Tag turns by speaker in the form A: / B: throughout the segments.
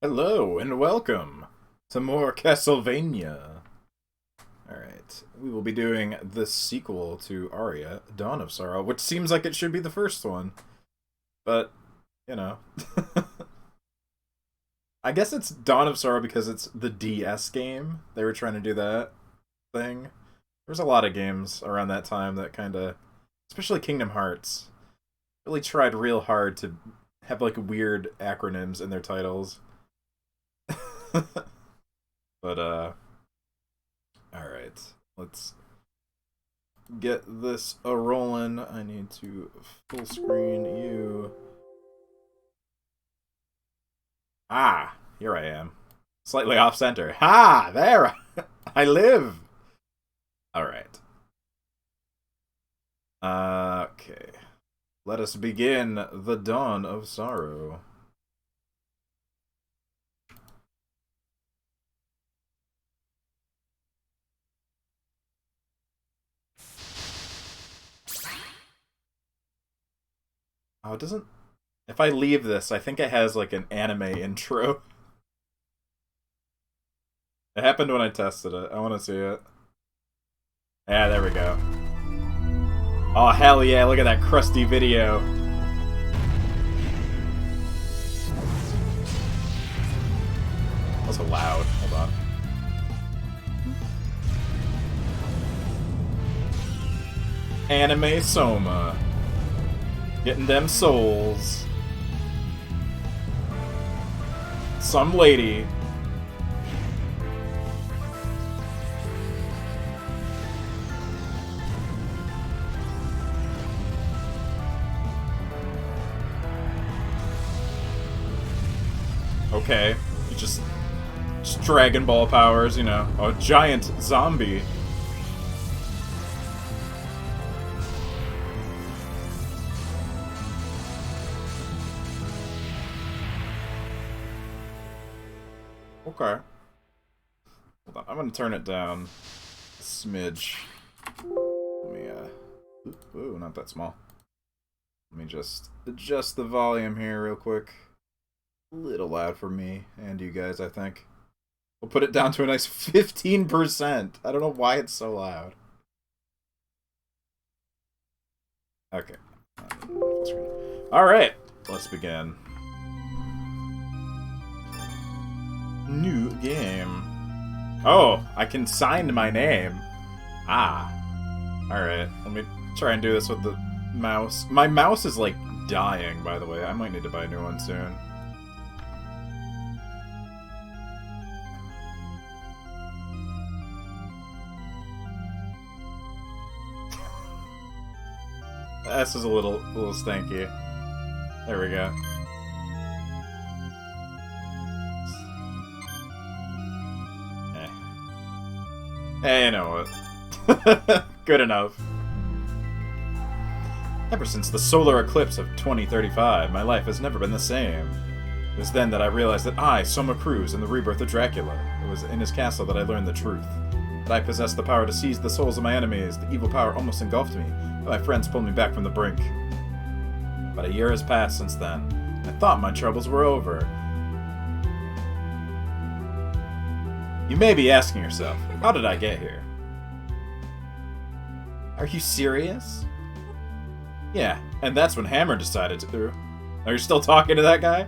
A: Hello and welcome to more Castlevania. Alright, we will be doing the sequel to Aria, Dawn of Sorrow, which seems like it should be the first one. But, you know. I guess it's Dawn of Sorrow because it's the DS game. They were trying to do that thing. There's a lot of games around that time that kinda, especially Kingdom Hearts, really tried real hard to have like weird acronyms in their titles. But, alright. Let's get this a-rollin'. I need to full screen you. Ah, here I am. Slightly off-center. Ha! There! I live! Alright. Okay. Let us begin the Dawn of Sorrow. Oh, it doesn't... If I leave this, I think it has, like, an anime intro. It happened when I tested it. I want to see it. Yeah, there we go. Oh, hell yeah, look at that crusty video. That's so loud. Hold on. Anime Soma. Getting them souls. Some lady. Okay. You just Dragon Ball powers, you know. A giant zombie. Okay. Hold on, I'm gonna turn it down a smidge. Let me, ooh, not that small. Let me just adjust the volume here real quick. A little loud for me and you guys, I think. We'll put it down to a nice 15%. I don't know why it's so loud. Okay. Alright, let's begin. New game. Oh, I can sign my name. Ah. Alright, let me try and do this with the mouse. My mouse is, like, dying, by the way. I might need to buy a new one soon. S is a little stanky. There we go. Hey, you know what? Good enough. Ever since the solar eclipse of 2035, my life has never been the same. It was then that I realized that I, Soma Cruz, am the rebirth of Dracula. It was in his castle that I learned the truth. That I possessed the power to seize the souls of my enemies. The evil power almost engulfed me, but my friends pulled me back from the brink. About a year has passed since then. I thought my troubles were over. You may be asking yourself, how did I get here? Are you serious? Yeah, and that's when Hammer decided to do. Are you still talking to that guy?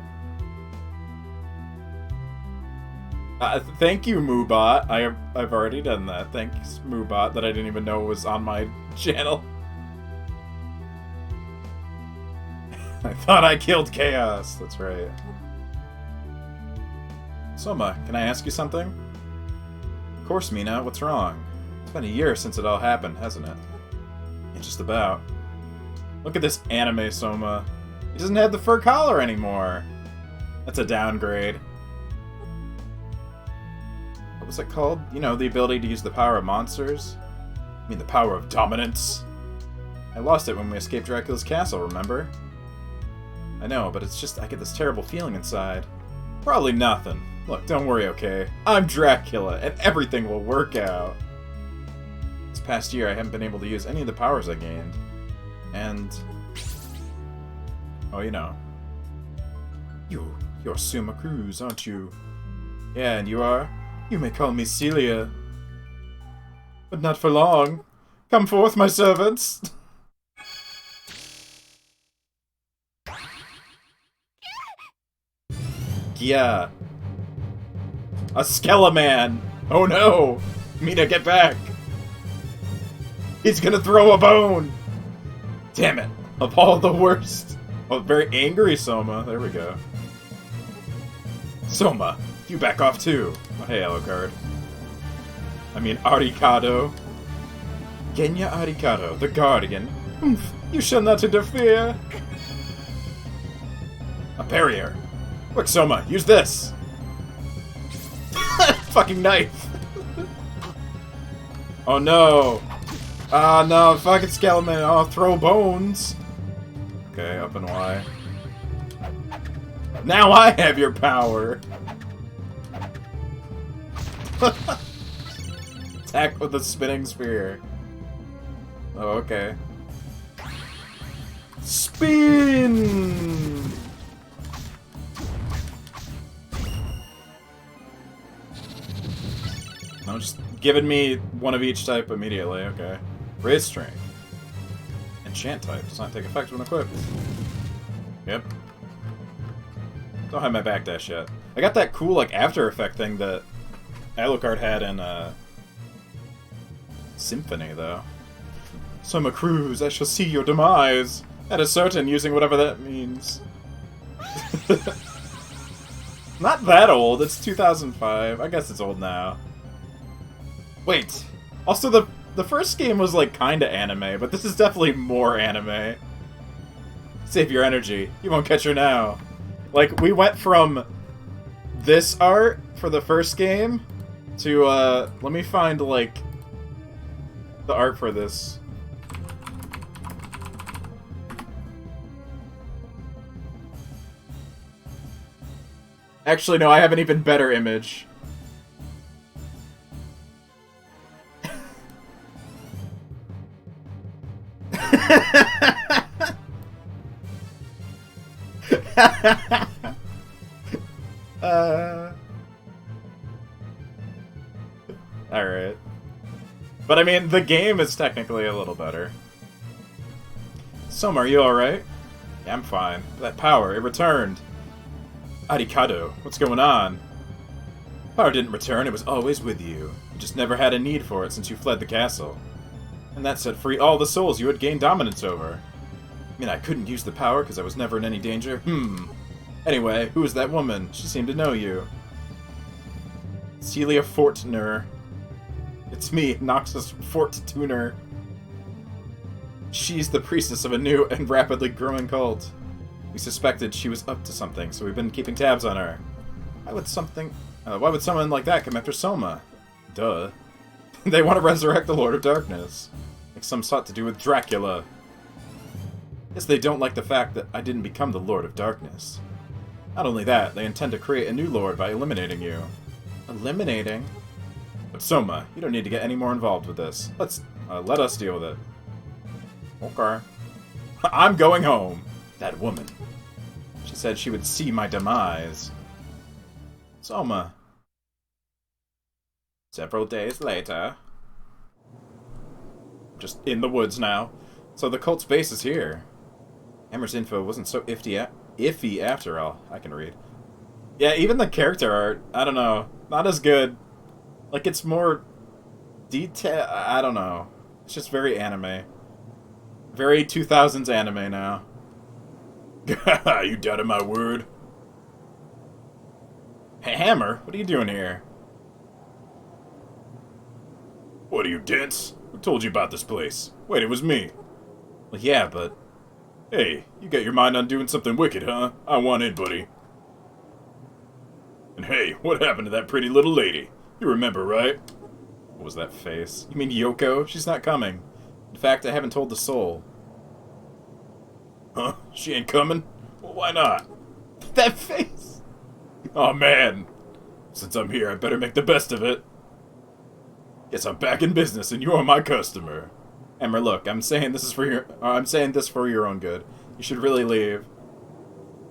A: Thank you, Moobot. I've already done that. Thanks, Moobot, that I didn't even know was on my channel. I thought I killed Chaos. That's right. Soma, can I ask you something? Of course, Mina. What's wrong? It's been a year since it all happened, hasn't it? Yeah, just about. Look at this anime Soma. He doesn't have the fur collar anymore. That's a downgrade. What was it called? You know, the ability to use the power of monsters? I mean, the power of dominance. I lost it when we escaped Dracula's castle, remember? I know, but it's just I get this terrible feeling inside. Probably nothing. Look, don't worry, okay? I'm Dracula, and everything will work out. This past year, I haven't been able to use any of the powers I gained. And... oh, you know. You You're Suma Cruz, aren't you? Yeah, and you are? You may call me Celia. But not for long. Come forth, my servants! Yeah. A Skeleman! Oh no! Mina, get back! He's gonna throw a bone! Damn it! Of all the worst! Oh, very angry Soma. There we go. Soma, you back off too. Oh, hey, Alucard. I mean, Arikado. Genya Arikado, the Guardian. Oomph, you shall not interfere! A barrier! Quick, Soma, use this! Fucking knife! Oh no! Ah no, fucking Skeleman! Oh, throw bones! Okay, up and Y. Now I have your power! Attack with the spinning spear. Oh, okay. Spin! No, just giving me one of each type immediately, okay. Raise strength. Enchant type does not take effect when equipped. Yep. Don't have my backdash yet. I got that cool, like, after effect thing that Alucard had in, Symphony, though. Soma Cruz, I shall see your demise! At a certain, using whatever that means. Not that old, it's 2005. I guess it's old now. Wait, also the first game was like kinda anime, but this is definitely more anime. Save your energy, you won't catch her now. Like, we went from this art for the first game to, let me find, like, the art for this. Actually, no, I have an even better image. Alright. But I mean, the game is technically a little better. Soma, are you alright? Yeah, I'm fine. That power, it returned. Arikado, what's going on? Power didn't return, it was always with you. You just never had a need for it since you fled the castle. And that set free all the souls you had gained dominance over. I mean, I couldn't use the power because I was never in any danger. Anyway, who is that woman? She seemed to know you. Celia Fortner. It's me, Noxus Forttuner. She's the priestess of a new and rapidly growing cult. We suspected she was up to something, so we've been keeping tabs on her. Why would someone like that come after Soma? Duh. They want to resurrect the Lord of Darkness. Like some sought to do with Dracula. Guess they don't like the fact that I didn't become the Lord of Darkness. Not only that, they intend to create a new Lord by eliminating you. Eliminating? But Soma, you don't need to get any more involved with this. Let us deal with it. Okay. I'm going home. That woman. She said she would see my demise. Soma. Several days later. Just in the woods now. So the cult's base is here. Hammer's info wasn't so iffy after all. I can read. Yeah, even the character art, I don't know. Not as good. Like, it's more detail. I don't know. It's just very anime. Very 2000s anime now. You doubted my word? Hey, Hammer, what are you doing here? What are you, dense? Who told you about this place? Wait, it was me. Well, yeah, but... Hey, you got your mind on doing something wicked, huh? I want in, buddy. And hey, what happened to that pretty little lady? You remember, right? What was that face? You mean Yoko? She's not coming. In fact, I haven't told the soul. Huh? She ain't coming? Well, why not? That face! Oh man! Since I'm here, I better make the best of it. Guess I'm back in business and you're my customer. Emmer, look, I'm saying this for your own good. You should really leave.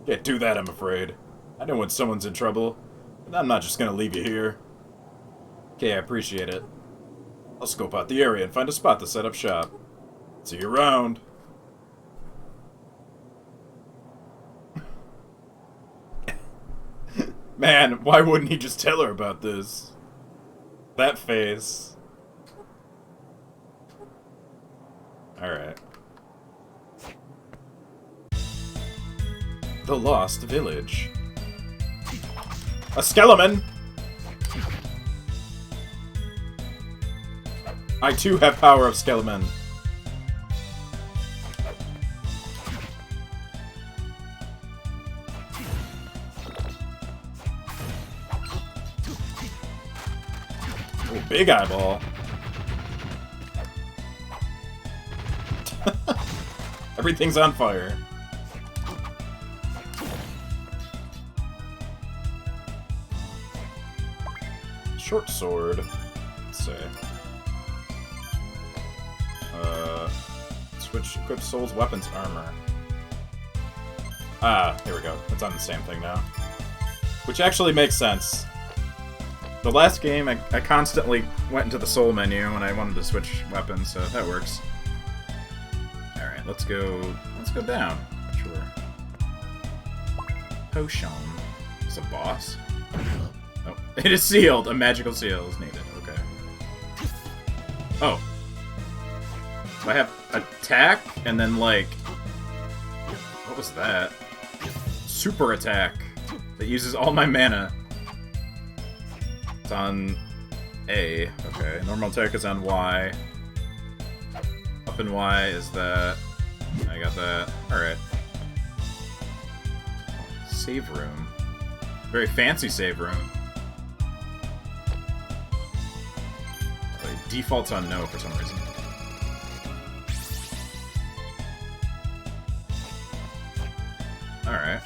A: Can't do that, I'm afraid. I know when someone's in trouble, and I'm not just gonna leave you here. Okay, I appreciate it. I'll scope out the area and find a spot to set up shop. See you around. Man, why wouldn't he just tell her about this? That face. Alright. The Lost Village. A skeleton! I too have power of skeleton. Oh, big eyeball. Everything's on fire. Short sword. Let's say. Switch equip Soul's weapons armor. Ah, here we go. It's on the same thing now. Which actually makes sense. The last game, I constantly went into the Soul menu when I wanted to switch weapons, so that works. Alright, let's go down. Sure. Potion. It's a boss. Oh, it is sealed! A magical seal is needed. Okay. Oh. So I have attack, and then, like... What was that? Super attack. That uses all my mana. It's on A. Okay. Normal attack is on Y. Up in Y is that. I got that. Alright. Save room. Very fancy save room. It defaults on no for some reason. Alright.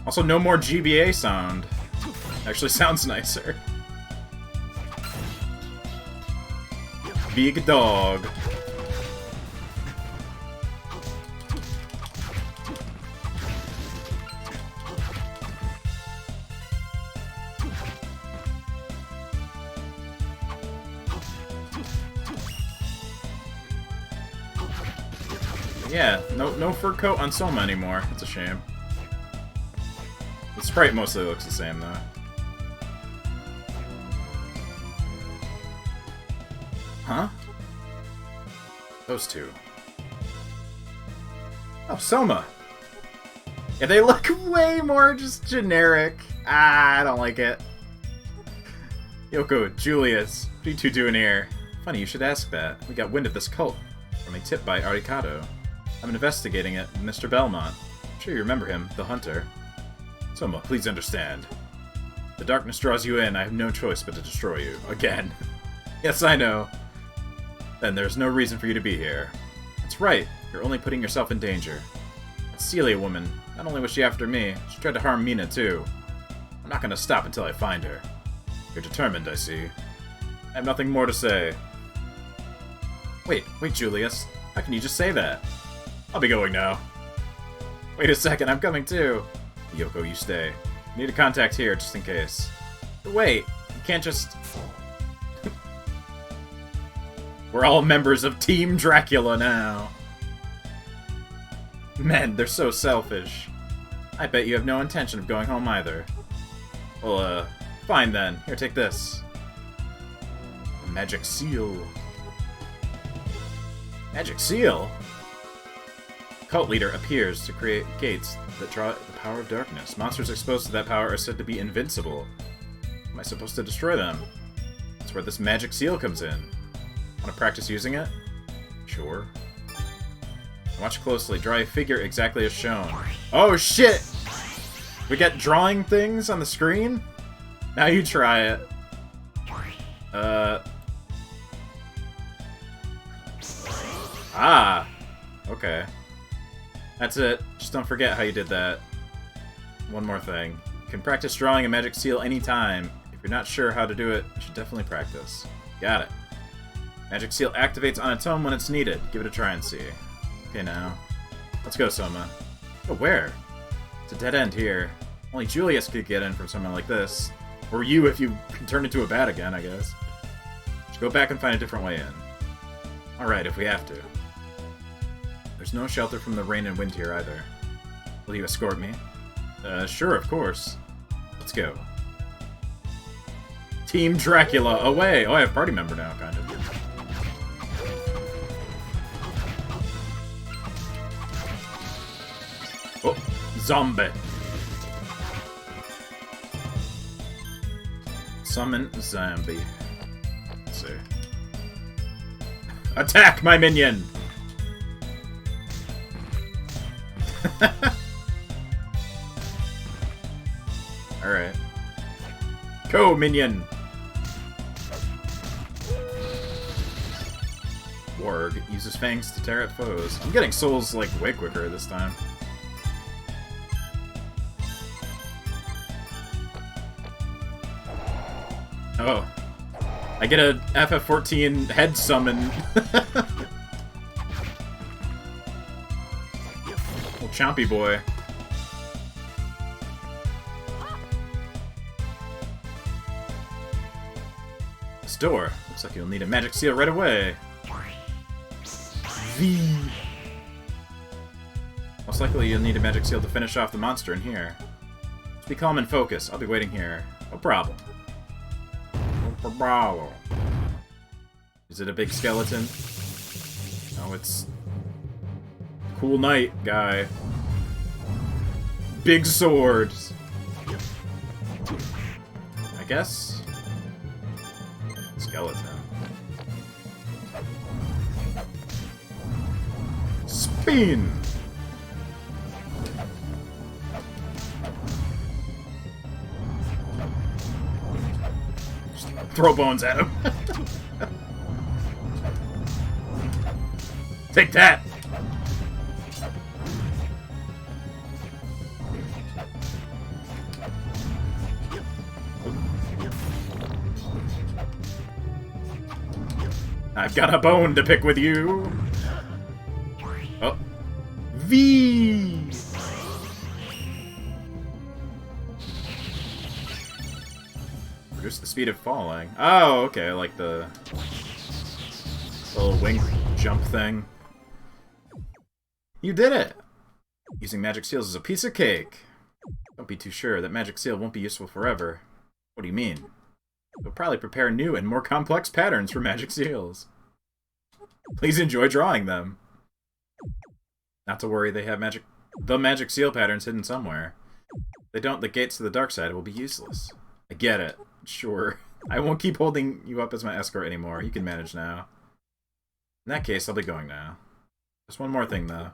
A: Also, no more GBA sound. Actually sounds nicer. Big dog. Yeah, no fur coat on Soma anymore. That's a shame. The sprite mostly looks the same, though. Huh? Those two. Oh, Soma! Yeah, they look way more just generic. Ah, I don't like it. Yoko, Julius, what are you two doing here? Funny, you should ask that. We got wind of this cult from a tip by Arikado. I'm investigating it with Mr. Belmont. I'm sure you remember him, the hunter. Soma, please understand. The darkness draws you in. I have no choice but to destroy you. Again. Yes, I know. Then there's no reason for you to be here. That's right. You're only putting yourself in danger. That Celia woman, not only was she after me, she tried to harm Mina too. I'm not gonna stop until I find her. You're determined, I see. I have nothing more to say. Wait, Julius. How can you just say that? I'll be going now. Wait a second, I'm coming too. Yoko, you stay. I need a contact here, just in case. But wait, you can't just... We're all members of Team Dracula now. Men, they're so selfish. I bet you have no intention of going home either. Well, fine then. Here, take this. A magic seal. Magic seal? Cult leader appears to create gates that draw the power of darkness. Monsters exposed to that power are said to be invincible. Am I supposed to destroy them? That's where this magic seal comes in. Want to practice using it? Sure. Watch closely. Draw a figure exactly as shown. Oh shit! We get drawing things on the screen? Now you try it. Ah! Okay. That's it. Just don't forget how you did that. One more thing. You can practice drawing a magic seal anytime. If you're not sure how to do it, you should definitely practice. Got it. Magic seal activates on its own when it's needed. Give it a try and see. Okay, now. Let's go, Soma. Oh, where? It's a dead end here. Only Julius could get in from somewhere like this. Or you if you can turn into a bat again, I guess. Just go back and find a different way in. Alright, if we have to. There's no shelter from the rain and wind here either. Will you escort me? Sure, of course. Let's go. Team Dracula, away! Oh, I have a party member now, kind of. Oh, zombie. Summon zombie. Let's see. Attack, my minion! Alright. Go, minion! Warg uses fangs to tear at foes. I'm getting souls, like, way quicker this time. Oh. I get a FF14 head summon. Little chompy boy. This door. Looks like you'll need a magic seal right away. V. Most likely you'll need a magic seal to finish off the monster in here. Just be calm and focus. I'll be waiting here. No problem. No problem. Is it a big skeleton? No, it's... Cool Knight guy. Big swords. I guess? Skeleton. Spin! Just throw bones at him. Take that! I've got a bone to pick with you! Oh. V! Reduce the speed of falling. Oh, okay, like the little wing jump thing. You did it! Using magic seals is a piece of cake. Don't be too sure. That magic seal won't be useful forever. What do you mean? You'll probably prepare new and more complex patterns for magic seals. Please enjoy drawing them. Not to worry, they have the magic seal patterns hidden somewhere. If they don't, the gates to the dark side will be useless. I get it. Sure. I won't keep holding you up as my escort anymore. You can manage now. In that case, I'll be going now. Just one more thing, though.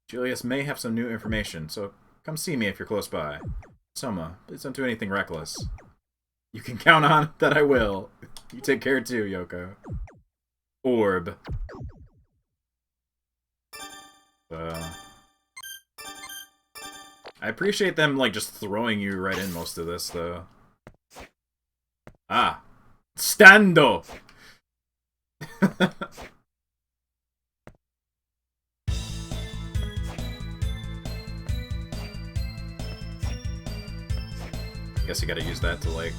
A: Julius may have some new information, so come see me if you're close by. Soma, please don't do anything reckless. You can count on that I will. You take care too, Yoko. Orb. I appreciate them, like, just throwing you right in most of this, though. Ah. Stando! Guess you gotta use that to, like...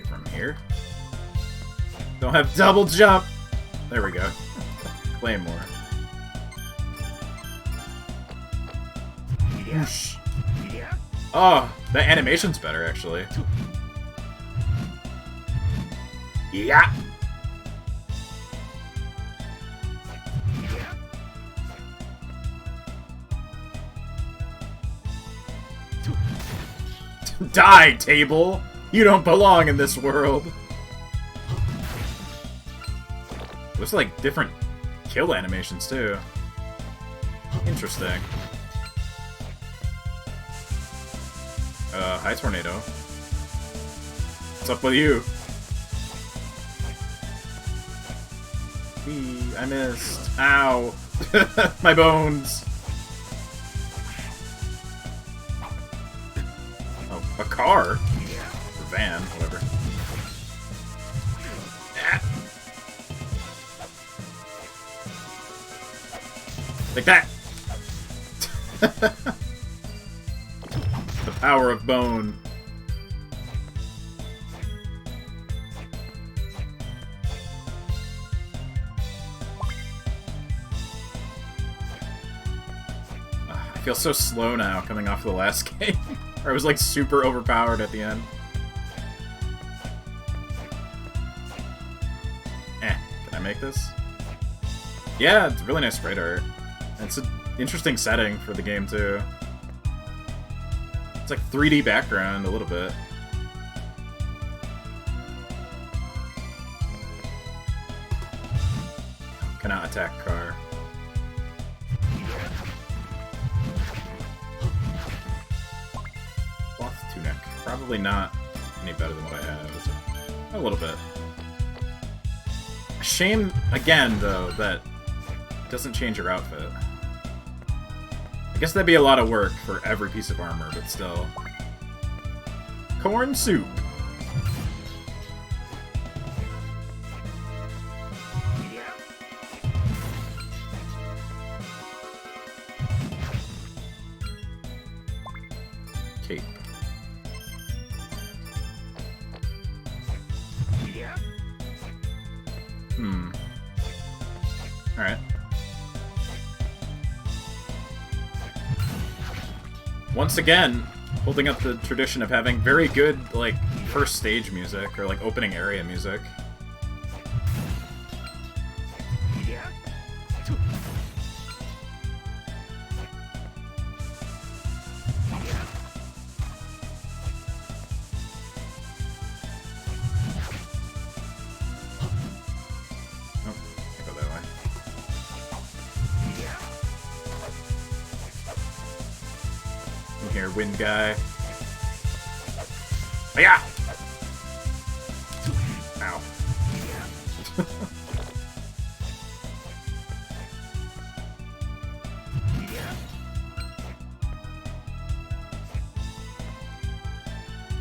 A: From here? Don't have double jump! There we go. Claymore. Whoosh. Oh, the animation's better, actually. Yeah! Die, table! You don't belong in this world! Looks like different kill animations, too. Interesting. Hi, Tornado. What's up with you? I missed. Ow! My bones! Oh, a car? Or van, whatever. Ah. Like that! The power of bone. I feel so slow now coming off the last game. I was like super overpowered at the end. Can I make this? Yeah, it's really nice sprite art. It's an interesting setting for the game too. It's like 3D background a little bit. Cannot attack car. Cloth tunic. Probably not any better than what I have, is it? A little bit. Shame, again, though, that it doesn't change your outfit. I guess that'd be a lot of work for every piece of armor, but still. Corn soup. Cape. Alright. Once again, holding up the tradition of having very good, like, first stage music, or, like, opening area music. Wind guy. Yeah. Ow.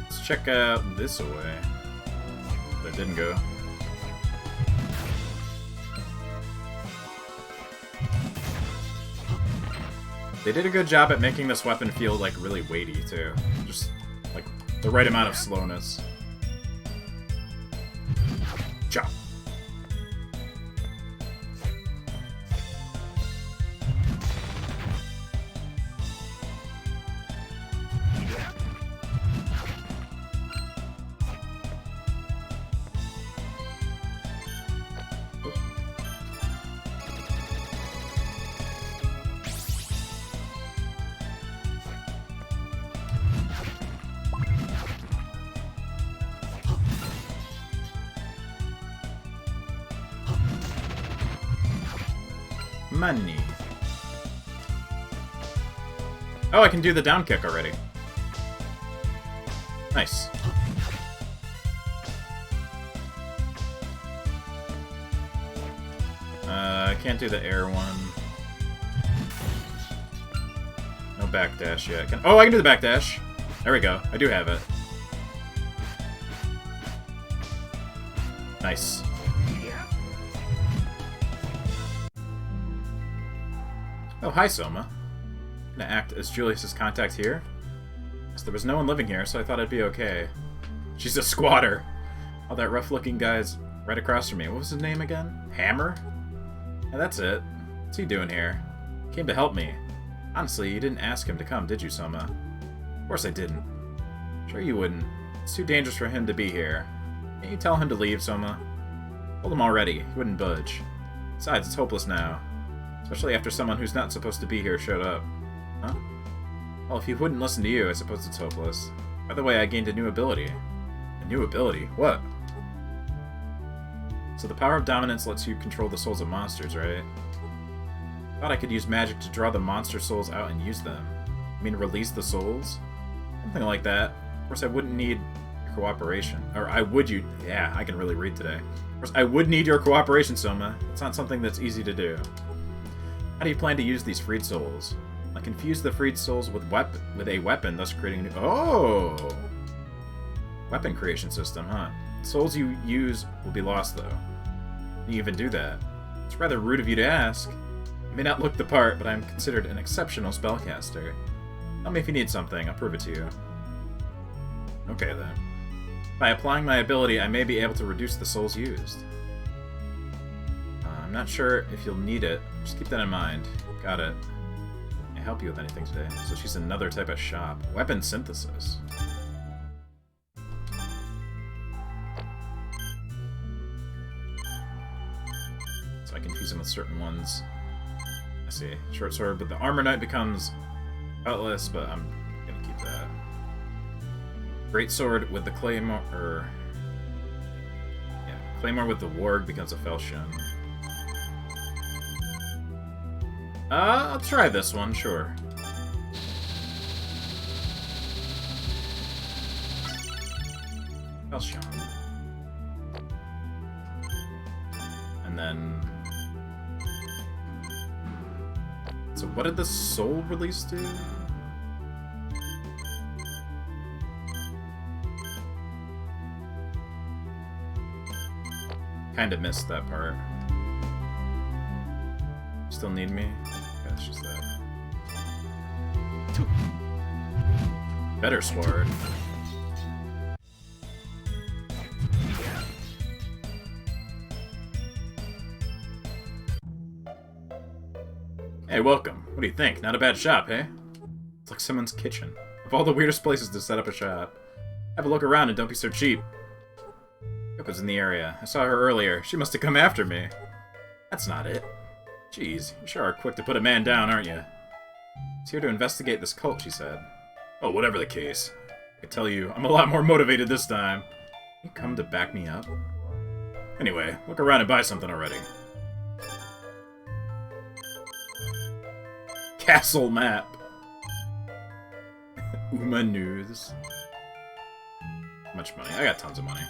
A: Let's check out this away. That didn't go. They did a good job at making this weapon feel, like, really weighty, too. Just, like, the right amount of slowness. Chop. Money. Oh, I can do the down kick already. Nice. I can't do the air one. No backdash yet. Oh, I can do the backdash. There we go. I do have it. Nice. Oh, hi, Soma. I'm gonna act as Julius's contact here. So there was no one living here, so I thought I'd be okay. She's a squatter. Oh, that rough-looking guy's right across from me. What was his name again? Hammer? Yeah, that's it. What's he doing here? Came to help me. Honestly, you didn't ask him to come, did you, Soma? Of course I didn't. Sure you wouldn't. It's too dangerous for him to be here. Can't you tell him to leave, Soma? Told him already. He wouldn't budge. Besides, it's hopeless now. Especially after someone who's not supposed to be here showed up. Huh? Well, if he wouldn't listen to you, I suppose it's hopeless. By the way, I gained a new ability. A new ability? What? So the power of dominance lets you control the souls of monsters, right? Thought I could use magic to draw the monster souls out and use them. I mean, release the souls? Something like that. Of course, I wouldn't need your cooperation. Or I would you... Yeah, I can really read today. Of course, I would need your cooperation, Soma. It's not something that's easy to do. How do you plan to use these freed souls? I can fuse the freed souls with a weapon, thus creating a new... Oh! Weapon creation system, huh? Souls you use will be lost, though. You even do that. It's rather rude of you to ask. You may not look the part, but I'm considered an exceptional spellcaster. Tell me if you need something, I'll prove it to you. Okay then. By applying my ability, I may be able to reduce the souls used. I'm not sure if you'll need it. Just keep that in mind. Got it. Can I help you with anything today? So she's another type of shop. Weapon synthesis. So I can use them with certain ones. I see. Short sword, but the armor knight becomes cutlass, but I'm gonna keep that. Great sword with the claymore, claymore with the warg becomes a falchion. I'll try this one, sure. Falchion. And then... So what did the soul release do? Kinda missed that part. Still need me? Okay, it's just that. Better sword. Hey, welcome. What do you think? Not a bad shop, eh? It's like someone's kitchen. Of all the weirdest places to set up a shop. Have a look around and don't be so cheap. Was in the area. I saw her earlier. She must have come after me. That's not it. Jeez, you sure are quick to put a man down, aren't you? He's here to investigate this cult, she said. Oh, whatever the case. I can tell you, I'm a lot more motivated this time. You come to back me up? Anyway, look around and buy something already. Castle map. Uma news. How much money? I got tons of money.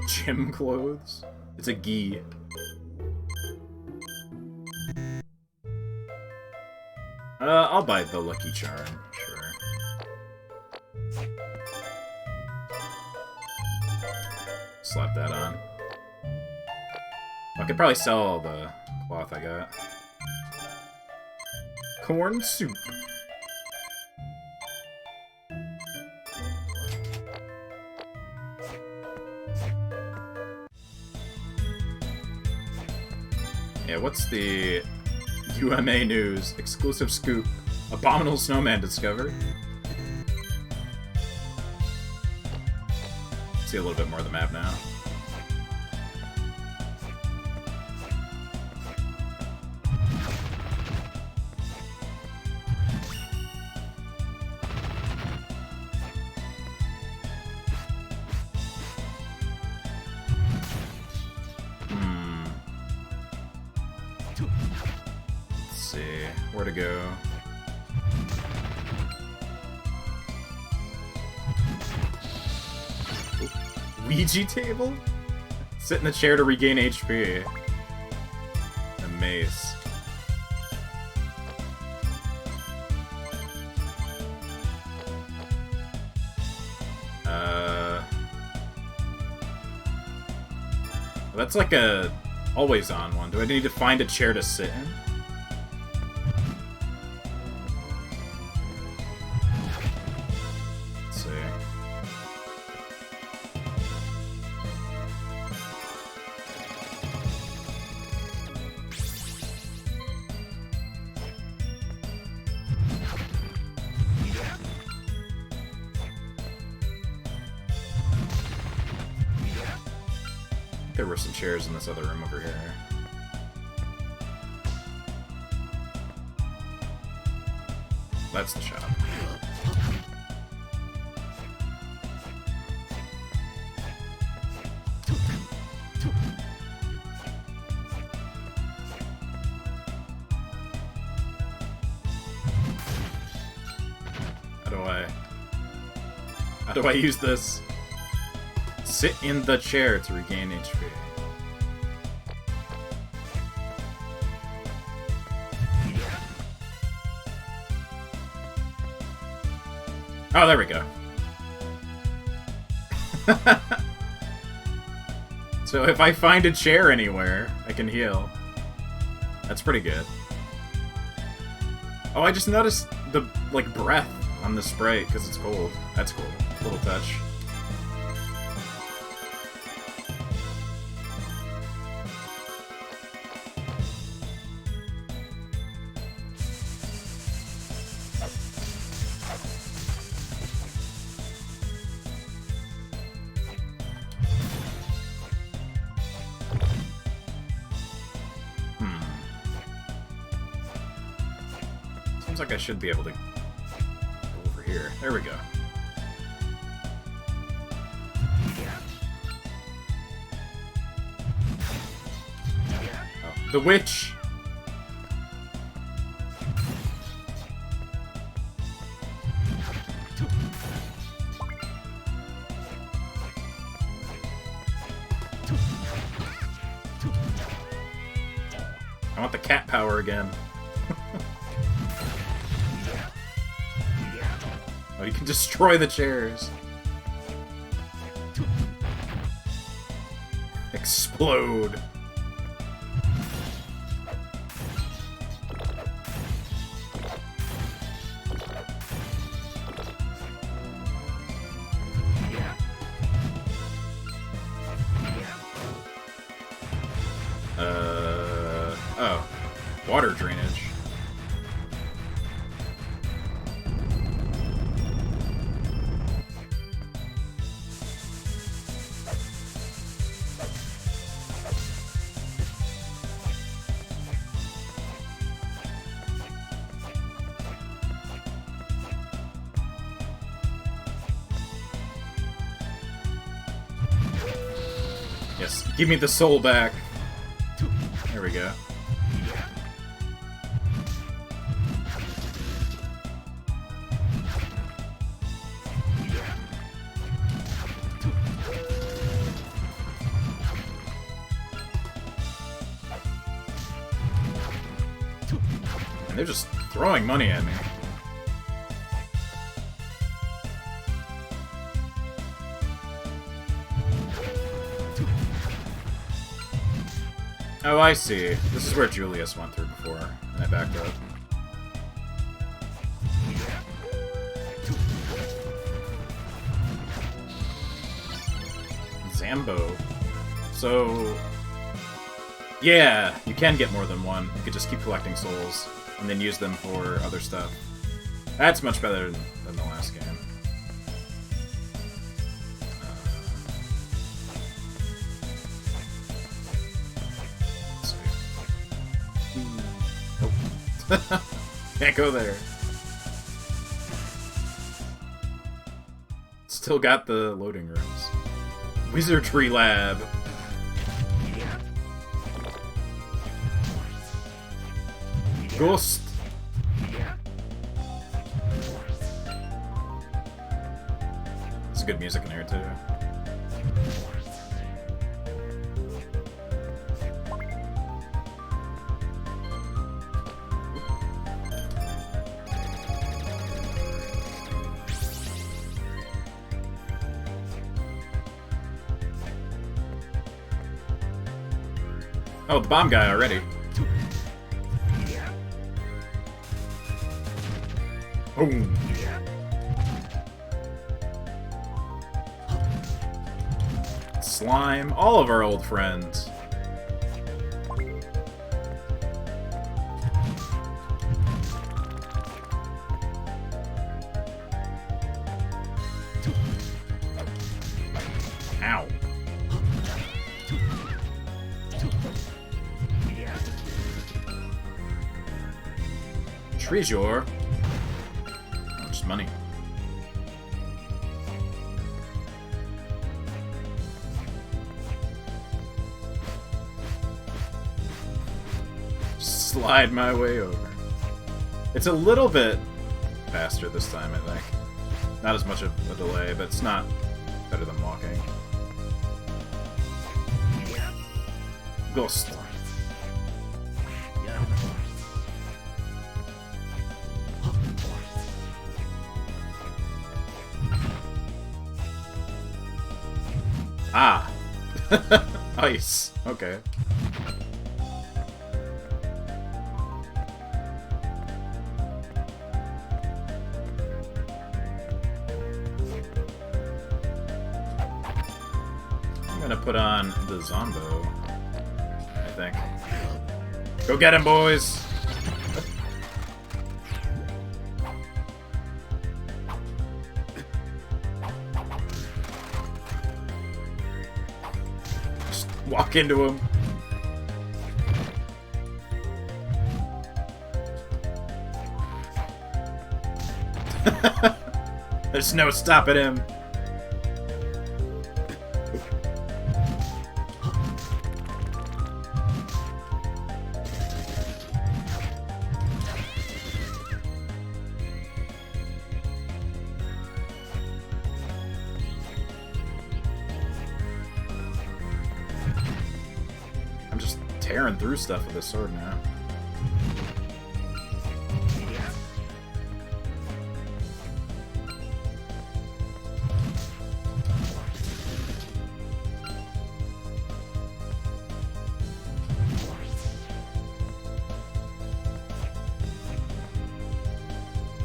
A: Gym clothes? It's a gi. I'll buy the Lucky Charm, sure. Slap that on. I could probably sell all the cloth I got. Corn soup. Yeah, what's the UMA news? Exclusive scoop. Abominable snowman discovered. See a little bit more of the map now. Where to go? Ooh. Ouija table? Sit in a chair to regain HP. A mace. That's like a always on one. Do I need to find a chair to sit in? There were some chairs in this other room over here. That's the shop. How do I use this? Sit in the chair to regain HP. Oh, there we go.
B: So if I find a chair anywhere, I can heal. That's pretty good. Oh, I just noticed the, like, breath on the sprite because it's cold. That's cool. Little touch. Seems like I should be able to go over here. There we go. Oh, the witch! I want the cat power again. Oh, you can destroy the chairs. Explode. Oh. Water drainage. Yes, give me the soul back. There we go. And they're just throwing money at me. Oh, I see. This is where Julius went through before, and I backed up. Zambo. So... yeah, you can get more than one. You could just keep collecting souls, and then use them for other stuff. That's much better than the last game. Can't go there. Still got the loading rooms. Wizardry Lab. Ghost. There's good music in here too. Oh, the bomb guy already. Boom. Slime, all of our old friends. Ow. Treasure. Oh, just money. Slide my way over. It's a little bit faster this time, I think. Not as much of a delay, but it's not better than walking. Ghost. Ah. Ice. Okay. I'm gonna put on the Zombo, I think. Go get him, boys! Just walk into him. There's no stopping him. I'm just tearing through stuff with this sword now.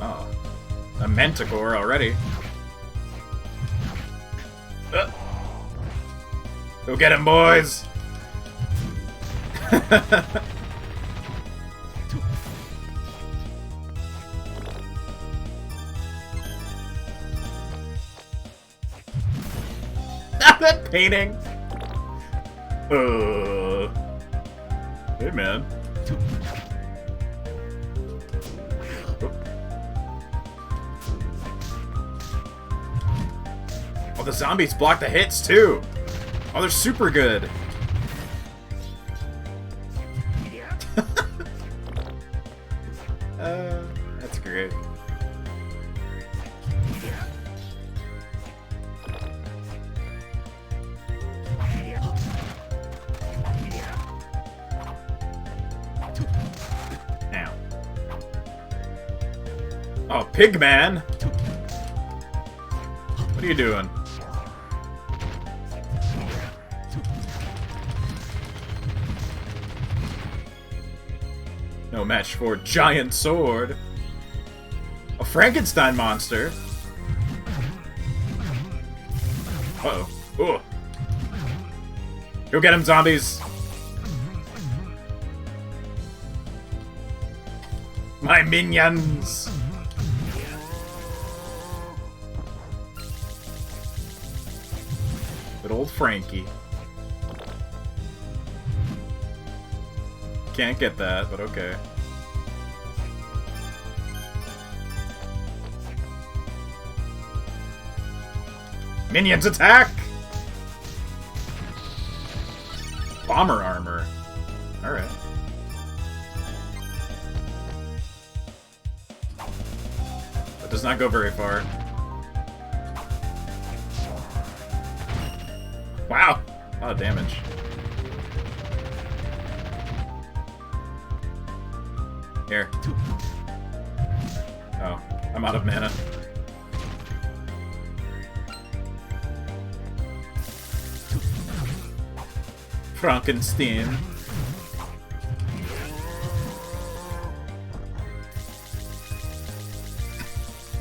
B: Oh, a Manticore already. Go get him, boys! That painting! Hey, man. Oh, the zombies block the hits, too! Oh, they're super good! That's great. Now. Oh, Pigman! What are you doing? No match for Giant Sword. A Frankenstein monster. Uh-oh. Ooh. Go get him, zombies. My minions. Good old Frankie. Can't get that, but okay. Minions attack! Bomber armor. Alright. That does not go very far. Wow! A lot of damage. Here. Oh, I'm out of mana. Frankenstein.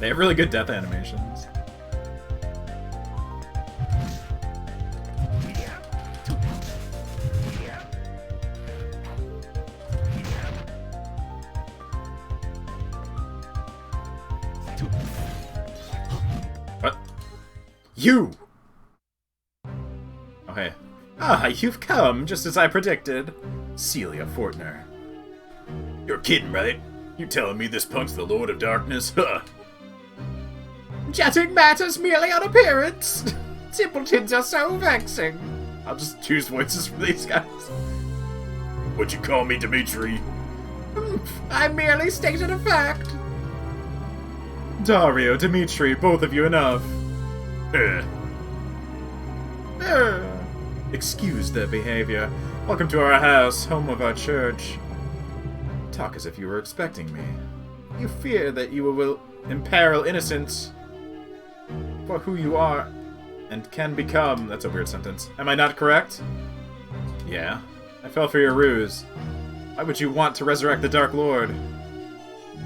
B: They have really good death animations. What? You! Okay. Ah, you've come, just as I predicted. Celia Fortner. You're kidding, right? You telling me this punk's the Lord of Darkness? Huh! Judging matters merely on appearance. Simpletons are so vexing. I'll just choose voices for these guys. What'd you call me, Dimitri? I merely stated a fact. Dario, Dimitri, both of you enough. Excuse their behavior. Welcome to our house, home of our church. Talk as if you were expecting me. You fear that you will imperil innocence for who you are and can become. That's a weird sentence. Am I not correct? Yeah? I fell for your ruse. Why would you want to resurrect the Dark Lord?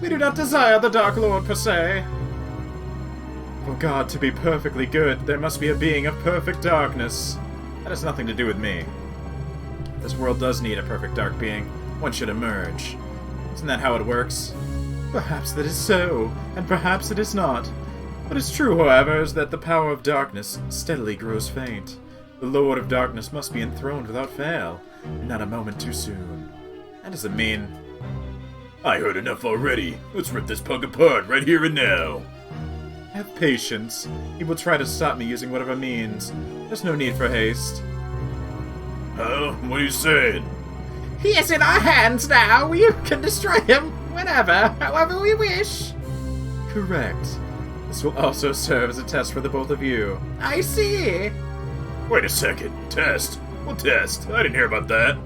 B: We do not desire the Dark Lord, per se. For God to be perfectly good, there must be a being of perfect darkness. That has nothing to do with me. This world does need a perfect dark being. One should emerge. Isn't that how it works? Perhaps that is so, and perhaps it is not. What is true, however, is that the power of darkness steadily grows faint. The Lord of Darkness must be enthroned without fail, and not a moment too soon. That doesn't mean...
C: I heard enough already. Let's rip this punk apart right here and now.
B: Have patience. He will try to stop me using whatever means. There's no need for haste.
C: Huh? What are you saying?
B: He is in our hands now. We can destroy him whenever, however we wish. Correct. This will also serve as a test for the both of you. I see.
C: Wait a second. Test? What test? I didn't hear about that.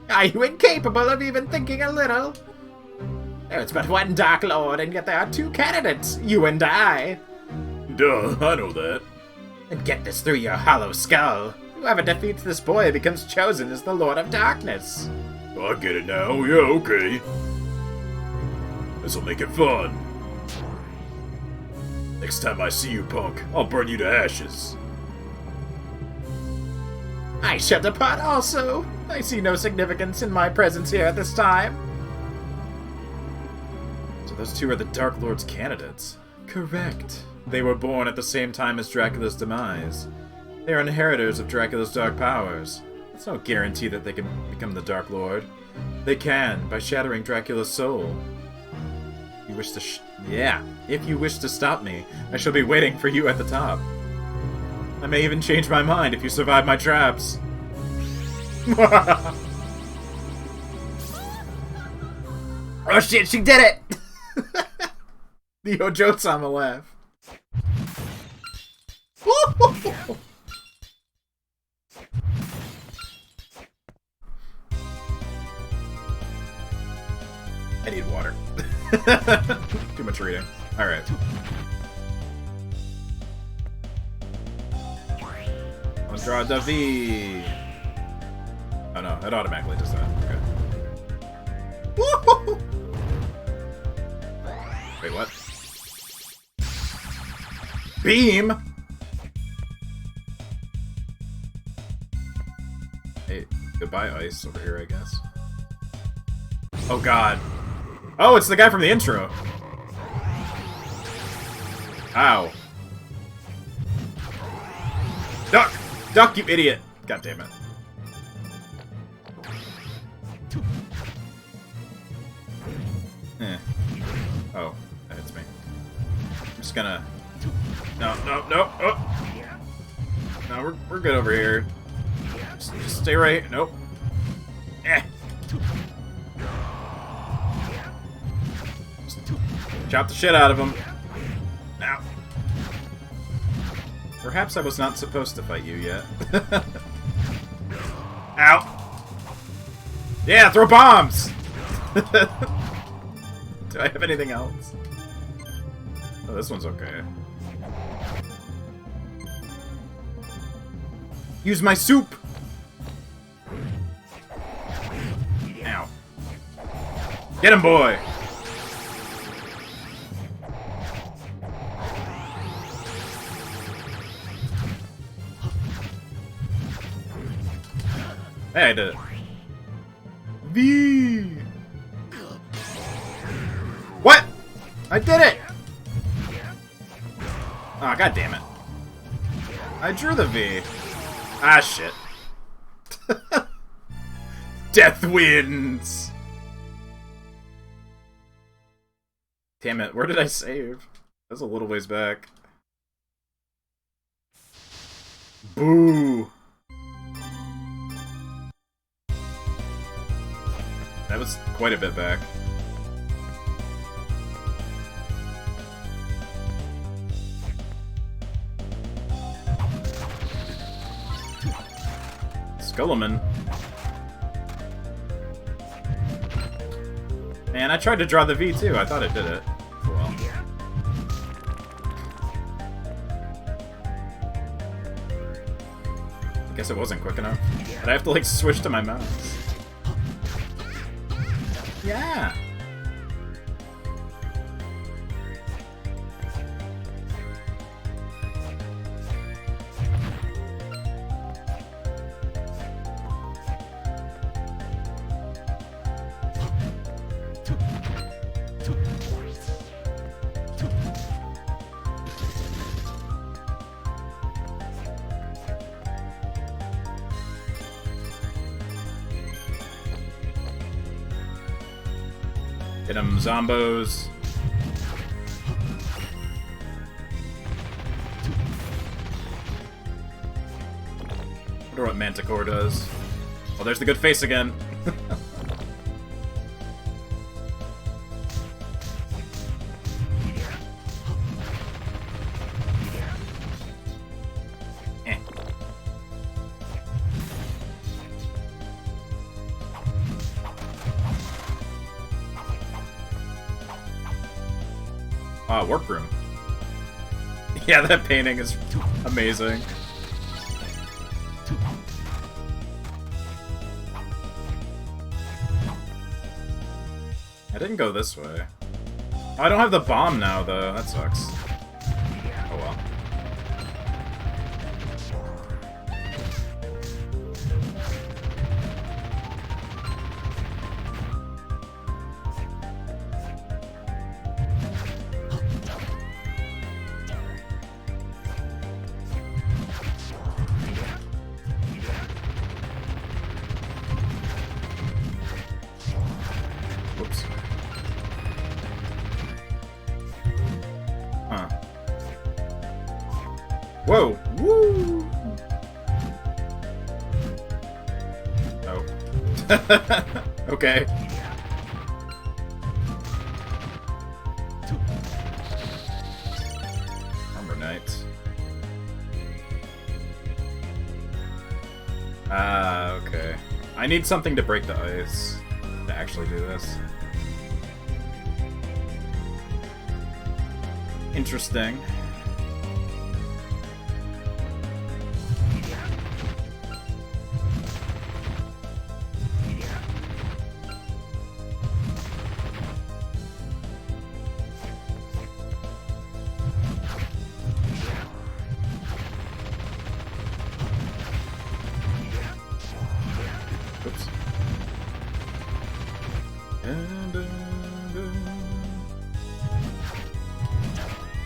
B: Are you incapable of even thinking a little? There's but one Dark Lord, and yet there are two candidates, you and I.
C: Duh, I know that.
B: And get this through your hollow skull. Whoever defeats this boy becomes chosen as the Lord of Darkness.
C: I get it now. Yeah, okay. This'll make it fun. Next time I see you, punk, I'll burn you to ashes.
B: I shall depart also. I see no significance in my presence here at this time. So those two are the Dark Lord's candidates. Correct. They were born at the same time as Dracula's demise. They are inheritors of Dracula's dark powers. That's no guarantee that they can become the Dark Lord. They can, by shattering Dracula's soul. You wish to if you wish to stop me, I shall be waiting for you at the top. I may even change my mind if you survive my traps.
A: Oh shit, she did it!
B: The Ojo-sama laugh.
A: I need water.
B: Too much reading. Alright. I'll draw the V. Oh no, it automatically does that. Okay. Wait, what? Beam? Hey, goodbye ice over here, I guess. Oh god. Oh, it's the guy from the intro. Ow. Duck! Duck, you idiot! God damn it. Oh, that hits me. I'm just gonna... No. Oh. No, we're good over here. Just stay right. Nope. Chop the shit out of him. Now. Perhaps I was not supposed to fight you yet. Ow! Yeah, throw bombs! Do I have anything else? Oh, this one's okay. Use my soup! Ow. Get him, boy! Hey, I did it. V. What? I did it! Oh, god damn it. I drew the V. Ah, shit. Death wins! Damn it, where did I save? That was a little ways back. Boo! That was quite a bit back. Skullerman. Man, I tried to draw the V too. I thought it did it. Well. I guess it wasn't quick enough. But I have to, like, switch to my mouse. Yeah! Hit him, zombos. Wonder what Manticore does. Oh, there's the good face again. Eh. Workroom. Yeah, that painting is amazing. I didn't go this way. Oh, I don't have the bomb now, though. That sucks. Oh well. Whoops. Huh. Whoa! Woo! Oh. Okay. Armor Knight. Ah, okay. I need something to break the ice to actually do this. Interesting. Oops.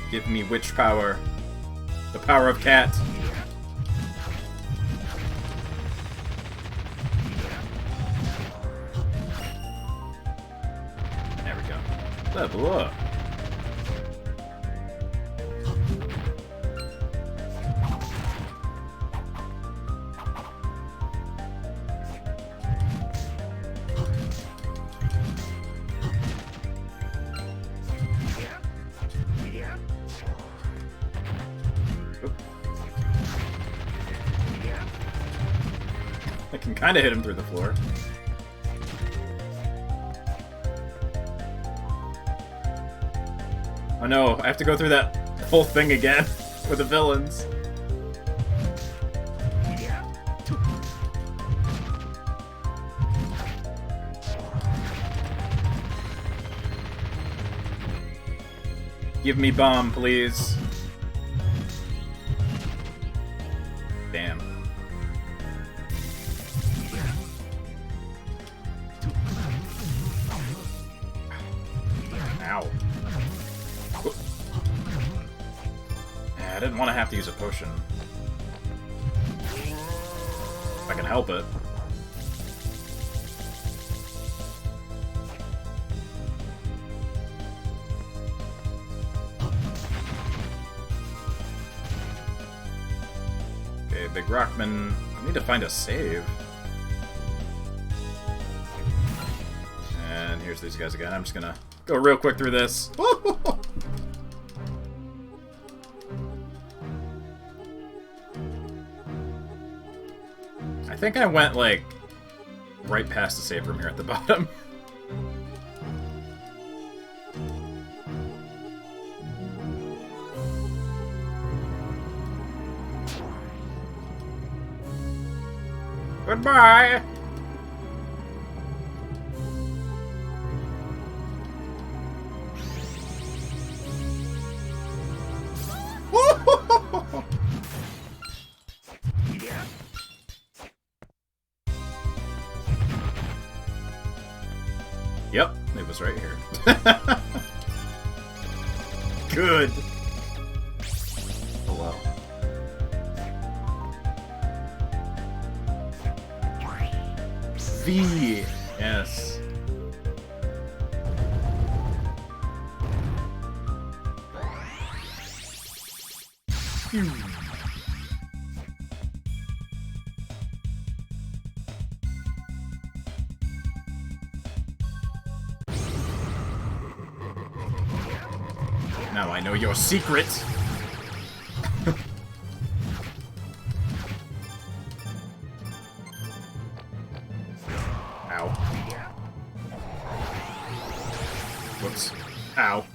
B: Give me witch power. The power of cat. There we go. Level up. I can kind of hit him through the floor. Oh no, I have to go through that whole thing again with the villains. Give me bomb, please. Damn. Ow. I didn't want to have to use a potion. If I can help it. Okay, Big Rockman. I need to find a save. And here's these guys again. I'm just gonna go real quick through this. I think I went, like, right past the save room here at the bottom. Goodbye! Yep, it was right here. Good! Oh well. V! Yes. Phew. Now I know your secret! Ow. Whoops. Ow.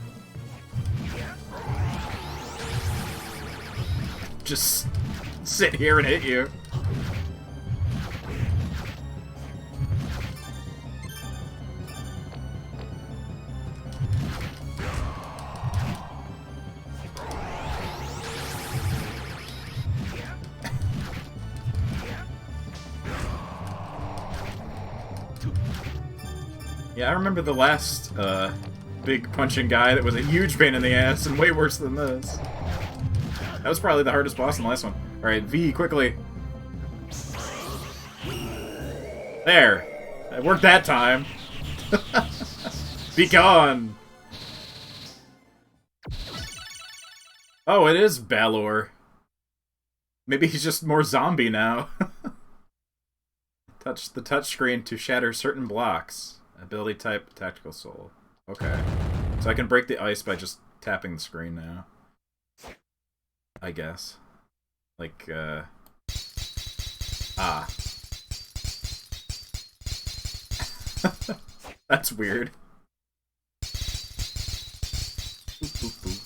B: Just sit here and hit you. Yeah, I remember the last big punching guy that was a huge pain in the ass and way worse than this. That was probably the hardest boss in the last one. Alright, V, quickly. There! It worked that time. Be gone! Oh, it is Balor. Maybe he's just more zombie now. Touch the touchscreen to shatter certain blocks. Ability type, Tactical Soul. Okay. So I can break the ice by just tapping the screen now. I guess. Like, Ah. That's weird. Boop, boop, boop.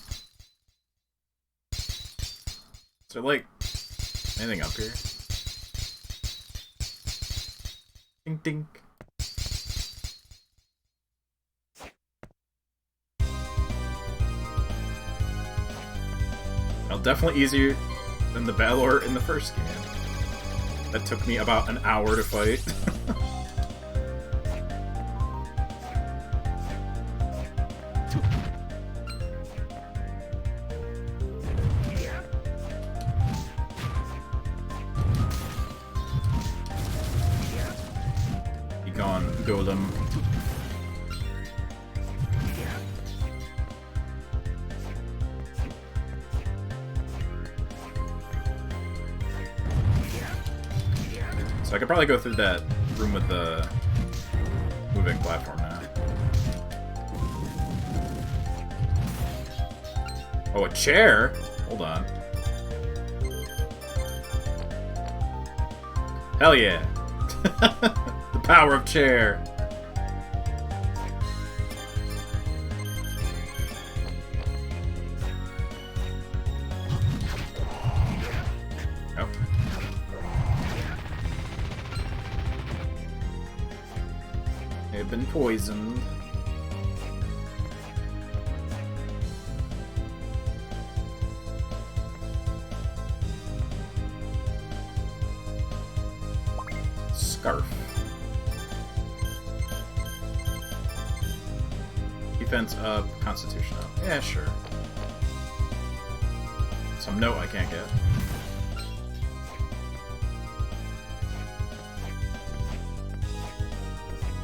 B: Is there, like, anything up here? Dink, dink. Well, definitely easier than the Balor in the first game. That took me about an hour to fight. Be gone, Golem. So I could probably go through that room with the moving platform now. Oh, a chair? Hold on. Hell yeah. The power of chair. Nope. They've been poisoned. Scarf. Defense up, Constitution up. Yeah, sure. Some note I can't get.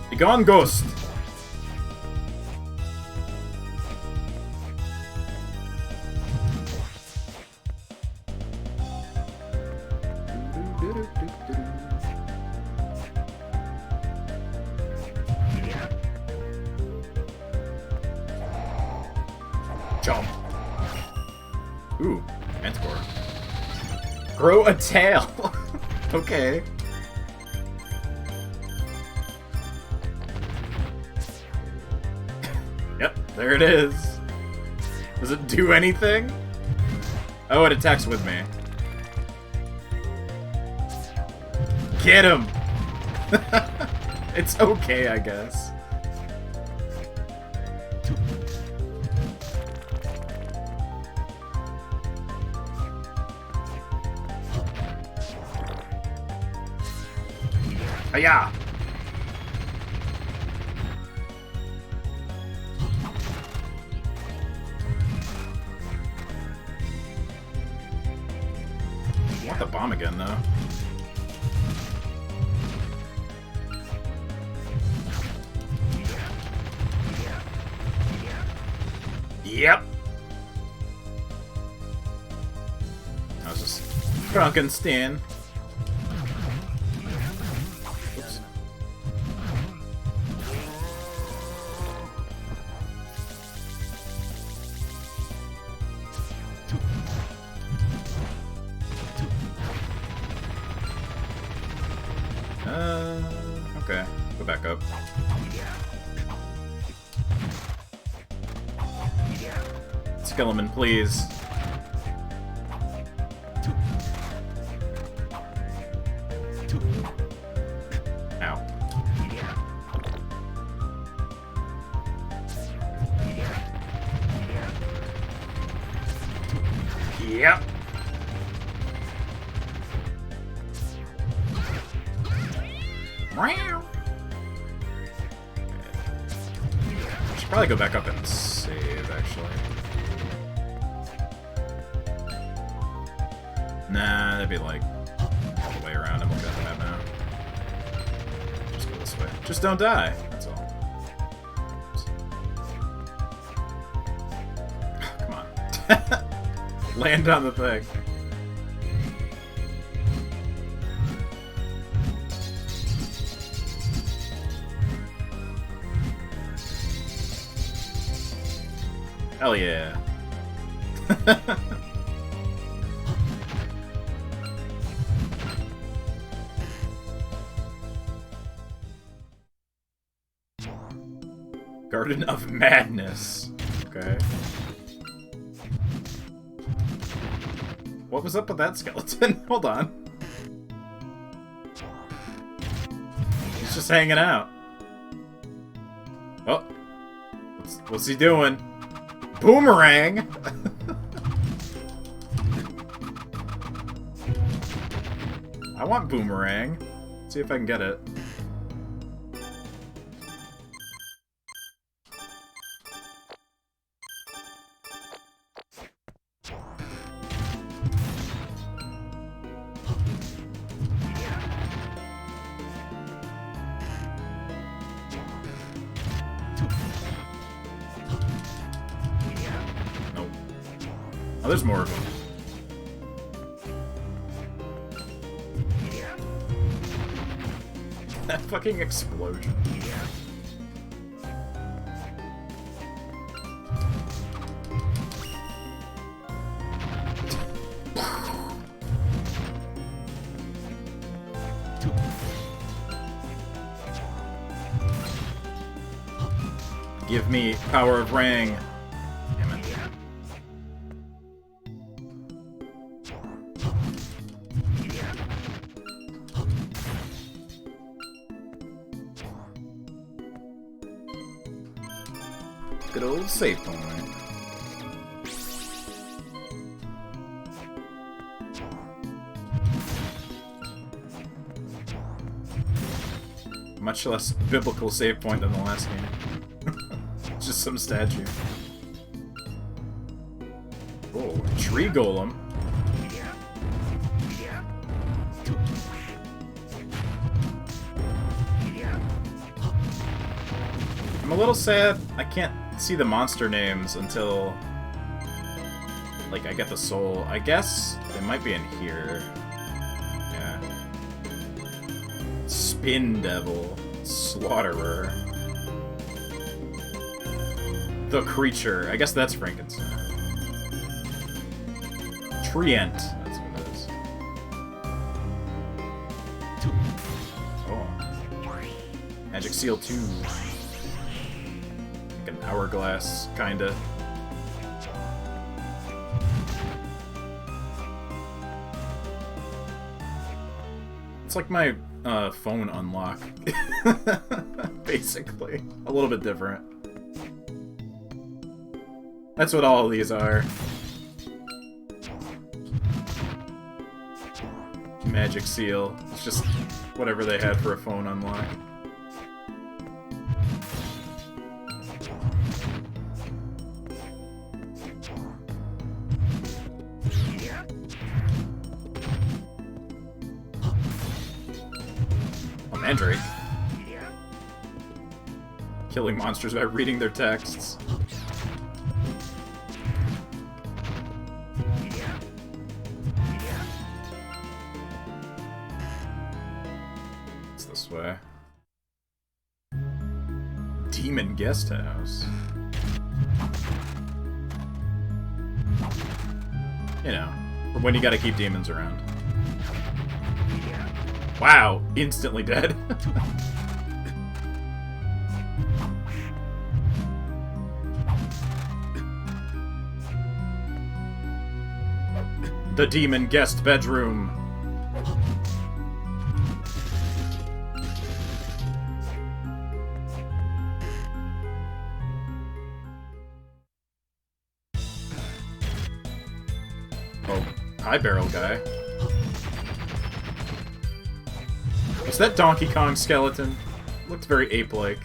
B: Be gone, ghost! Jump. Ooh, Manticore. Grow a tail. Okay. Yep, there it is. Does it do anything? Oh, it attacks with me. Get him! It's okay, I guess. Hiya! I want the bomb again, though. Yep. I was just Frankenstein. Oops. Okay. Go back up. Skeleton, please. Ow. Yep. Meow. Should probably go back up and save, actually. Nah, that'd be like all the way around. I'm looking at the map now. Just go this way. Just don't die. That's all. Come on. Land on the thing. Hell yeah. Garden of Madness. Okay. What was up with that skeleton? Hold on. He's just hanging out. Oh. What's he doing? Boomerang! I want boomerang. Let's see if I can get it. Oh, there's more of them. That fucking explosion. Give me power of Rang. Damn it. Good old save point. Much less biblical save point than the last game. Just some statue. Oh, tree golem. I'm a little sad I can't see the monster names until, like, I get the soul. I guess they might be in here. Yeah. Spin Devil. Slaughterer. The Creature. I guess that's Frankenstein. Treant. That's what it is. Oh. Magic Seal 2. Like an hourglass, kinda. It's like my phone unlock. Basically. A little bit different. That's what all of these are. Magic seal. It's just whatever they had for a phone unlock. Oh, Mandrake. Killing monsters by reading their texts. This way. Demon guest house. You know, for when you gotta keep demons around. Wow, instantly dead. The demon guest bedroom. High barrel guy. Was that Donkey Kong skeleton? Looked very ape-like.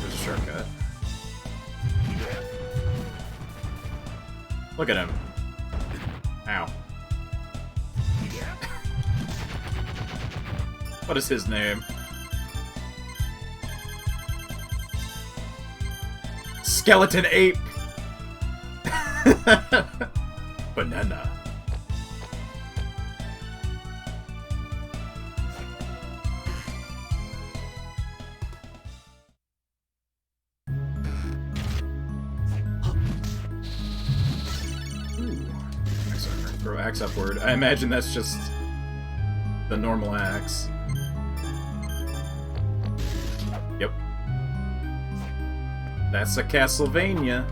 B: There's a shortcut. Look at him. Ow. What is his name? Skeleton ape! Banana. Ooh. Throw axe upward. I imagine that's just the normal axe. Yep. That's a Castlevania.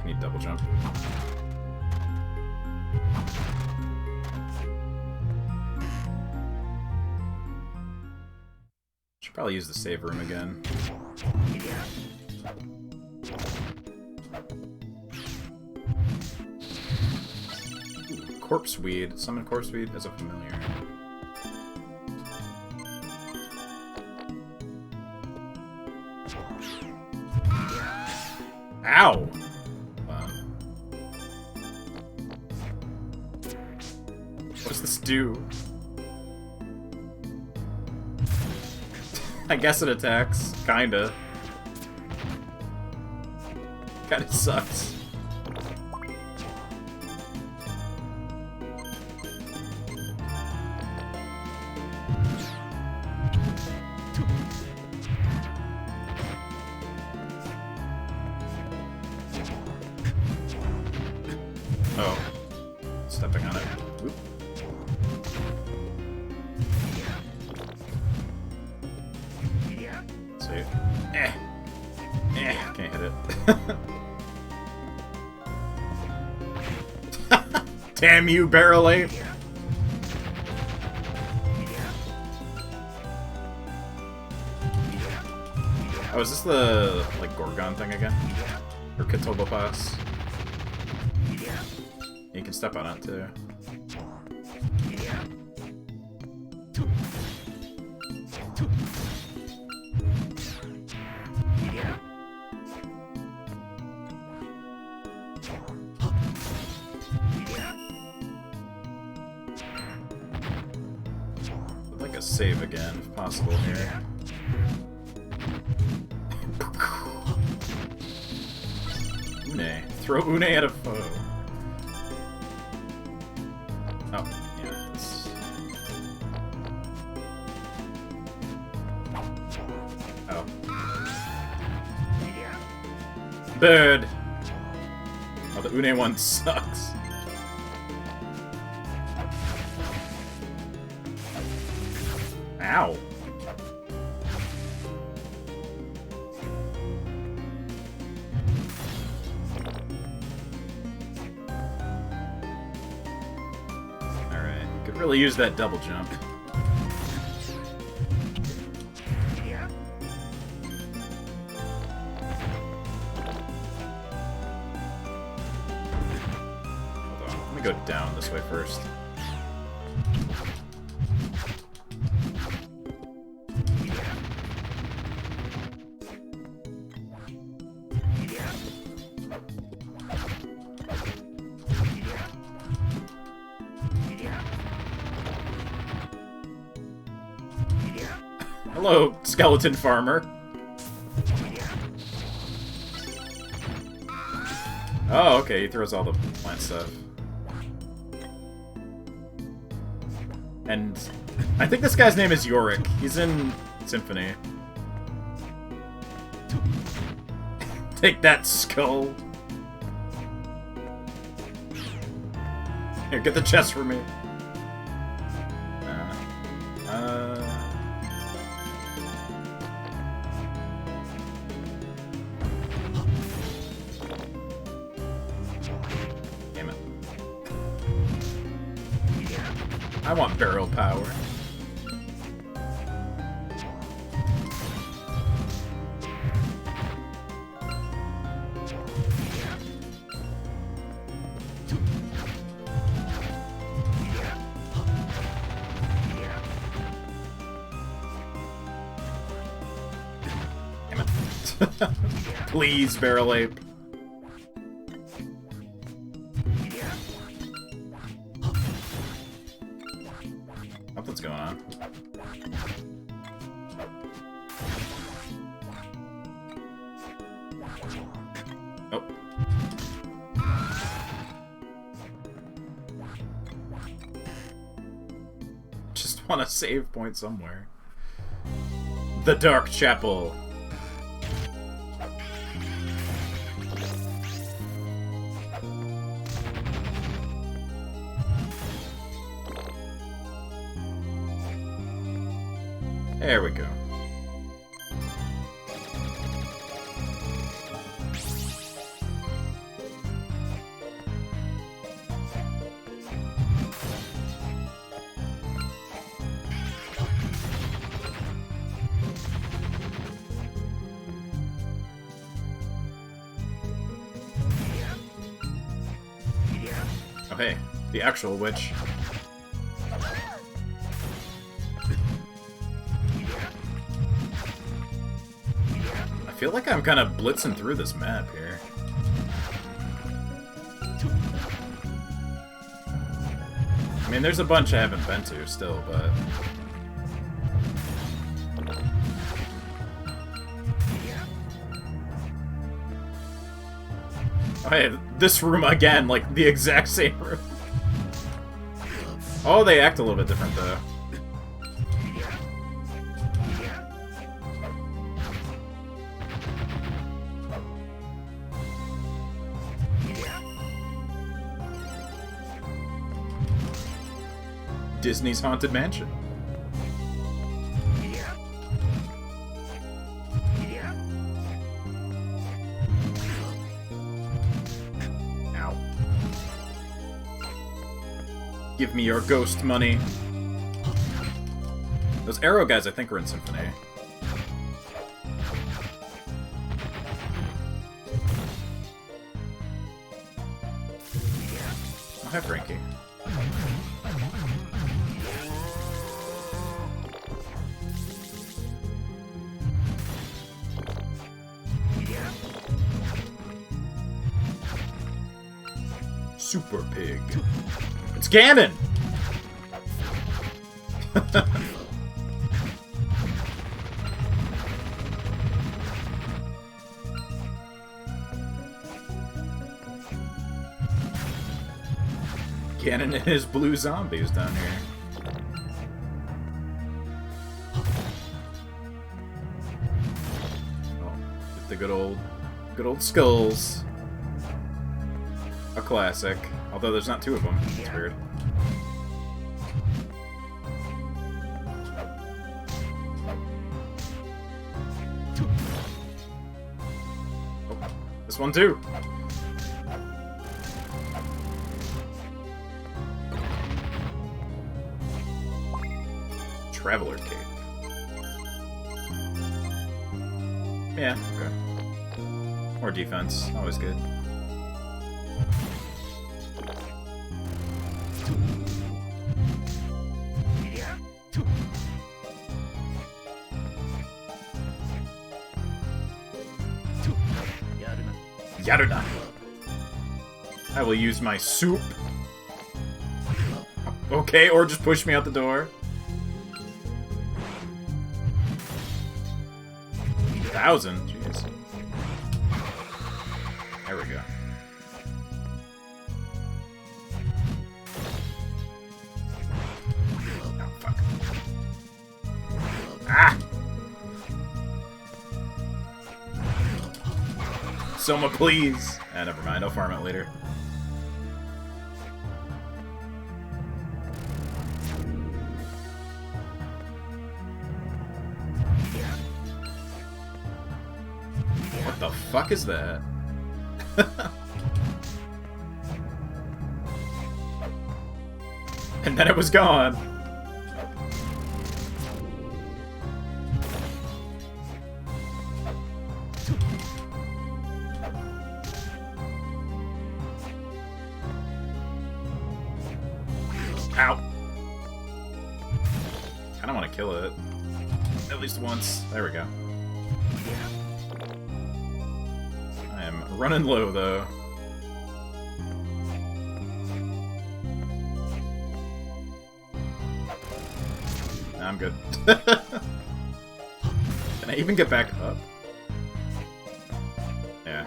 B: Need double jump. Should probably use the save room again. Ooh, corpse weed. Summon corpse weed as a familiar. Ow! What does this do? I guess it attacks. Kinda. Kinda sucks. Oh. Stepping on it. Oop. See. Can't hit it. Damn you, barrel ape! Oh, is this the, like, Gorgon thing again? Or Katobapas? You can step on it, too. I'd like a save again, if possible, here. Une. Throw Une at a foe. Oh, yeah, this... Oh. Bird! Oh, the Une one sucks. Ow. really use that double jump. Hold on, let me go down this way first. Hello, skeleton farmer. Oh, okay, he throws all the plant stuff. And I think this guy's name is Yorick. He's in Symphony. Take that, skull. Here, get the chest for me. Damn it. I want barrel power. Please, Barrel Ape. Something's going on. Oh. Just want a save point somewhere. The Dark Chapel. There we go. Oh hey, the actual witch. I feel like I'm kind of blitzing through this map here. I mean, there's a bunch I haven't been to still, but... Oh, hey, this room again, like the exact same room. Oh, they act a little bit different, though. Disney's Haunted Mansion. Ow. Give me your ghost money. Those arrow guys, I think, are in Symphony. Oh, hi, Frankie. Super Pig. It's Ganon! Ganon and his blue zombies down here. Oh, get the good old skulls. A classic. Although there's not two of them. It's weird. Oh, this one too. Traveler Cape. Yeah, okay. More defense, always good. Yaruna. I will use my soup. Okay, or just push me out the door. 1,000? Jeez. There we go. Oh, fuck. Ah! Soma, please! Ah, never mind. I'll farm it later. What the fuck is that? And then it was gone. Ow. I don't want to kill it. At least once. There we go. I am running low, though. Nah, I'm good. Can I even get back up? Yeah.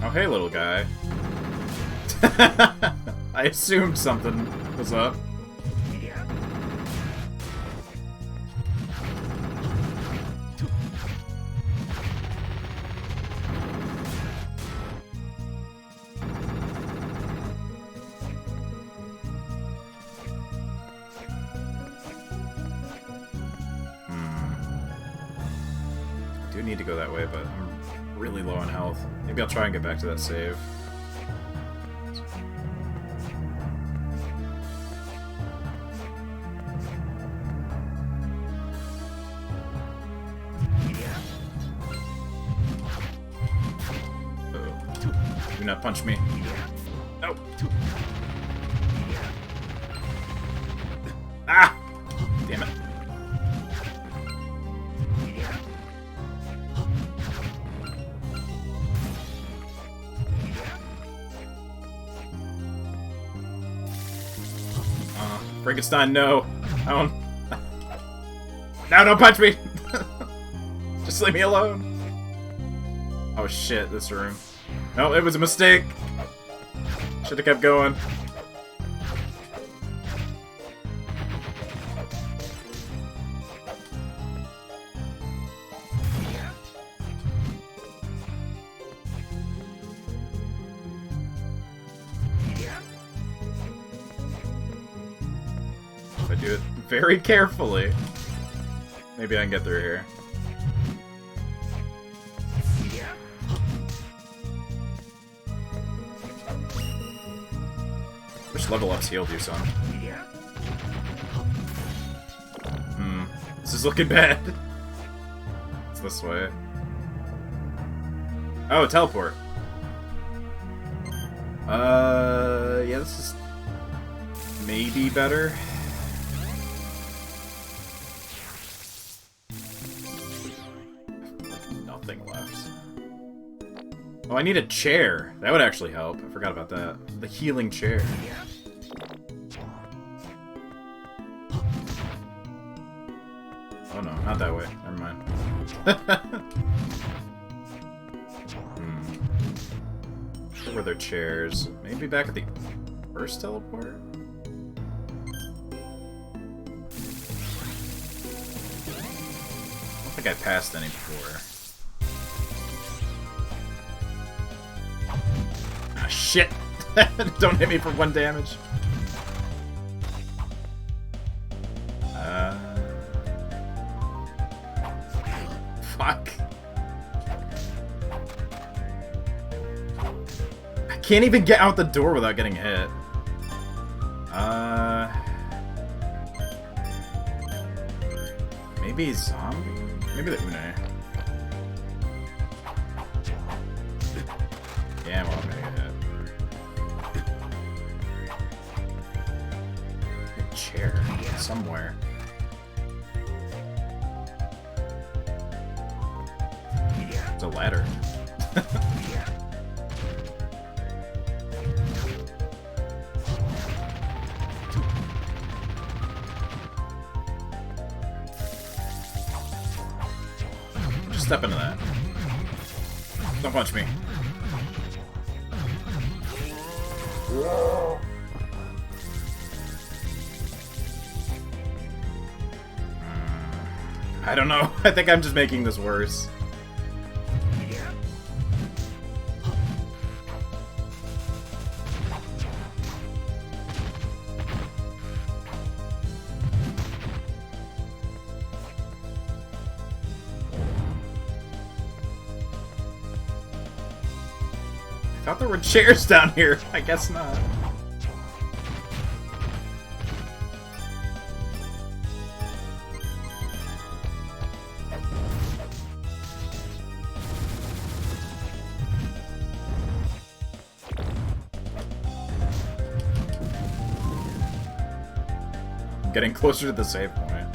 B: Oh, hey, little guy. I assumed something was up. I do need to go that way, but I'm really low on health. Maybe I'll try and get back to that save. Uh-oh. Do not punch me. No! Ah! Damn it. Frankenstein, no. I don't... No, don't punch me! Just leave me alone. Oh shit, this room. No, it was a mistake. Should have kept going. If I do it very carefully, maybe I can get through here. Which level ups healed you, son? This is looking bad. It's this way. Oh, teleport. Yeah, this is maybe better. Nothing left. Oh, I need a chair. That would actually help. I forgot about that. The healing chair. Oh no, not that way. Never mind. Where were their chairs? Maybe back at the first teleport? I don't think I passed any before. Ah, shit! Don't hit me for 1 damage. Fuck. I can't even get out the door without getting hit. Maybe zombie? Maybe the Une. Yeah, well, I'm gonna get hit. A chair somewhere. It's a ladder. Just step into that. Don't punch me. I don't know. I think I'm just making this worse. I thought there were chairs down here. I guess not. I'm getting closer to the save point.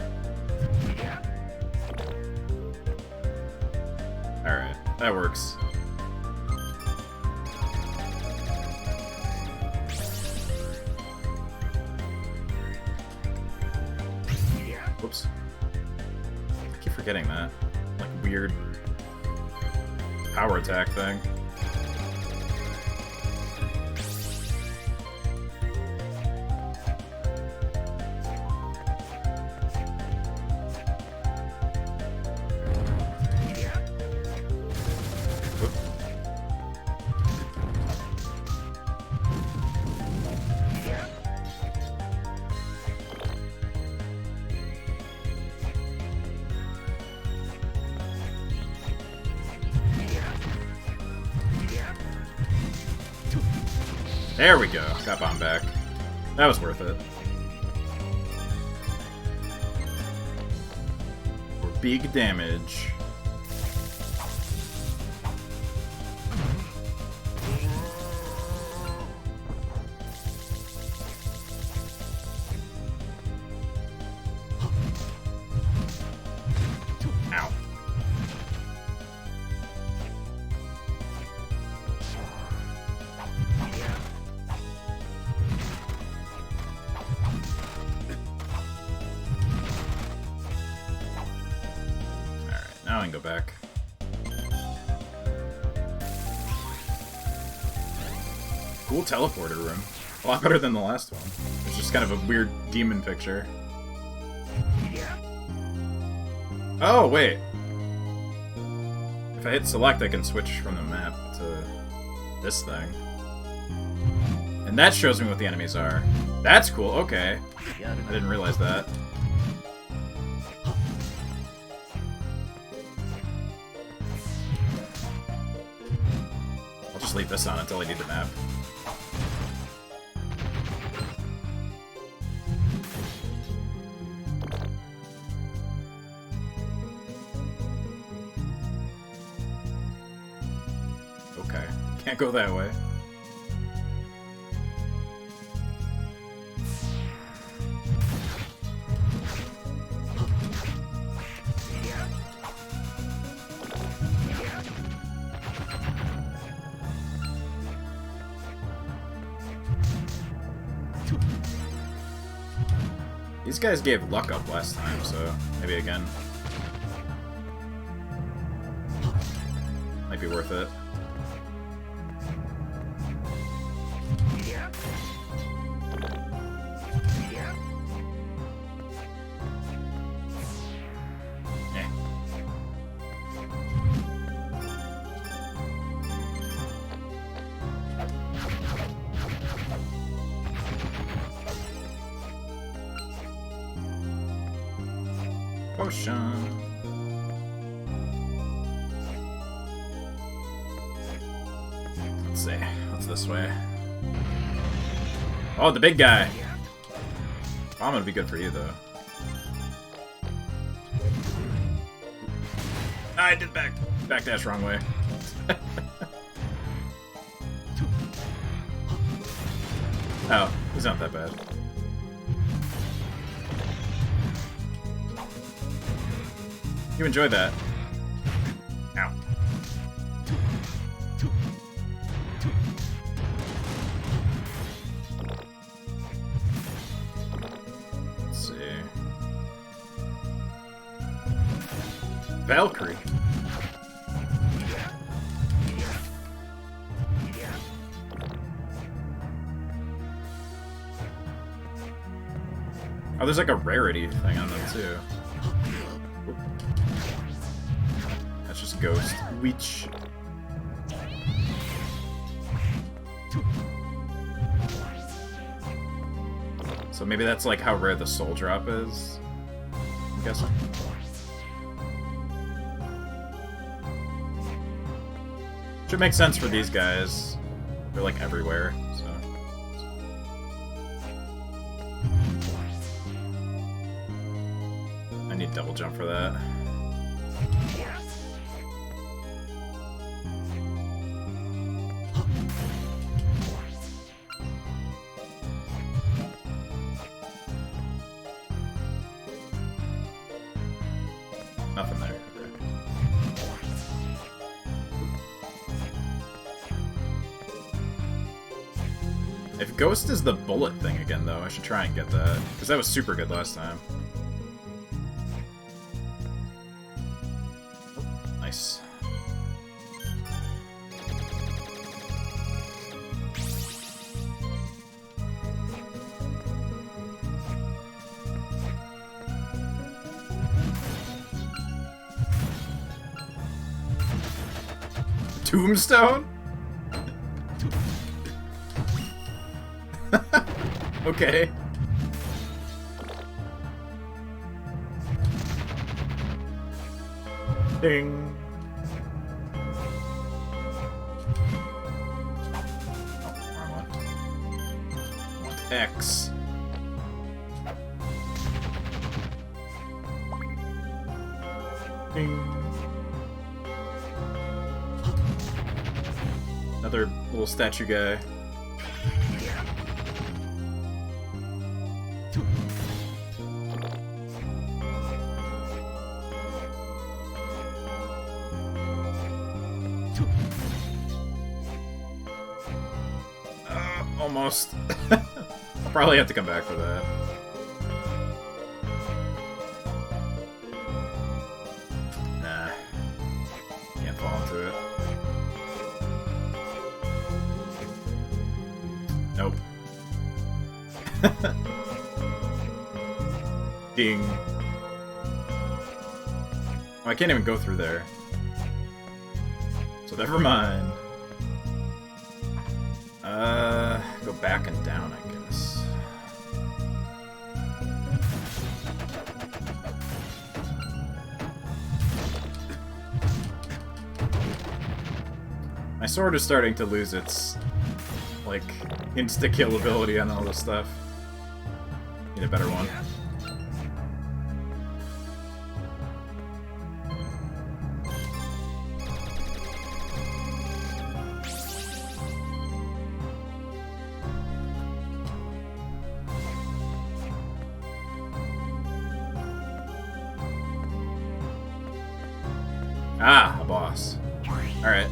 B: Alright, that works. Whoops. I keep forgetting that. Like, weird power attack thing. There we go. Got bomb back. That was worth it. For big damage. Ow. Now I can go back. Cool teleporter room. A lot better than the last one. It's just kind of a weird demon picture. Oh, wait. If I hit select, I can switch from the map to this thing. And that shows me what the enemies are. That's cool, okay. I didn't realize that. I'll just leave this on until I need the map. Okay, can't go that way. These guys gave luck up last time, so maybe again. Might be worth it. Eh. Potion. Let's see. What's this way? Oh, the big guy. Bomb would be good for you, though. I did backdash wrong way. Oh, he's not that bad. You enjoyed that. Ow. Let's see. Valkyrie. Oh, there's like a rarity thing on them too. That's just Ghost. Witch. So maybe that's like how rare the soul drop is, I'm guessing. Should make sense for these guys. They're like everywhere, so. I need double jump for that. Nothing there. If Ghost is the bullet thing again, though, I should try and get that. Because that was super good last time. Nice. Tombstone? Okay. Ding. Oh, wrong one. I want X. Ding. Another little statue guy. Almost. I'll probably have to come back for that. Nah. Can't fall into it. Nope. Ding. Oh, I can't even go through there. So never mind. Go back and down, I guess. My sword is starting to lose its, like, insta-kill ability on all this stuff. Need a better one. Ah, a boss. Alright.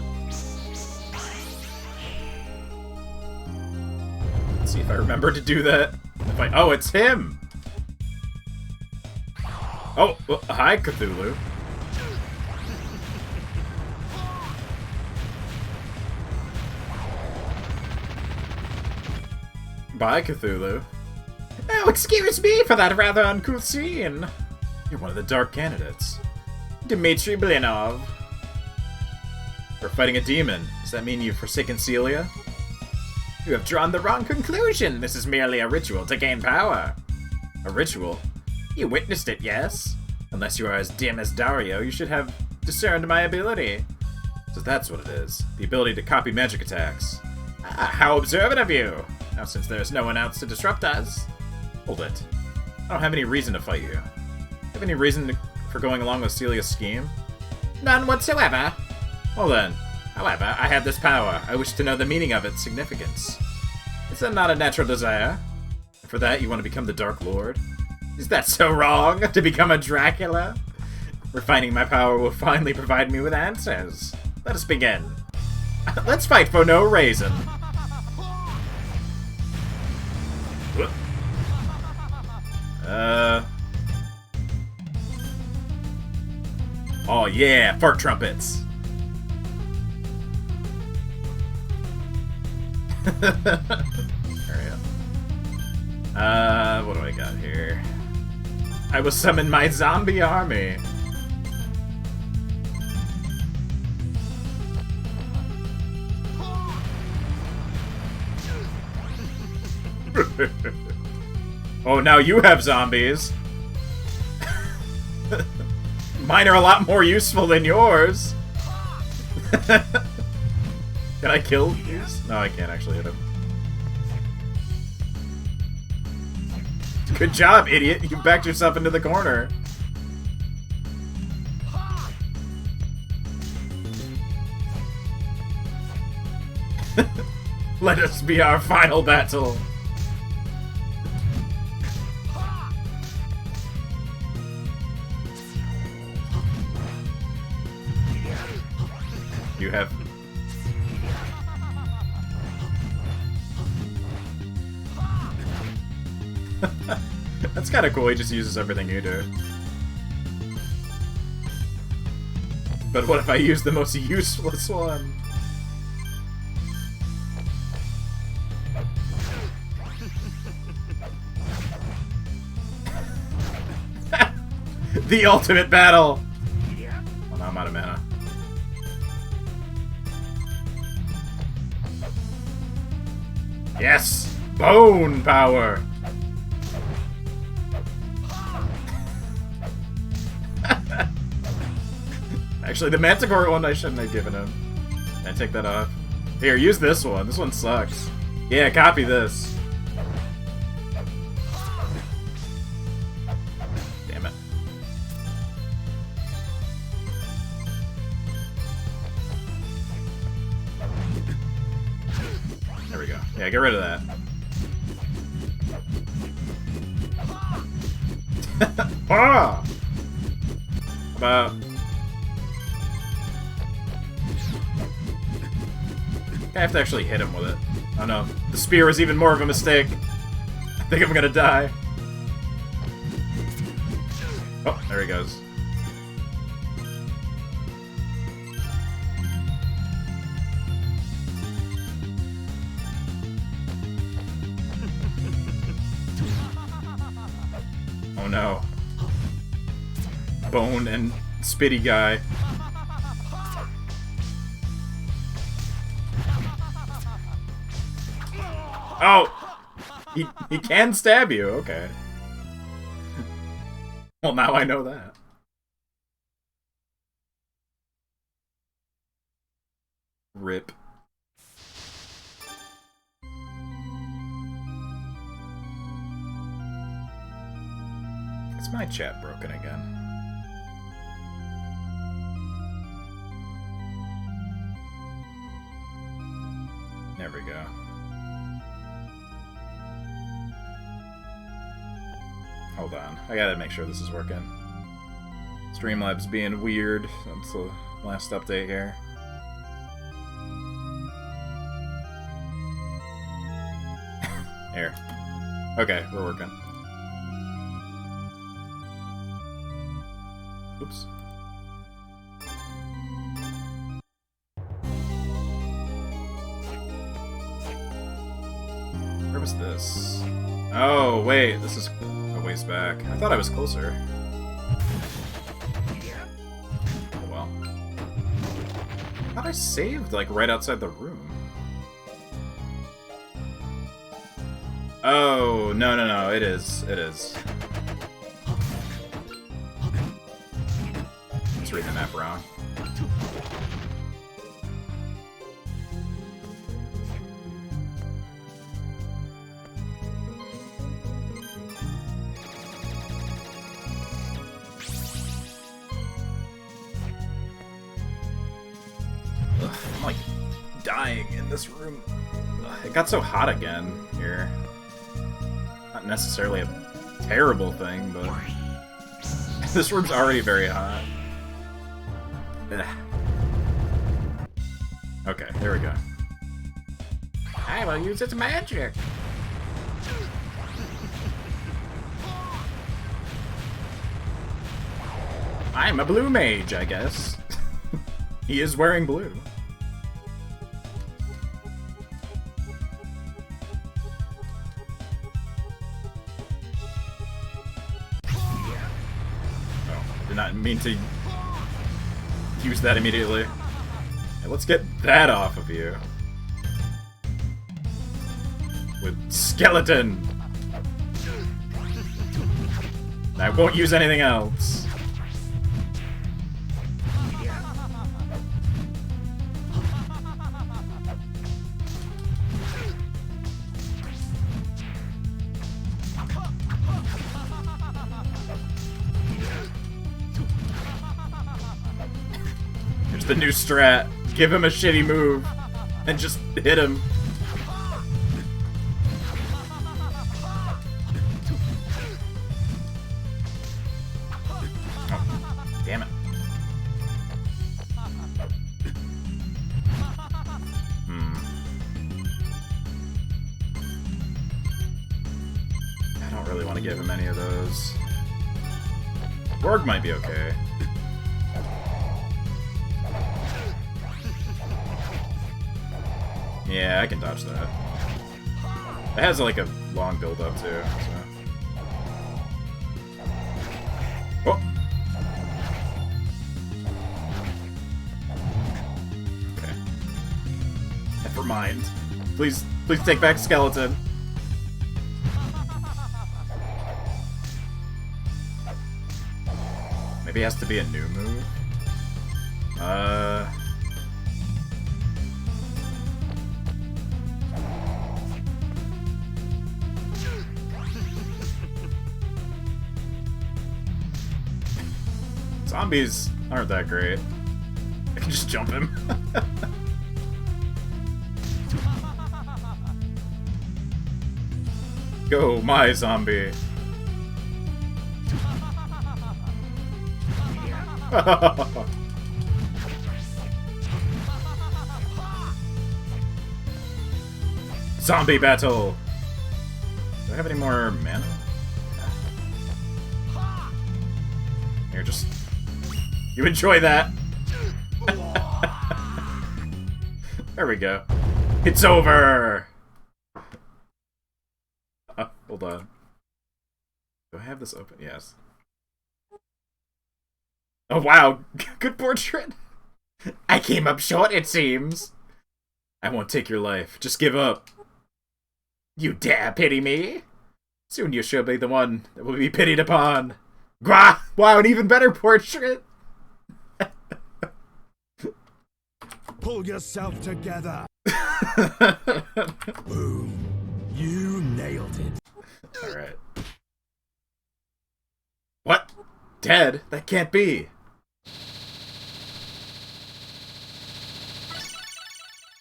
B: Let's see if I remember to do that. If I, oh, it's him! Oh, well, hi, Cthulhu. Bye, Cthulhu. Oh, excuse me for that rather uncouth scene. You're one of the dark candidates. Dmitry Blinov. We're fighting a demon. Does that mean you've forsaken Celia? You have drawn the wrong conclusion. This is merely a ritual to gain power. A ritual? You witnessed it, yes? Unless you are as dim as Dario, you should have discerned my ability. So that's what it is. The ability to copy magic attacks. Ah, how observant of you! Now since there's no one else to disrupt us... Hold it. I don't have any reason to fight you. Have any reason for going along with Celia's scheme? None whatsoever. Well then, however, I have this power. I wish to know the meaning of its significance. Is that not a natural desire? For that, you want to become the Dark Lord? Is that so wrong, to become a Dracula? Refining my power will finally provide me with answers. Let us begin. Let's fight for no reason. Oh yeah, fart trumpets. Hurry up. What do I got here? I will summon my zombie army. Oh, now you have zombies. Mine are a lot more useful than yours. Can I kill these? No, I can't actually hit him. Good job, idiot. You backed yourself into the corner. Let us be our final battle. You have... That's kind of cool, he just uses everything you do. But what if I use the most useless one? The ultimate battle! Oh no, I'm out of mana. Yes! Bone power! Actually, the Manticore one I shouldn't have given him. Can I take that off? Here, use this one. This one sucks. Yeah, copy this. Damn it. There we go. Yeah, get rid of that. Ah! About... I have to actually hit him with it. Oh no, the spear was even more of a mistake. I think I'm gonna die. Oh, there he goes. Oh no. Bone and spitty guy. Oh! He can stab you, okay. Well, now I know that. Rip. Is my chat broken again? There we go. Hold on. I gotta make sure this is working. Streamlabs being weird. That's the last update here. Here. Okay, we're working. Oops. Where was this? Oh, wait, this is a ways back. I thought I was closer. Oh well. I thought I saved, like, right outside the room. Oh, no, no, no, it is. It is. Let's read the map wrong. in this room. It got so hot again here. Not necessarily a terrible thing, but this room's already very hot. Ugh. Okay, there we go. I will use its magic. I'm a blue mage, I guess. He is wearing blue. Oh, did not mean to use that immediately. Hey, let's get that off of you. With skeleton. I won't use anything else. Here's the new strat. Give him a shitty move and just hit him. Damn it. I don't really want to give him any of those. Borg might be okay. Yeah, I can dodge that. It has like a long build up too, so. Oh! Okay. Never mind. Please take back skeleton. Maybe it has to be a new move? Zombies aren't that great. I can just jump him. Go, my zombie. Zombie battle! Do I have any more mana? Here, just... You enjoy that! There we go. It's over! Hold on. Do I have this open? Yes. Oh wow! Good portrait! I came up short, it seems! I won't take your life. Just give up. You dare pity me? Soon you shall be the one that will be pitied upon. Gwah! Wow, an even better portrait!
D: Pull yourself together. Boom. You nailed it.
B: Alright. What? Dead? That can't be.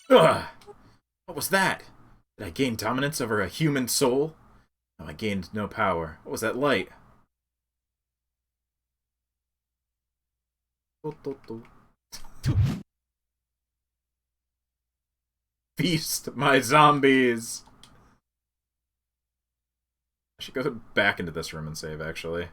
B: Ugh! What was that? Did I gain dominance over a human soul? No, I gained no power. What was that light? Feast my zombies! I should go back into this room and save, actually.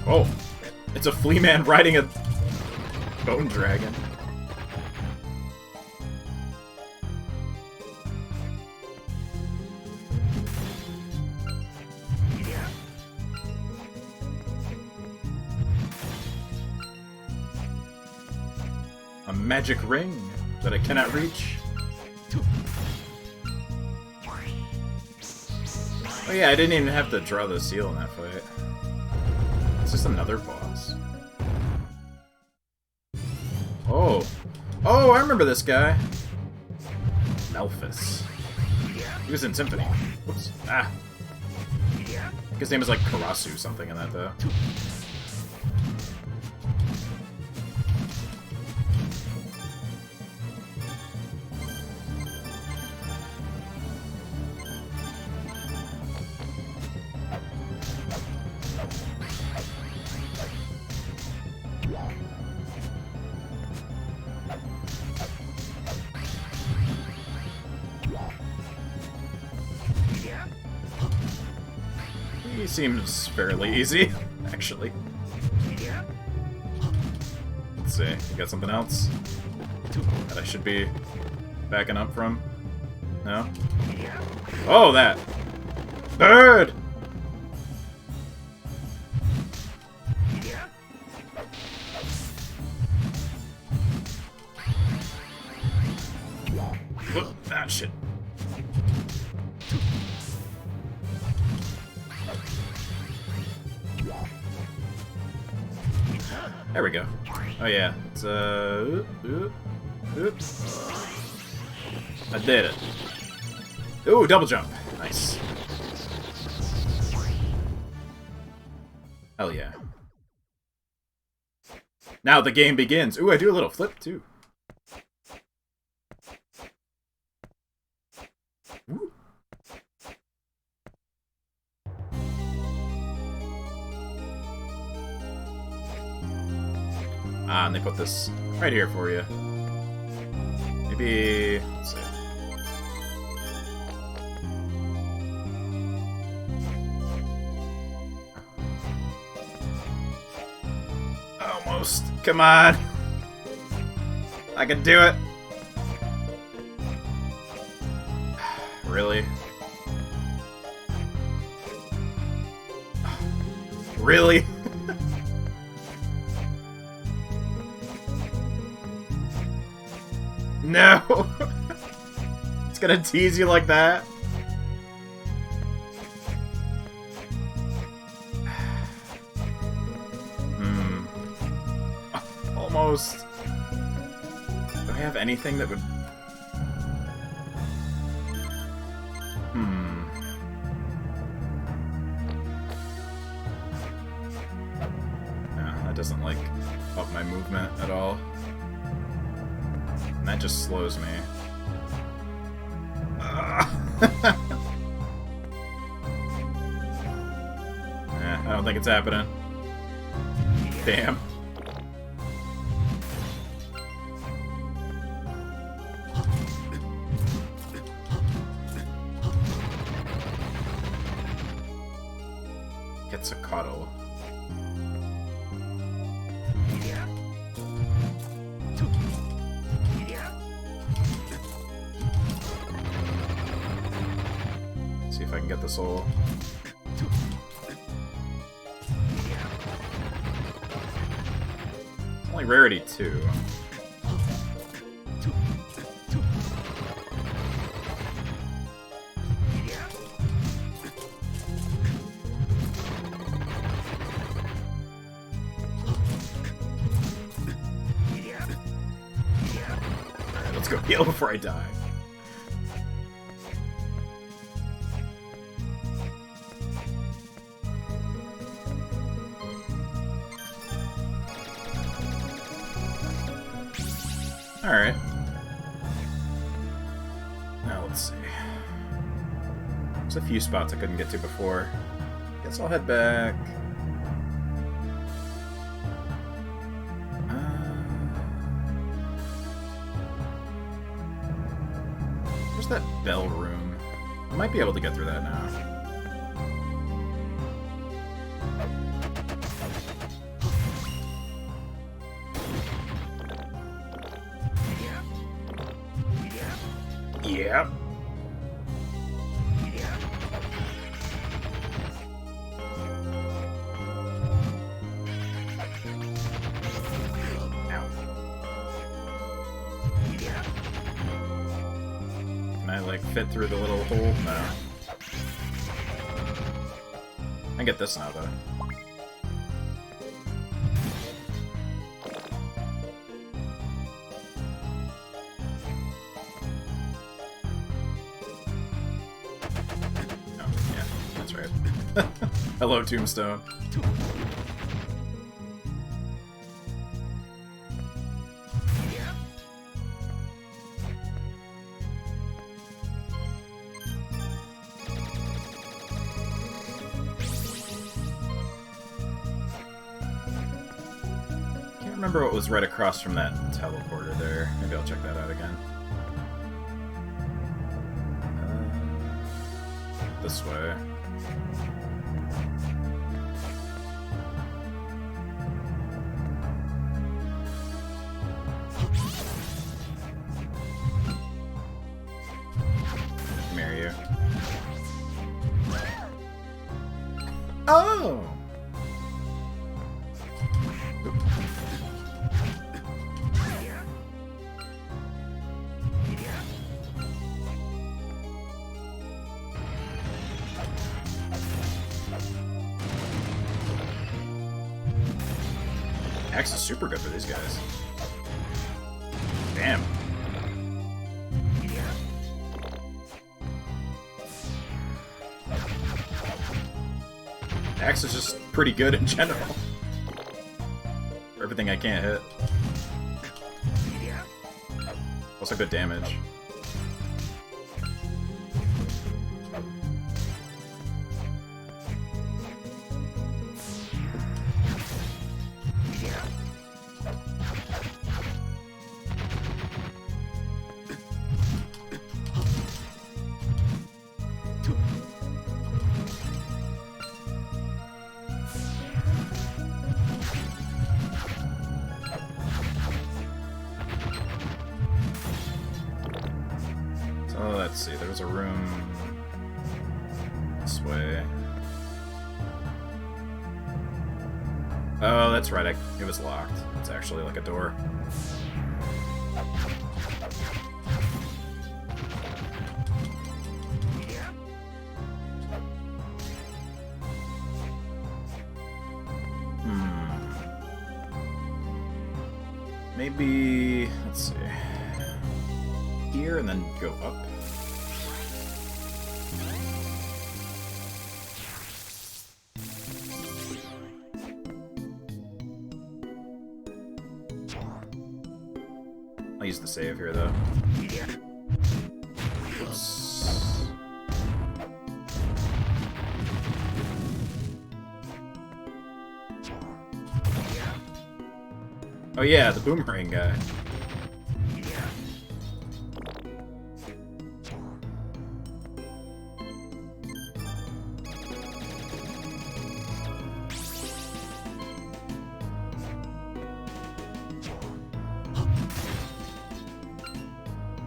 B: Oh, it's a flea man riding a bone dragon. A magic ring that I cannot reach. Oh Oh yeah, I didn't even have to draw the seal in that fight. It's just another boss. Oh. Oh, I remember this guy. Melphus. He was in Symphony. Whoops. Ah. His name is like Karasu something in that, though. He seems fairly easy, actually. Let's see, you got something else that I should be backing up from? No? Oh, that! Bird! Whoop, ah, shit. There we go. Oh yeah, it's oops. I did it. Ooh, double jump. Nice. Hell yeah. Now the game begins. Ooh, I do a little flip too. Ooh. Ah, and they put this right here for you. Maybe... let's see. Almost. Come on. I can do it. Really? Really? No! It's gonna tease you like that? Almost. Do I have anything that would... No, that doesn't, like, up my movement at all. And that just slows me. I don't think it's happening. Damn. Gets a cuddle. See if I can get the soul. Only rarity 2. Alright, let's go heal before I die. Alright. Now let's see. There's a few spots I couldn't get to before. Guess I'll head back. Where's that bell room? I might be able to get through that now. Yep. Ow. Can I, like, fit through the little hole? No. I get this now, though. Oh, yeah, that's right. Hello, Tombstone. Remember what was right across from that teleporter there. Maybe I'll check that out again. This way. Come here, you. Oh! Axe is super good for these guys. Damn. Axe is just pretty good in general. For everything I can't hit. Also good damage. So let's see, there was a room this way. Oh, that's right, it was locked. It's actually like a door. Maybe, let's see, here and then go up. I'll use the save here, though. Oops. Oh yeah, the boomerang guy.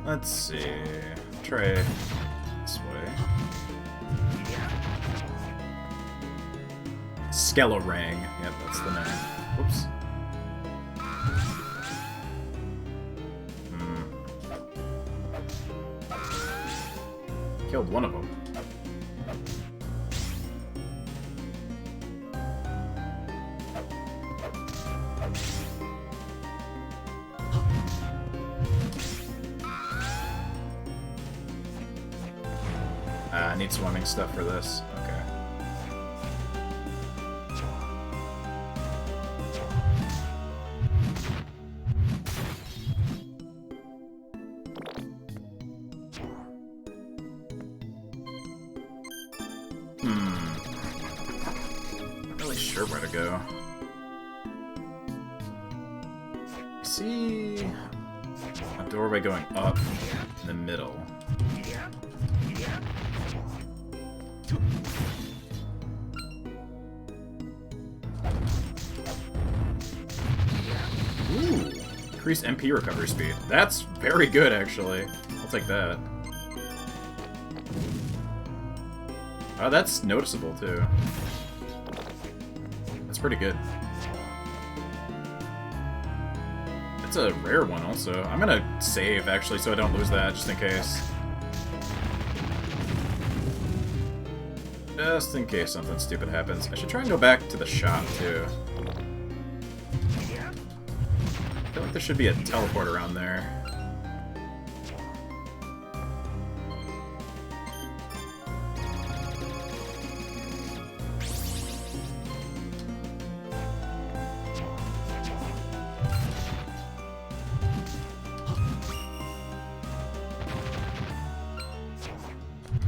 B: Let's see. Try this way. Skelerang. Yep, that's the name. Whoops. Killed one of them. I need swimming stuff for this. Okay. Not really sure where to go. I see a doorway going up in the middle. Ooh, increased MP recovery speed. That's very good, actually. I'll take that. Oh, that's noticeable, too. That's pretty good. It's a rare one, also. I'm gonna save, actually, so I don't lose that, just in case. Just in case something stupid happens. I should try and go back to the shop, too. I feel like there should be a teleport around there.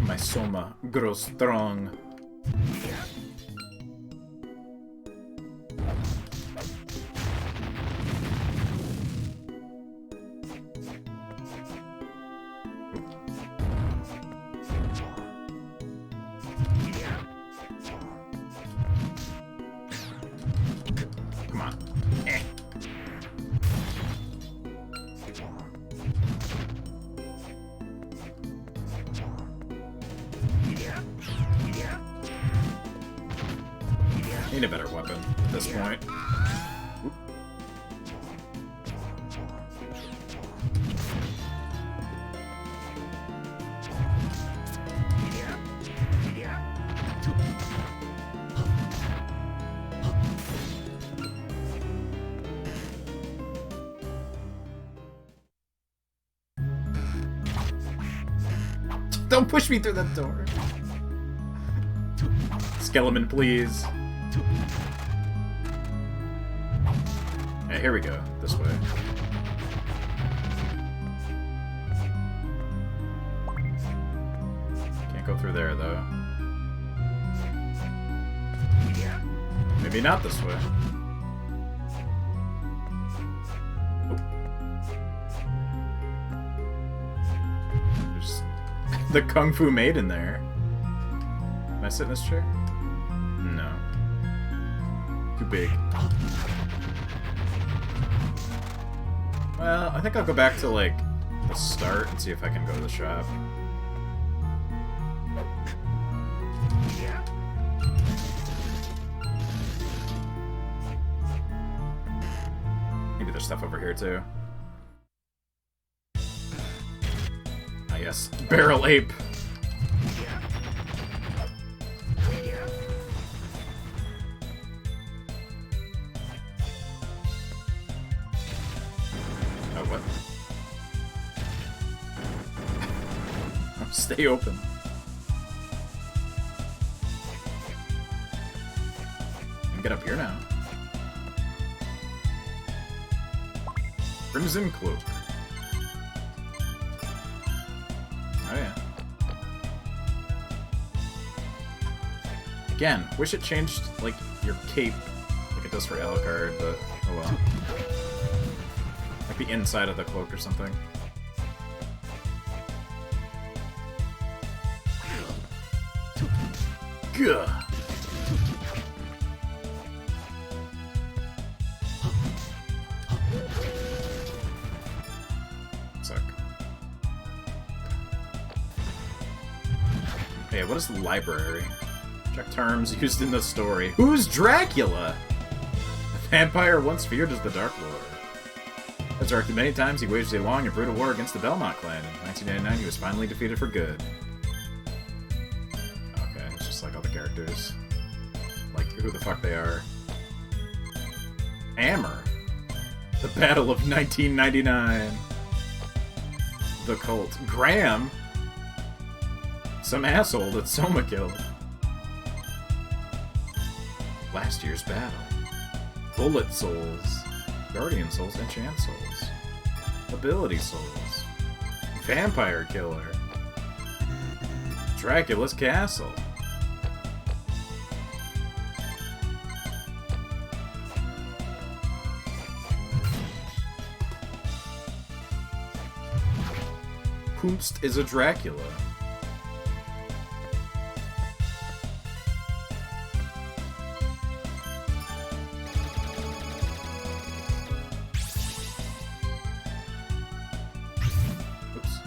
B: My soma grows strong. Come on. Eh. Need a better weapon at this point. Oop. Don't push me through that door. Skeleton, please. Hey, here we go. This way. Can't go through there, though. Maybe not this way. Oop. There's the Kung Fu Maiden there. Can I sit in this chair? No. Too big. Well, I think I'll go back to, like, the start and see if I can go to the shop. Maybe there's stuff over here, too. Ah, yes. Barrel Ape! Stay open. I can get up here now. Crimson Cloak. Oh yeah. Again, wish it changed, like, your cape like it does for Alucard, but oh well. Like the inside of the cloak or something. Gah. Suck. Okay, what is the library? Check terms used in the story. Who's Dracula? The vampire once feared as the Dark Lord. As directed many times, he waged a long and brutal war against the Belmont clan. In 1999, he was finally defeated for good. Like all the characters. Like, who the fuck they are. Hammer. The Battle of 1999. The Cult. Graham. Some asshole that Soma killed. Last year's battle. Bullet Souls. Guardian Souls. Enchant Souls. Ability Souls. Vampire Killer. Dracula's Castle. Kunst is a Dracula. Oops.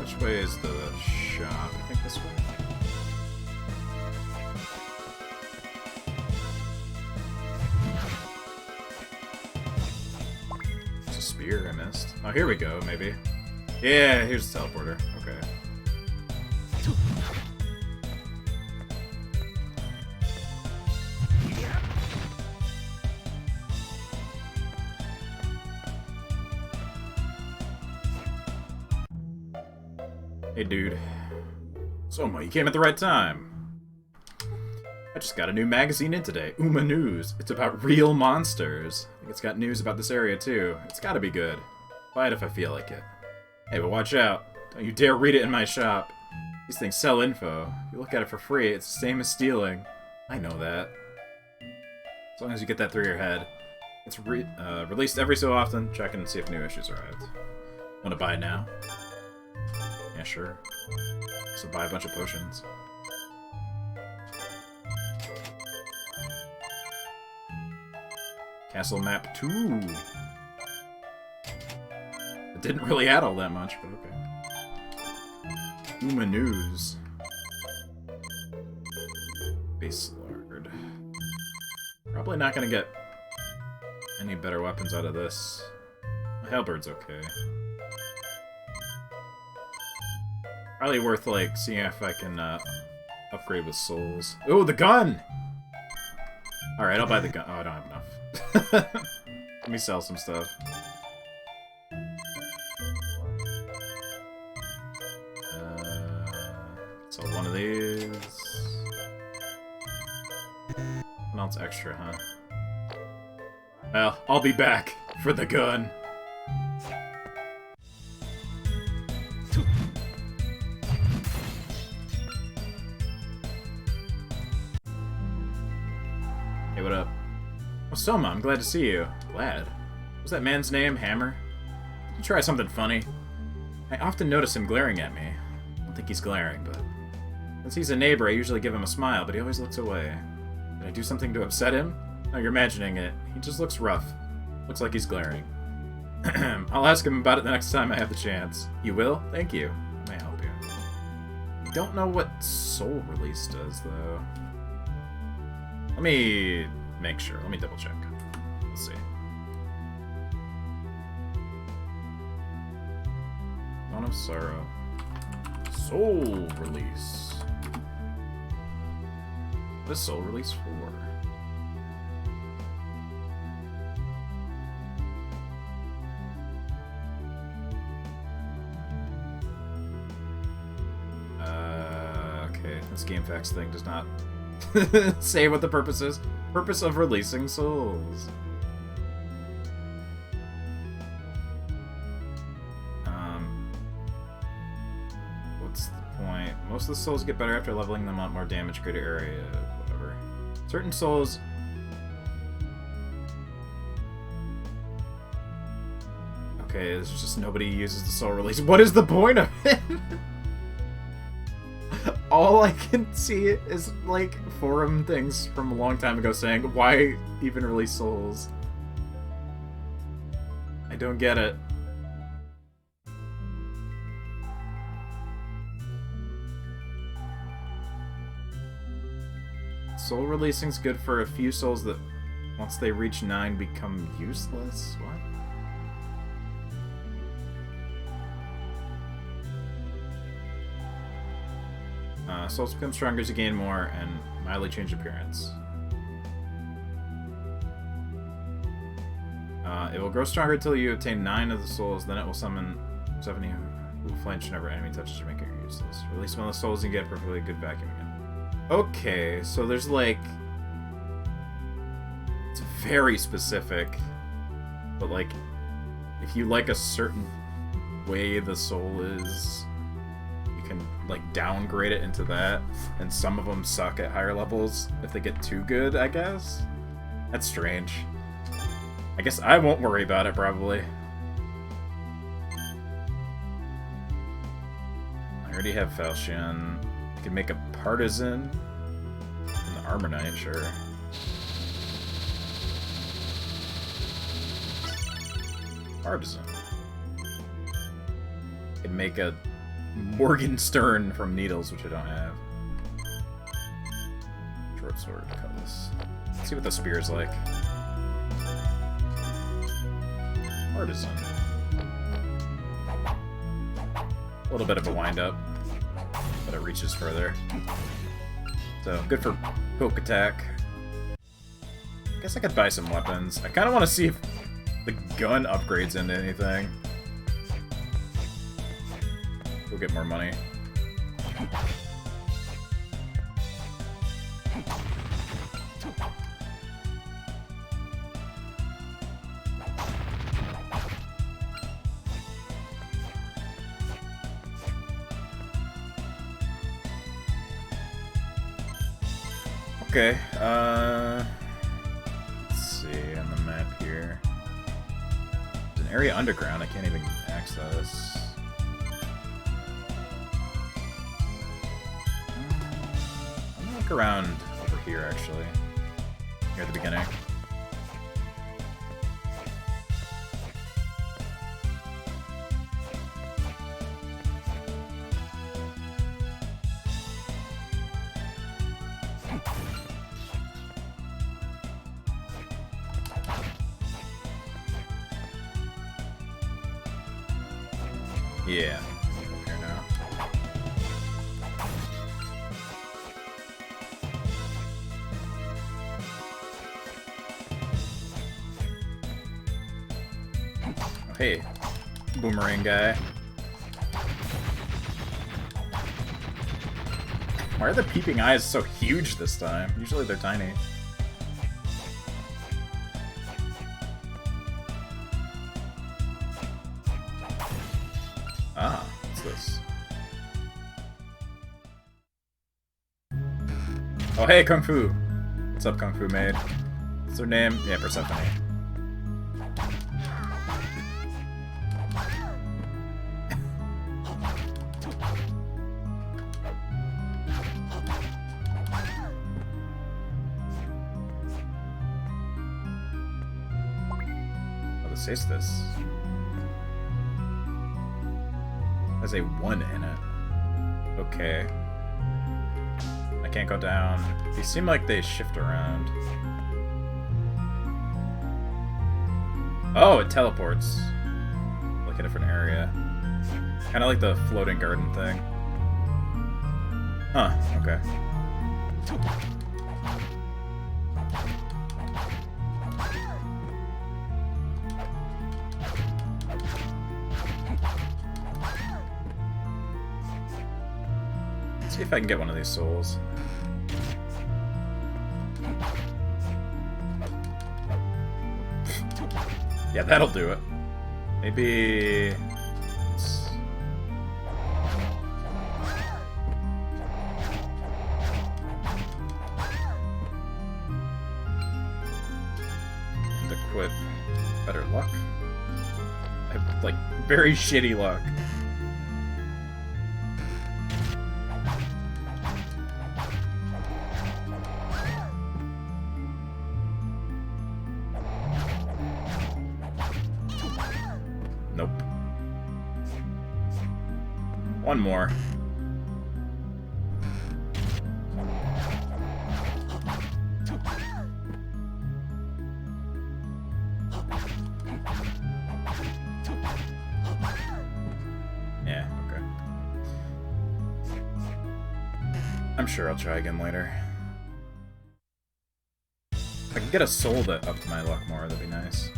B: Which way is the shop? I think this way. sphere I missed. Oh, here we go, maybe. Yeah, here's the teleporter. Okay. Hey, dude. Soma, you came at the right time. I just got a new magazine in today, Uma News. It's about real monsters. I think it's got news about this area, too. It's gotta be good. Buy it if I feel like it. Hey, but watch out. Don't you dare read it in my shop. These things sell info. If you look at it for free, it's the same as stealing. I know that. As long as you get that through your head. It's released every so often. Check in and see if new issues arrived. Wanna buy it now? Yeah, sure. So buy a bunch of potions. Castle map 2. It didn't really add all that much, but okay. Uma News. Base Lord. Probably not gonna get any better weapons out of this. The halberd's okay. Probably worth, like, seeing if I can upgrade with souls. Oh, the gun! Alright, I'll buy the gun. Oh, I don't have enough. Let me sell some stuff. Sell one of these. What else extra, huh? Well, I'll be back for the gun. Hey, what up? Oh, Soma, I'm glad to see you. Glad? Was that man's name Hammer? Did you try something funny? I often notice him glaring at me. I don't think he's glaring, but... Since he's a neighbor, I usually give him a smile, but he always looks away. Did I do something to upset him? No, you're imagining it. He just looks rough. Looks like he's glaring. I'll ask him about it the next time I have the chance. You will? Thank you. May I help you? I don't know what soul release does, though. Let me make sure. Let me double check. Let's see. Dawn of Sorrow. Soul release. What is soul release for? Okay. This game facts thing does not say what the purpose is. Purpose of releasing souls. What's the point? Most of the souls get better after leveling them up, more damage, greater area, whatever. Certain souls... Okay, there's just nobody uses the soul release. What is the point of it? All I can see is, like, forum things from a long time ago saying, why even release souls? I don't get it. Soul releasing's good for a few souls that, once they reach 9, become useless? What? Souls become stronger as you gain more, and mildly change appearance. It will grow stronger until you obtain 9 of the souls, then it will summon 70 who will flinch whenever enemy touches you, making it useless. Release one of the souls and get a perfectly good vacuum again. Okay, so there's like... It's very specific, but like, if you like a certain way the soul is... like downgrade it into that, and some of them suck at higher levels if they get too good, I guess. That's strange. I guess I won't worry about it, probably. I already have Falchion. I can make a Partisan. And the Armor Knight, sure. Partisan. I can make a Morgenstern from Needles, which I don't have. Short sword, cutlass. Let's see what the spear is like. Artisan. A little bit of a wind-up, but it reaches further. So, good for poke attack. Guess I could buy some weapons. I kind of want to see if the gun upgrades into anything. We'll get more money. Okay, let's see on the map here. There's an area underground I can't even access. I'm gonna look around over here, actually. Here at the beginning. Yeah, up here now. Oh, hey, boomerang guy. Why are the peeping eyes so huge this time? Usually they're tiny. Ah, what's this? Oh, hey, Kung Fu! What's up, Kung Fu maid? What's her name? Yeah, Persephone. Oh, this is this. Has a 1 in it. Okay. I can't go down. These seem like they shift around. Oh, it teleports. Like a different area. Kind of like the floating garden thing. Huh, okay. Let's see if I can get one of these souls. Yeah, that'll do it. Maybe... let's... and equip better luck. I have, like, very shitty luck. Nope. One more. Yeah, okay. I'm sure I'll try again later. If I can get a soul to up my luck more, that'd be nice.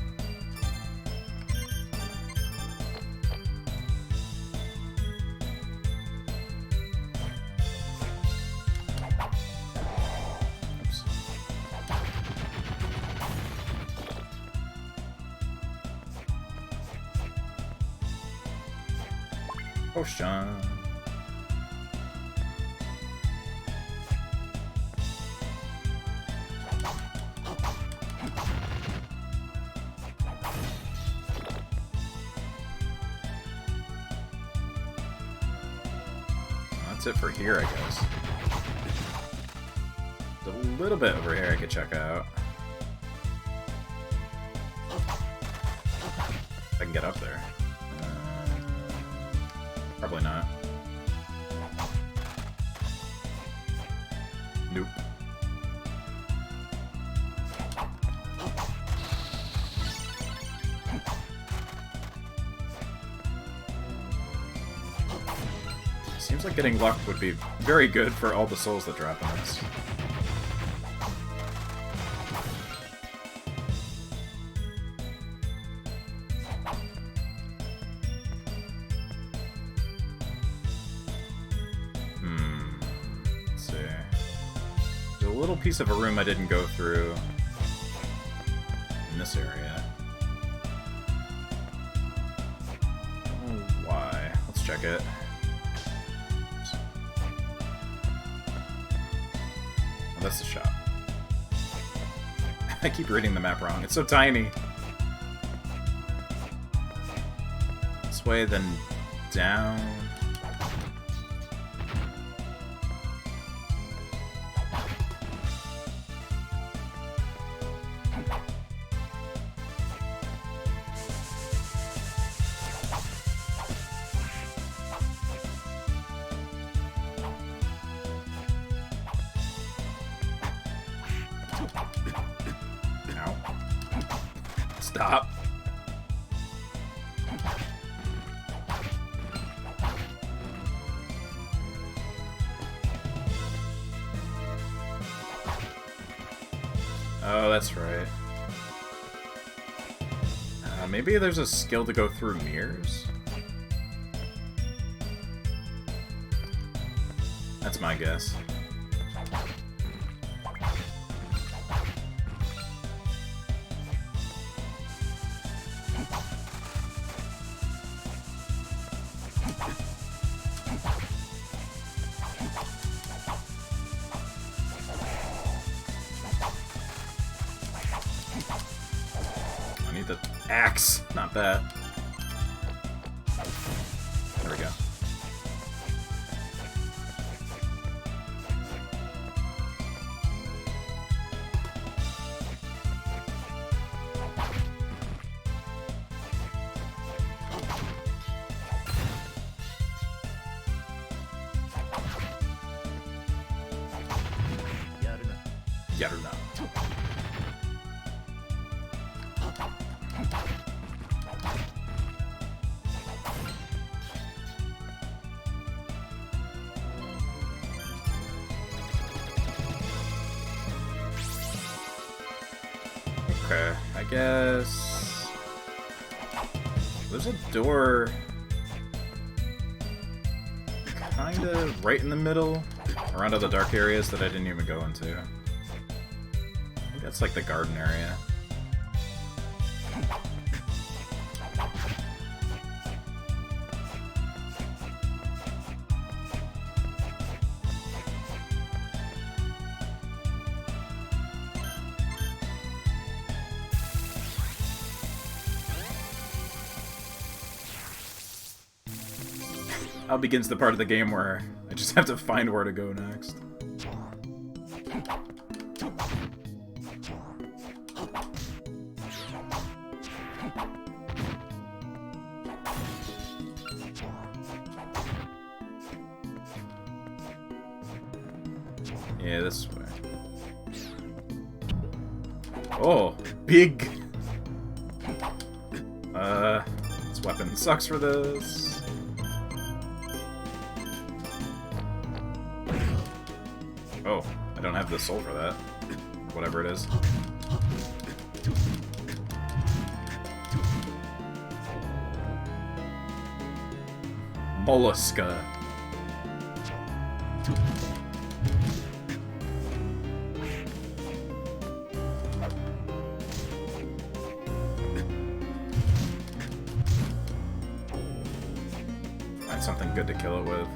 B: Potion. That's it for here, I guess. There's a little bit over here I could check out. If I can get up there. Probably not. Nope. Seems like getting luck would be very good for all the souls that drop on us. Let's see. There's a little piece of a room I didn't go through in this area. Why? Let's check it. Oh, that's the shop. I keep reading the map wrong. It's so tiny. This way, then down. Stop. Oh, that's right. Maybe there's a skill to go through mirrors? That's my guess. The axe, not that. There we go. Yaruna. Okay, I guess there's a door kinda right in the middle, around all the dark areas that I didn't even go into. I think that's like the garden area. Now begins the part of the game where I just have to find where to go next. Yeah, this way. Oh, big! This weapon sucks for this. Oh, I don't have the soul for that. Whatever it is. Mollusca. Find something good to kill it with.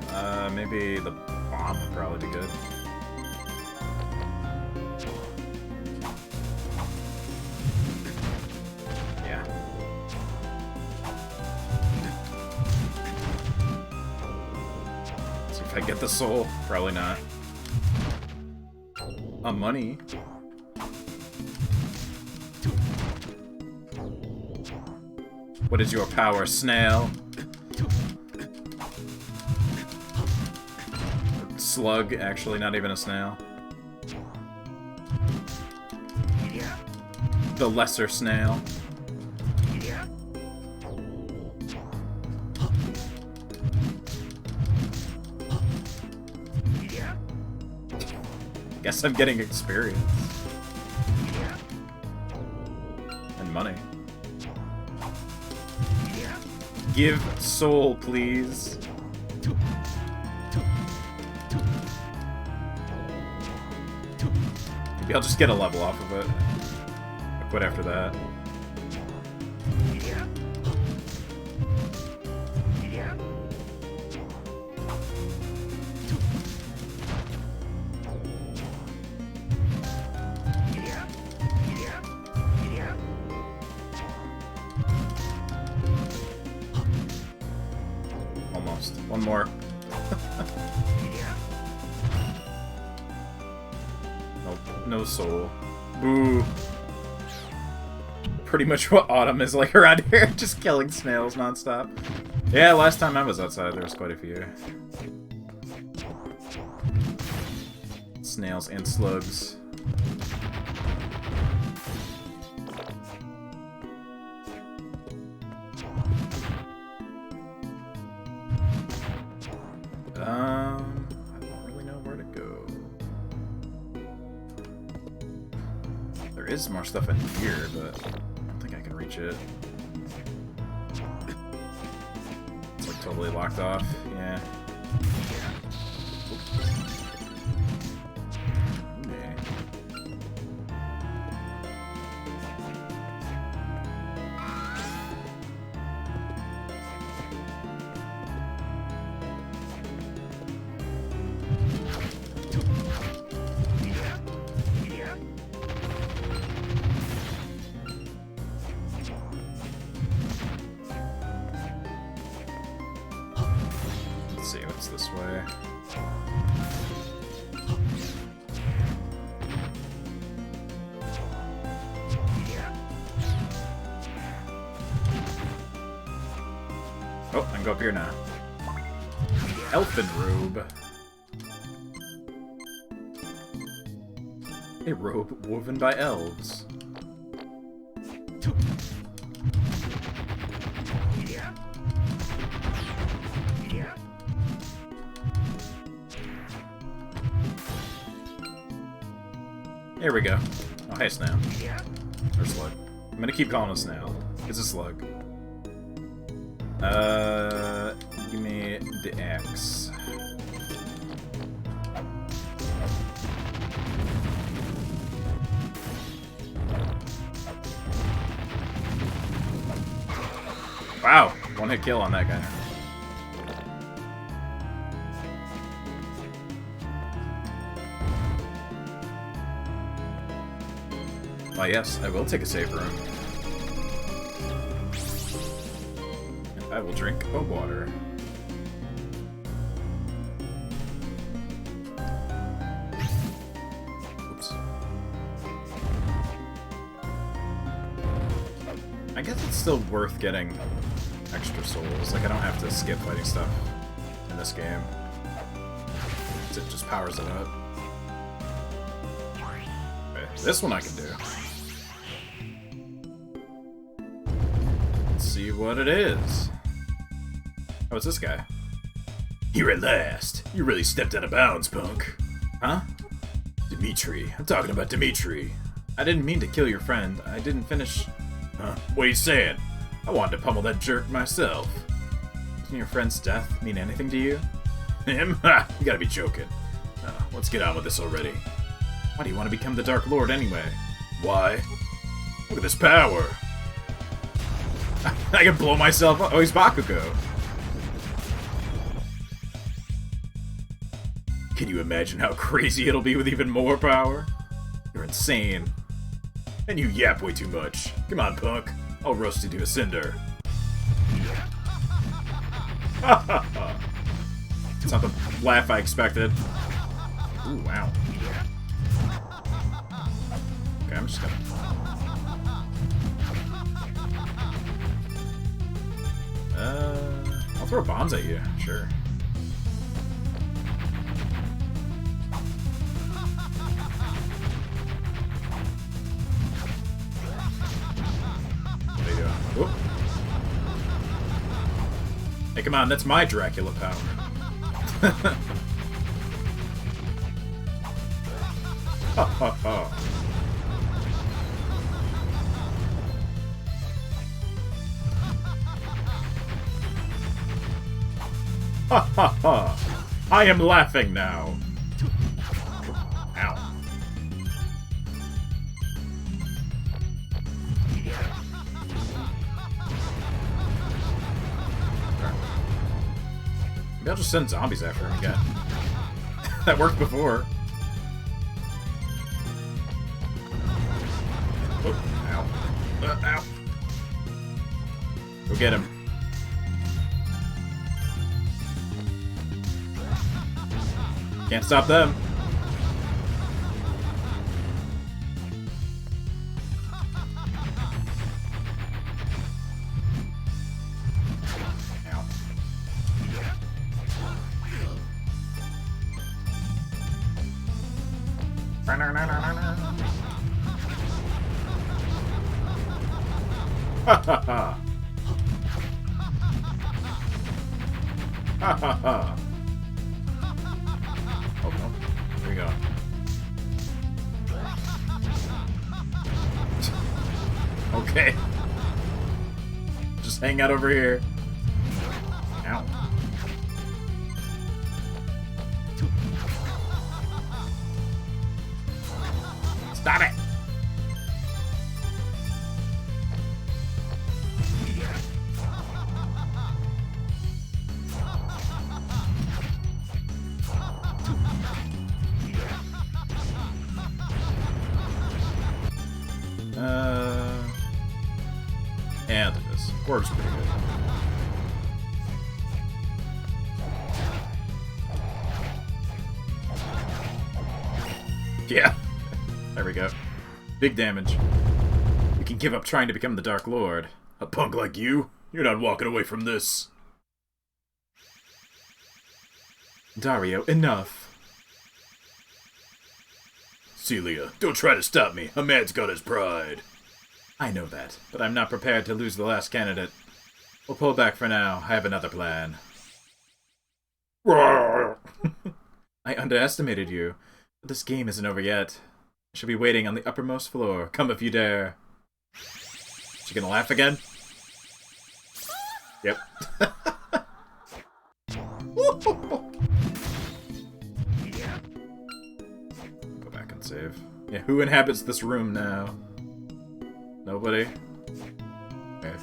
B: Maybe the bomb would probably be good. I get the soul? Probably not. Money. What is your power, snail? Slug, actually, not even a snail. The lesser snail. Guess I'm getting experience. And money. Give soul, please. Maybe I'll just get a level off of it. I'll quit after that. Almost. One more. Nope. No soul. Boo. Pretty much what autumn is like around here. Just killing snails nonstop. Yeah, last time I was outside, there was quite a few. Snails and slugs. I don't really know where to go. There is more stuff in here, but I don't think I can reach it. It's like totally locked off. Yeah. Let's see what's this way. Oh, I can go up here now. Elfin robe. A robe woven by elves. There we go. Oh, hey, snail. Or slug. I'm gonna keep calling it snail. It's a slug. Give me the axe. Wow, one hit kill on that guy. Why, yes, I will take a save room. And I will drink a water. Oops. I guess it's still worth getting extra souls. Like, I don't have to skip fighting stuff in this game. It just powers it up. Okay, this one I can do. See what it is. Oh, it's this guy.
C: Here at last. You really stepped out of bounds, punk.
B: Huh?
C: Dimitri. I'm talking about Dimitri.
B: I didn't mean to kill your friend. I didn't finish.
C: Huh? What are you saying? I wanted to pummel that jerk myself.
B: Doesn't your friend's death mean anything to you?
C: Him? Ha! You gotta be joking. Let's get on with this already.
B: Why do you want to become the Dark Lord anyway?
C: Why? Look at this power.
B: I can blow myself up. Oh, he's Bakugo.
C: Can you imagine how crazy it'll be with even more power?
B: You're insane.
C: And you yap way too much. Come on, punk. I'll roast you to a cinder.
B: It's not the laugh I expected. Ooh, wow. Okay, I'm just gonna... I'll throw bombs at you, sure. There you go. Whoop. Hey, come on, that's my Dracula power. Ha ha ha. Ha ha ha! I am laughing now! Ow. Maybe I'll just send zombies after him again. That worked before. Oh, ow. Ow. Go get him. Can't stop them. Ow. Ha ha ha. Ha ha ha. Oh no. Here we go. Okay. Just hang out over here. Ow. Stop it! And this works pretty good. Yeah. There we go. Big damage. You can give up trying to become the Dark Lord.
C: A punk like you? You're not walking away from this.
B: Dario, enough.
C: Celia, don't try to stop me. A man's got his pride.
B: I know that, but I'm not prepared to lose the last candidate. We'll pull back for now. I have another plan. I underestimated you, but this game isn't over yet. I should be waiting on the uppermost floor. Come if you dare. She gonna laugh again? Yep. Go back and save. Yeah, who inhabits this room now? Nobody? Okay.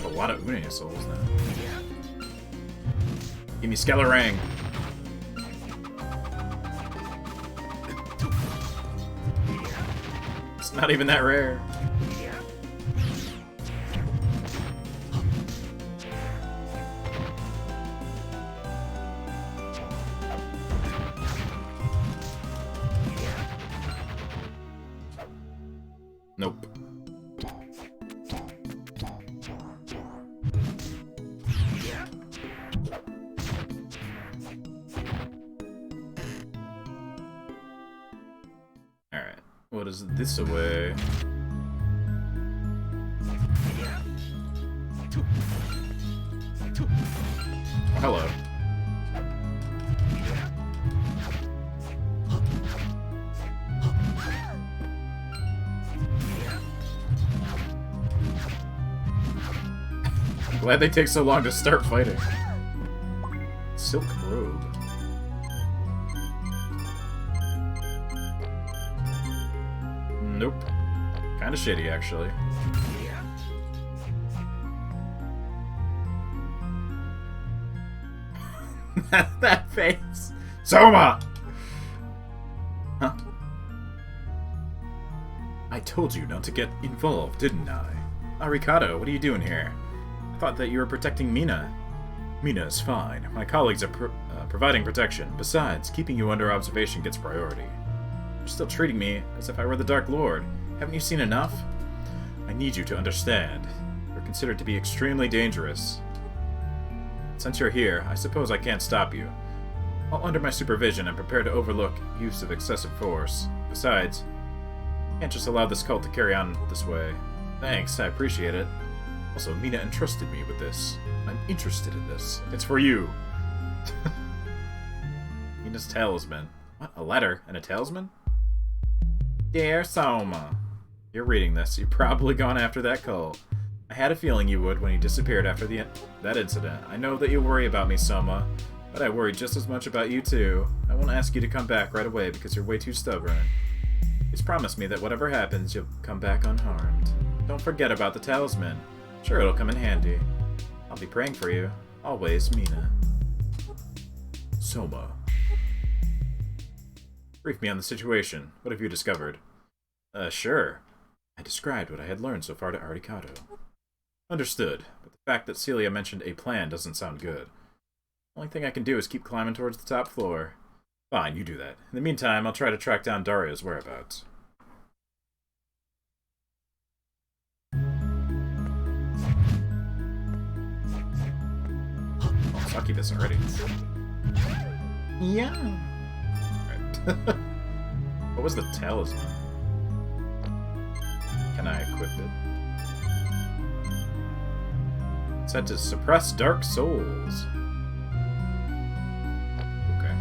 B: A lot of Une souls now. Give me Skelerang. It's not even that rare. Nope. Alright, what is this away? Oh, hello. I'm glad they take so long to start fighting. Silk robe. Nope. Kinda shitty, actually. That face! Soma! Huh? I told you not to get involved, didn't I? Arikado, what are you doing here? I thought that you were protecting Mina. Mina is fine. My colleagues are providing protection. Besides, keeping you under observation gets priority. You're still treating me as if I were the Dark Lord. Haven't you seen enough? I need you to understand. You're considered to be extremely dangerous. Since you're here, I suppose I can't stop you. While under my supervision, I'm prepared to overlook use of excessive force. Besides, I can't just allow this cult to carry on this way. Thanks, I appreciate it. Also, Mina entrusted me with this. I'm interested in this. It's for you. Mina's talisman. What? A letter and a talisman? Dear Soma. You're reading this. You've probably gone after that cult. I had a feeling you would when you disappeared after that incident. I know that you worry about me, Soma, but I worry just as much about you too. I won't ask you to come back right away because you're way too stubborn. Just promise me that whatever happens, you'll come back unharmed. Don't forget about the talisman. Sure, it'll come in handy. I'll be praying for you. Always, Mina. Soma. Brief me on the situation. What have you discovered? Sure. I described what I had learned so far to Arikado. Understood, but the fact that Celia mentioned a plan doesn't sound good. Only thing I can do is keep climbing towards the top floor. Fine, you do that. In the meantime, I'll try to track down Dario's whereabouts. Oh, succubus already. Yeah. Right. What was the talisman? Can I equip it? It's said to suppress dark souls. Okay.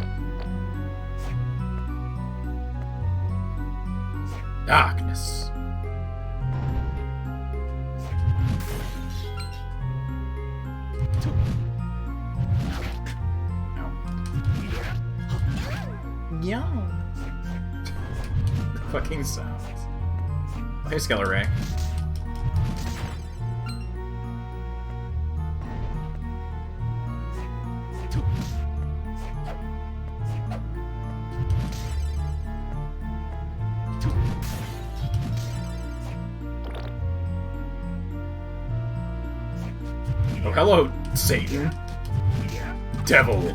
B: Darkness. Yeah. The fucking sounds. Hey, Skelleray. Oh, hello, Satan. Devil.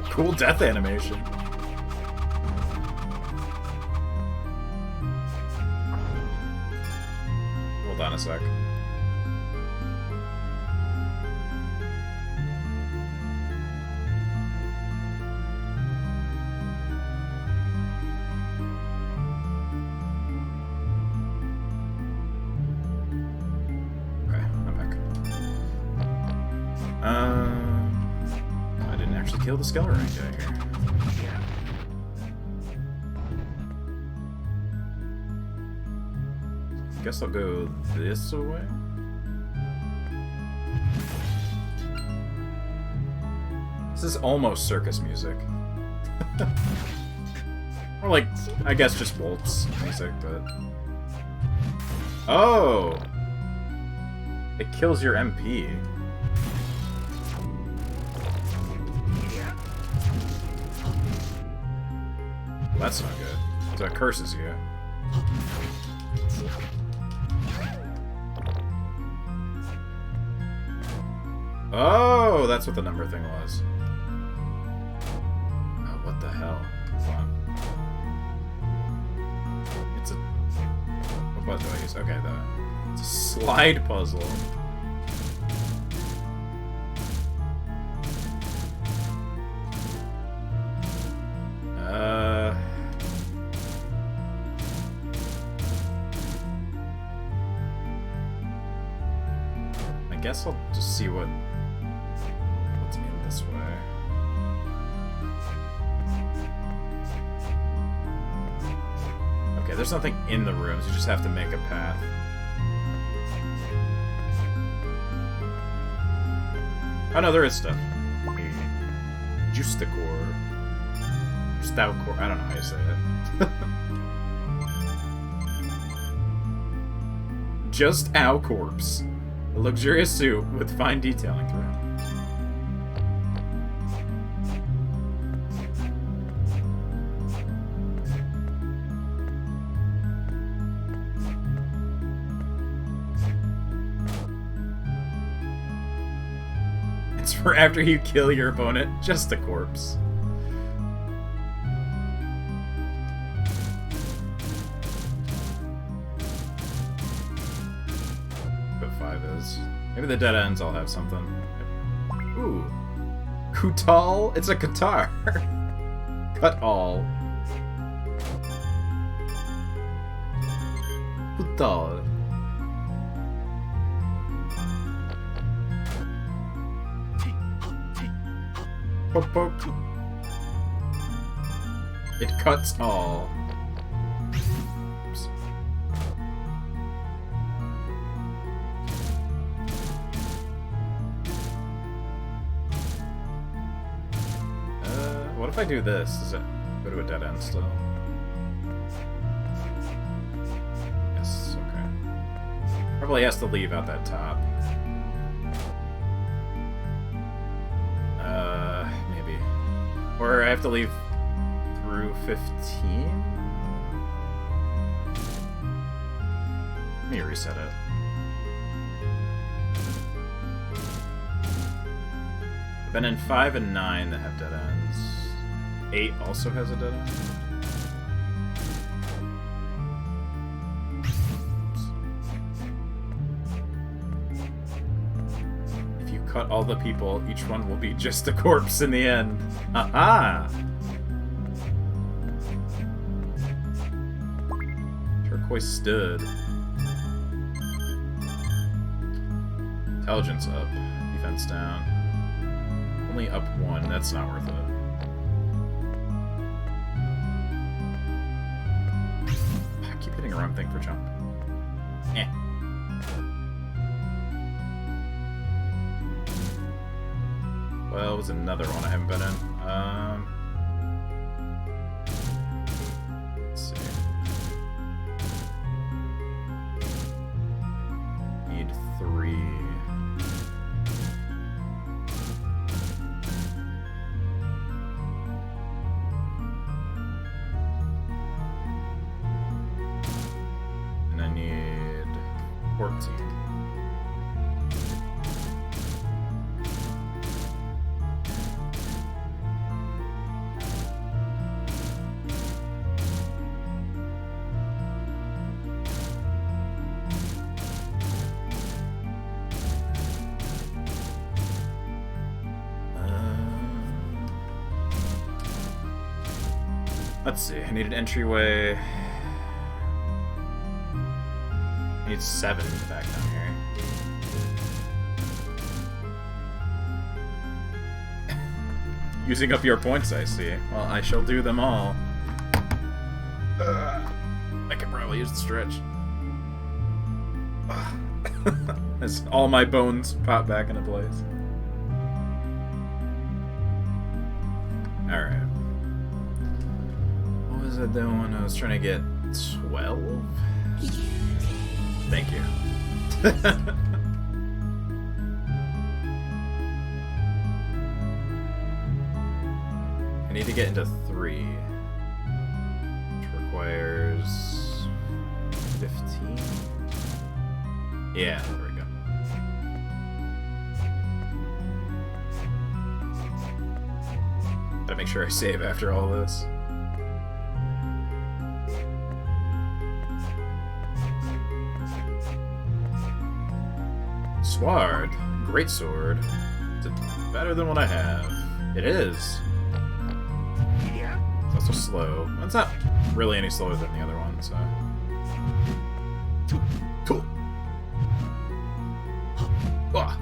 B: Cool death animation. Hold on a sec. Okay, I'm back. I didn't actually kill the Skelleray guy here. Guess I'll go this way. This is almost circus music. Or like, I guess just Wolf's music, but... Oh! It kills your MP. Well, that's not good. So it curses you. Oh, that's what the number thing was. Oh, what the hell? Hold on. It's a... What button do I use? Okay, it's a slide puzzle. I guess I'll just see what's in this way. Okay, there's nothing in the rooms, you just have to make a path. Oh no, there is stuff. Justicor. Stoutcore. I don't know how you say it. Just Ow Corpse. A luxurious suit with fine detailing throughout. For after you kill your opponent, just a corpse. But 5 is. Maybe the dead ends all have something. Ooh. Kutal? It's a Qatar. Cut all. Kutal. Poke, poke. It cuts all. Oops. What if I do this? Does it go to a dead end still? Yes, okay. Probably has to leave out that top. Maybe. Or I have to leave through 15? Let me reset it. I've been in 5 and 9 that have dead ends. 8 also has a dead end. If you cut all the people, each one will be just a corpse in the end. Aha! Turquoise stood. Intelligence up. Defense down. Only up 1. That's not worth it. I keep hitting the wrong thing for jump. Eh. Well, it was another one I haven't been in. Let's see. Need 3. And I need 14. Let's see, I need an entryway. I need 7 back down here. Using up your points, I see. Well, I shall do them all. I could probably use the stretch. As all my bones pop back into place. Alright. What was I doing? I was trying to get 12? Thank you. I need to get into 3. Which requires 15? Yeah, there we go. Gotta make sure I save after all this. Sword. Great sword. Is it better than what I have? It is. It's also slow. Well, it's not really any slower than the other one, so. Cool. Ah.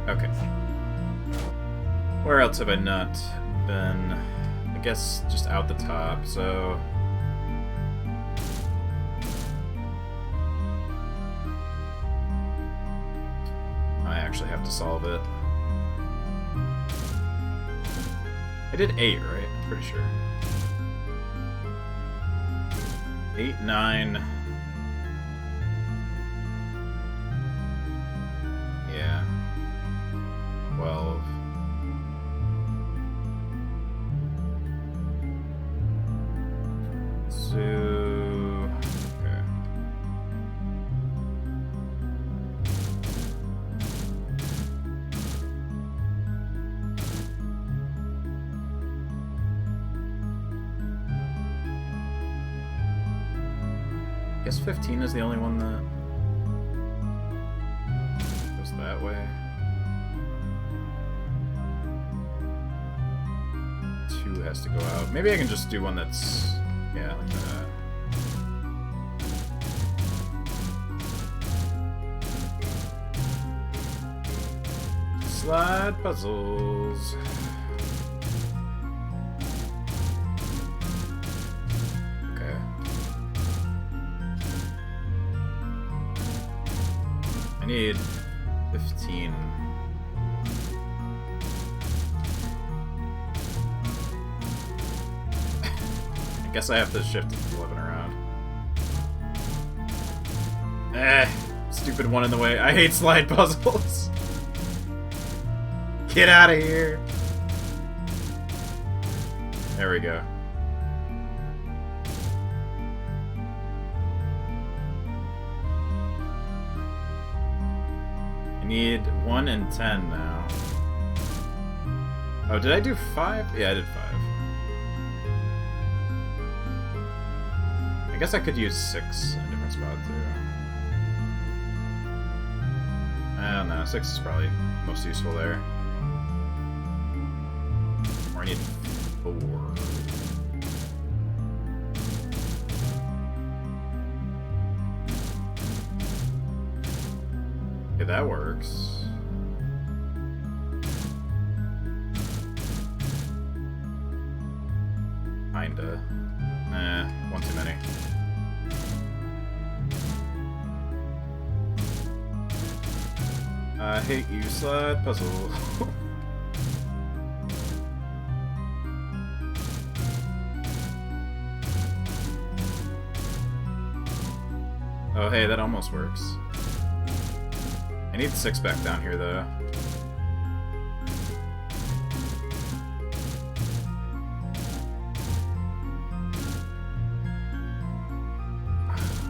B: Okay. Where else have I not been? I guess just out the top, so... I actually have to solve it. I did 8, right? I'm pretty sure. 8, 9... Yeah. 12... So guess 15 is the only one that goes that way. 2 has to go out. Maybe I can just do one that's, yeah, like that. Slide puzzles. Okay. I need 15. I guess I have to shift 11 around. Stupid one in the way. I hate slide puzzles. Get out of here! There we go. I need 1 and 10 now. Oh, did I do 5? Yeah, I did 5. I guess I could use 6 in a different spot, too. I don't know, 6 is probably most useful there. Or I need 4. Okay, that works. Kinda. One too many. I hate you, slide puzzle. Oh, hey, that almost works. I need 6 back down here, though.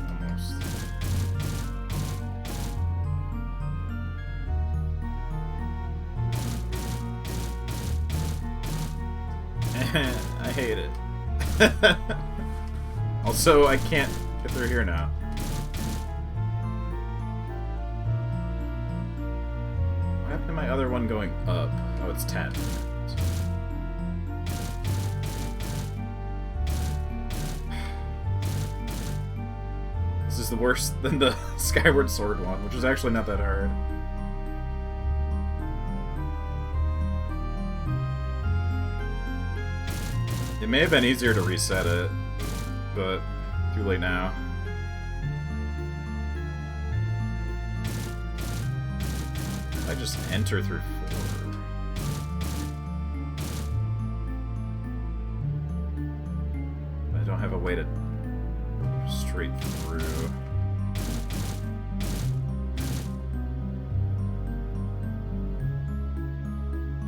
B: Almost. I hate it. Also, I can't get through here now. What happened to my other one going up? Oh, it's 10. This is the worse than the Skyward Sword one, which is actually not that hard. It may have been easier to reset it, but too late now. I just enter through 4. I don't have a way to straight through.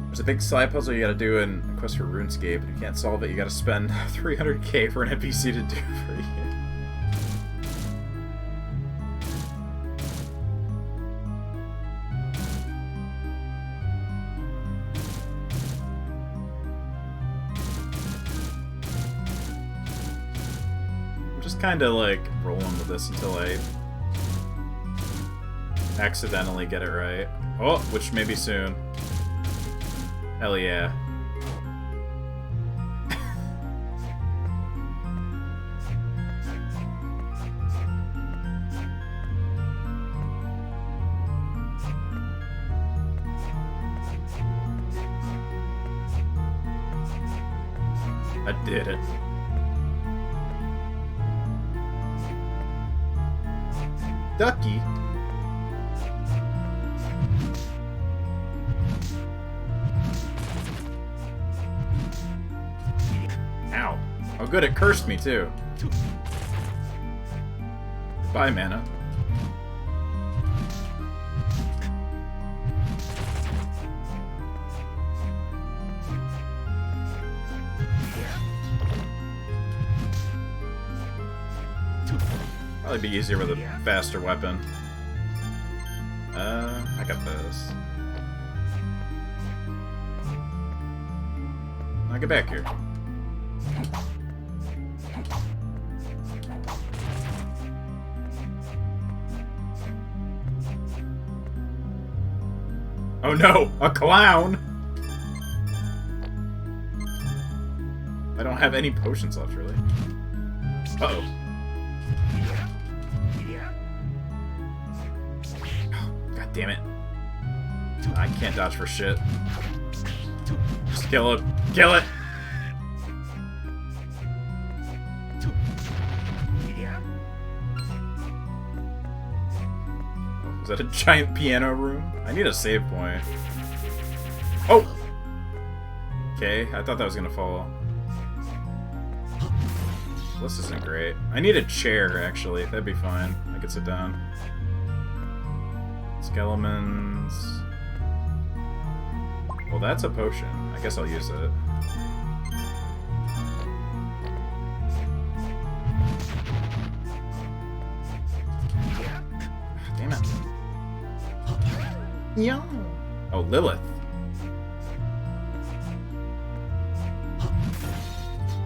B: There's a big slide puzzle you gotta do in Quest for RuneScape, and if you can't solve it, you gotta spend 300k for an NPC to do for you. I'm just kinda like rolling with this until I accidentally get it right. Oh, which may be soon. Hell yeah. I did it. Ducky. Ow. Oh good, it cursed me too. Bye, mana. Probably be easier with a faster weapon. I got this. Now get back here. Oh no, a clown! I don't have any potions left, really. Uh-oh. God damn it. I can't dodge for shit. Just kill it. Kill it! Is that a giant piano room? I need a save point. Oh! Okay, I thought that was gonna fall. This isn't great. I need a chair, actually. That'd be fine. I could sit down. Skeletons. Well, that's a potion. I guess I'll use it. Damn it. Yeah. Oh, Lilith.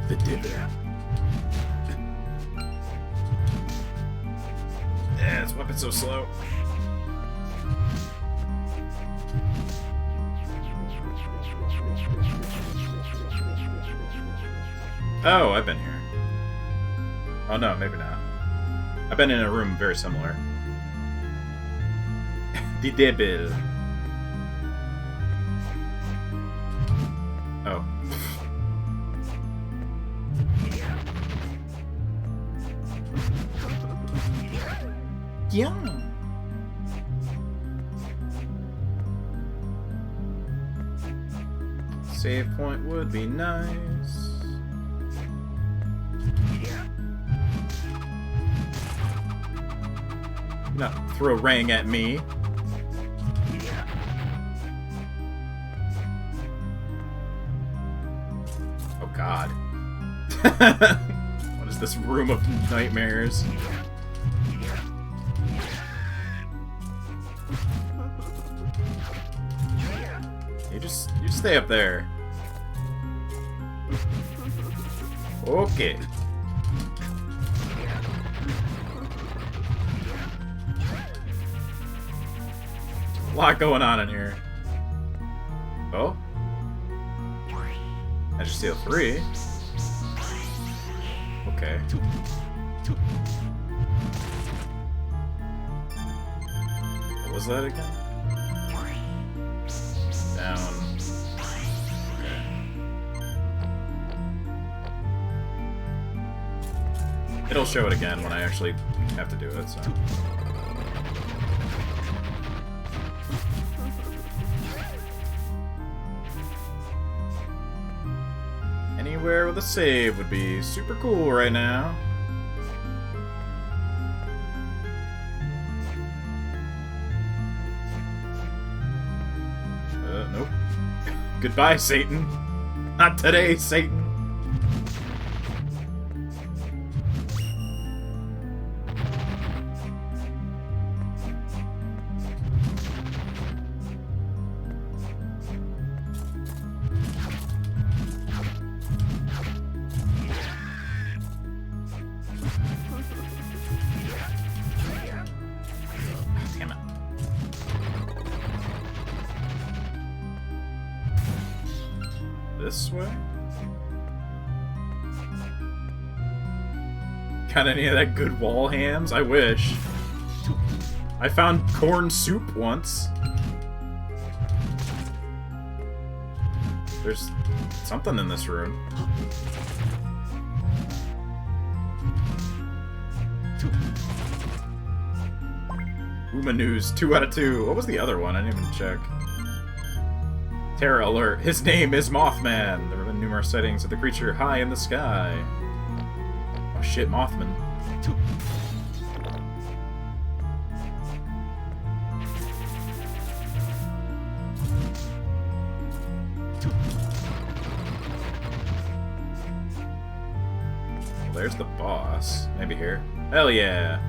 B: The Dibber. Yeah, this weapon's so slow. Oh, I've been here. Oh no, maybe not. I've been in a room very similar. The Devil. Oh. Yeah. Save point would be nice. Not throw Rang at me. Oh god. What is this room of nightmares? You stay up there. Okay. A lot going on in here. Oh? I just steal 3. Okay. What was that again? Down. Okay. It'll show it again when I actually have to do it, so. Anywhere with a save would be super cool right now. Nope. Goodbye, Satan. Not today, Satan. Damn it. This way? Got any of that good wall hams? I wish. I found corn soup once. There's something in this room. Uma News, 2 out of 2. What was the other one? I didn't even check. Terror alert. His name is Mothman. There have been numerous sightings of the creature high in the sky. Oh shit, Mothman. Well, there's the boss. Maybe here. Hell yeah.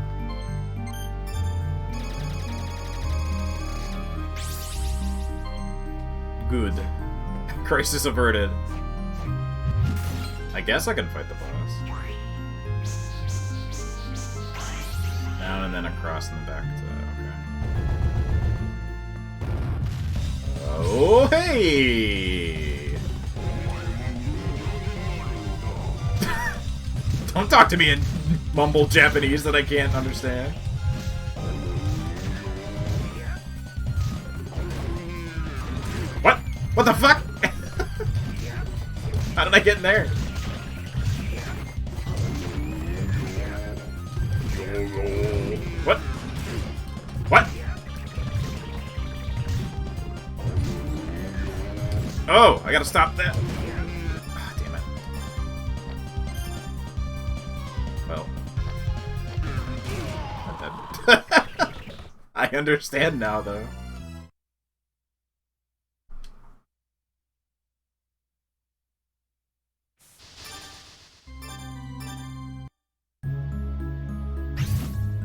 B: Good. Crisis averted. I guess I can fight the boss. Down and then across and then back to that. Oh, hey! Don't talk to me in mumble Japanese that I can't understand. What? What the fuck? How did I get in there? What? What? Oh, I gotta stop that. Ah, damn it. Well. I understand now, though.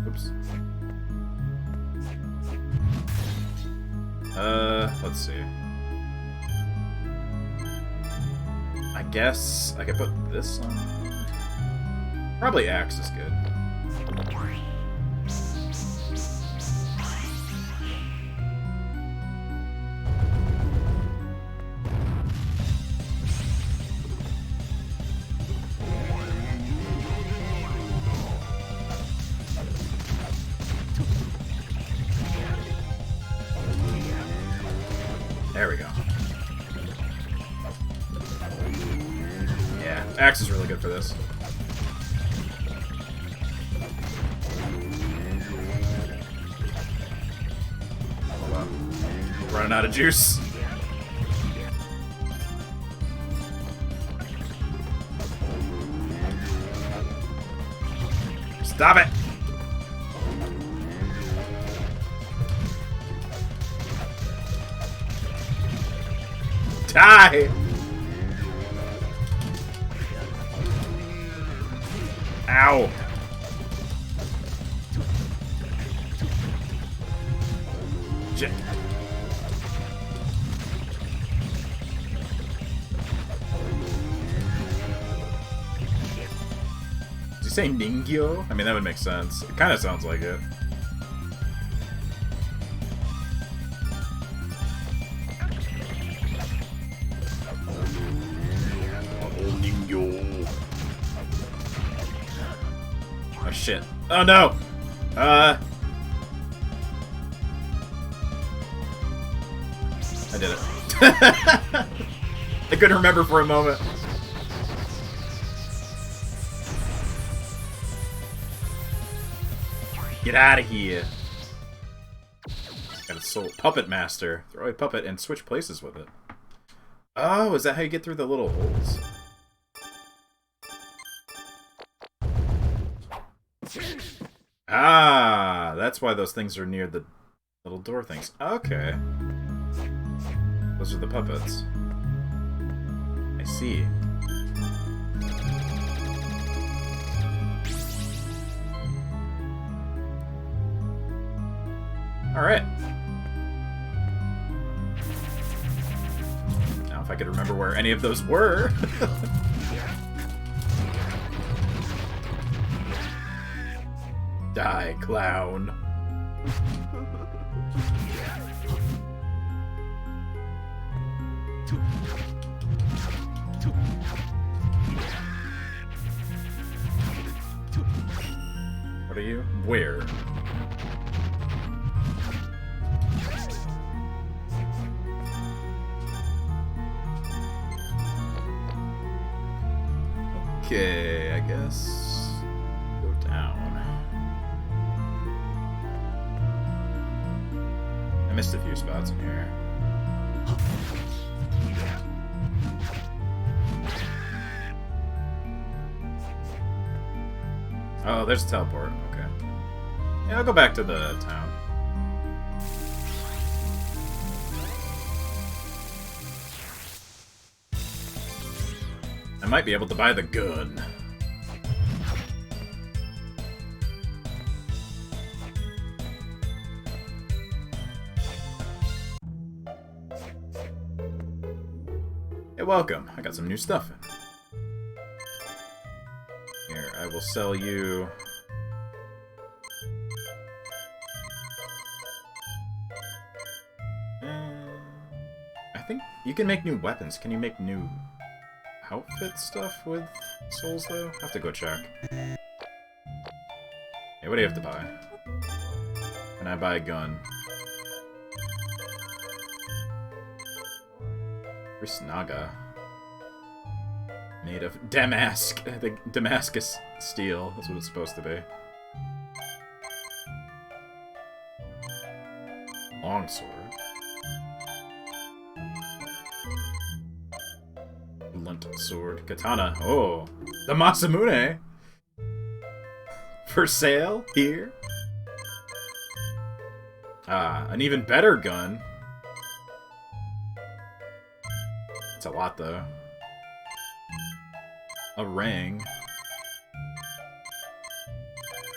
B: Oops. Let's see. I guess I could put this on. Probably axe is good. There we go. Yeah, axe is really good for this. Hold on. Running out of juice. Stop it! Die! Ow! Shit. Did you say Ningyo? I mean, that would make sense. It kind of sounds like it. Oh shit. Oh no! I did it. I couldn't remember for a moment. Get out of here. Got a soul. Puppet Master. Throw a puppet and switch places with it. Oh, is that how you get through the little holes? Ah, that's why those things are near the little door things. Okay. Those are the puppets. I see. Alright. Now if I could remember where any of those were. Die, clown. What are you? Where? Okay, I guess go down. I missed a few spots in here. Oh, there's a teleport. Okay. Yeah, I'll go back to the town. I might be able to buy the gun. Hey, welcome. I got some new stuff in. Here, I will sell you... think you can make new weapons. Can you make new outfit stuff with souls, though? I have to go check. Hey, what do you have to buy? Can I buy a gun? Naga. Made of the Damascus steel. That's what it's supposed to be. Longsword. Blunt sword. Katana. Oh! The Masamune! For sale? Here? Ah, an even better gun. It's a lot, though. A ring.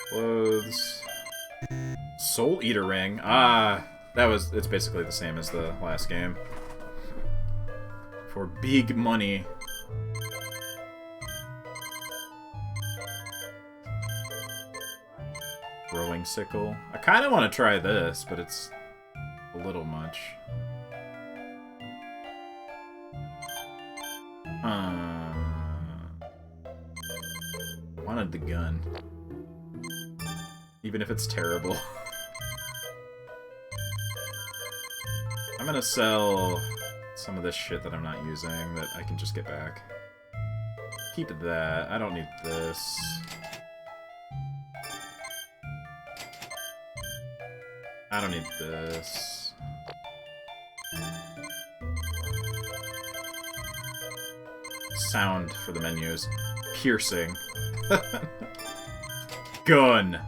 B: Clothes. Soul Eater ring. Ah, it's basically the same as the last game. For big money. Throwing sickle. I kind of want to try this, but it's a little much. I wanted the gun. Even if it's terrible. I'm gonna sell some of this shit that I'm not using that I can just get back. Keep that. I don't need this. I don't need this. Sound for the menus. Piercing. Gun.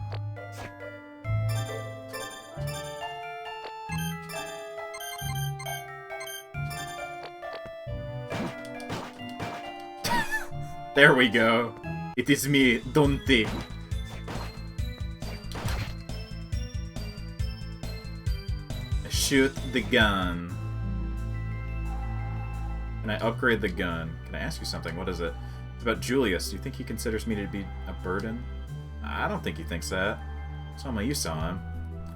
B: There we go. It is me, Dante. Shoot the gun. Can I upgrade the gun? Can I ask you something? What is it? It's about Julius. Do you think he considers me to be a burden? I don't think he thinks that. Soma, you saw him.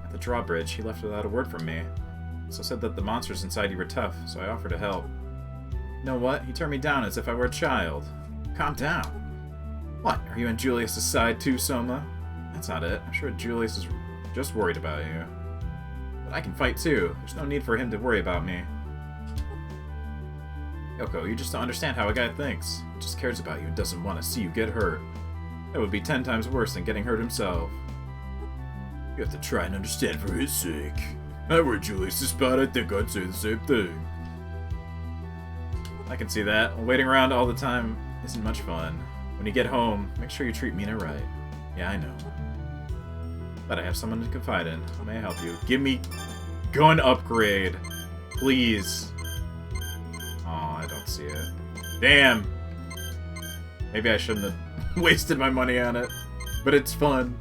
B: At the drawbridge, he left without a word from me. So said that the monsters inside you were tough, so I offered to help. You know what? He turned me down as if I were a child. Calm down. What? Are you on Julius' side too, Soma? That's not it. I'm sure Julius is just worried about you. But I can fight too. There's no need for him to worry about me. Yoko, you just don't understand how a guy thinks. He just cares about you and doesn't want to see you get hurt. That would be 10 times worse than getting hurt himself. You have to try and understand for his sake. If I were Julius' spot, I think I'd say the same thing. I can see that. Waiting around all the time isn't much fun. When you get home, make sure you treat Mina right. Yeah, I know. But I have someone to confide in. How may I help you? Give me gun upgrade. Please. Oh, I don't see it. Damn. Maybe I shouldn't have wasted my money on it. But it's fun.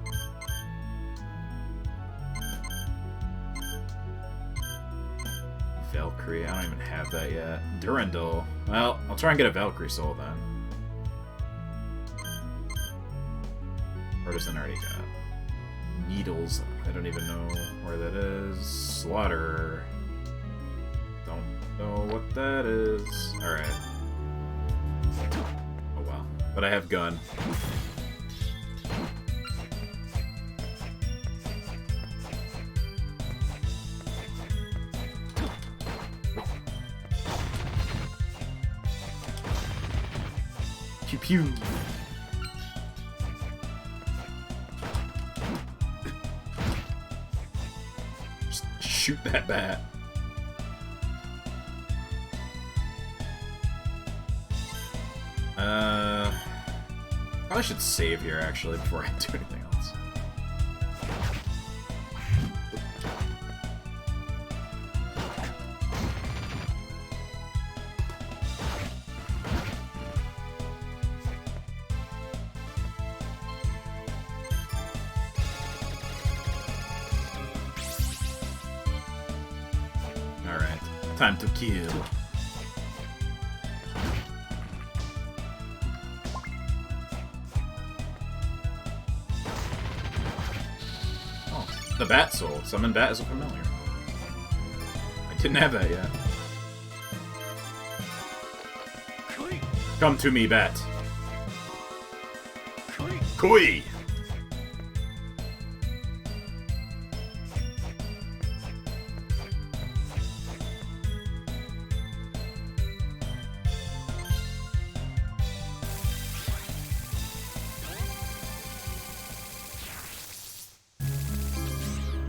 B: Valkyrie. I don't even have that yet. Durandal. Well, I'll try and get a Valkyrie soul then. Artisan already got. Needles. I don't even know where that is. Slaughter. Don't know what that is. Alright. Oh well. But I have gun. Pew pew. Just shoot that bat. Probably should save here actually before I do anything else. Alright, time to kill. The Bat Soul. Summon Bat as a familiar. I didn't have that yet. Come to me, bat.
C: Koi!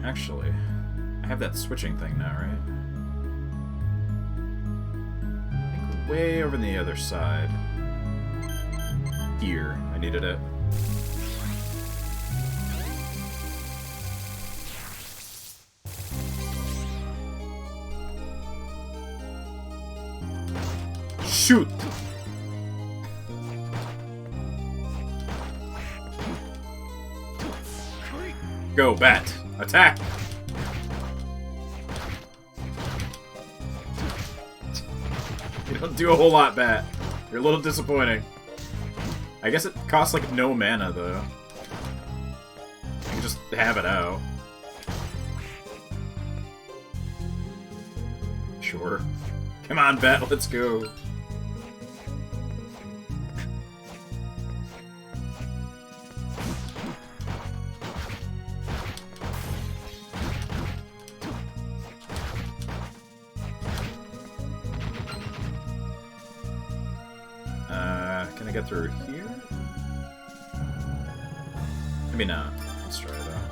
B: Actually, I have that switching thing now, right? I think way over on the other side. Here, I needed it. Shoot! Go, bat! Attack! You don't do a whole lot, bat. You're a little disappointing. I guess it costs, like, no mana, though. You can just have it out. Sure. Come on, bat, let's go. Can I get through here? Maybe not. Let's try it out.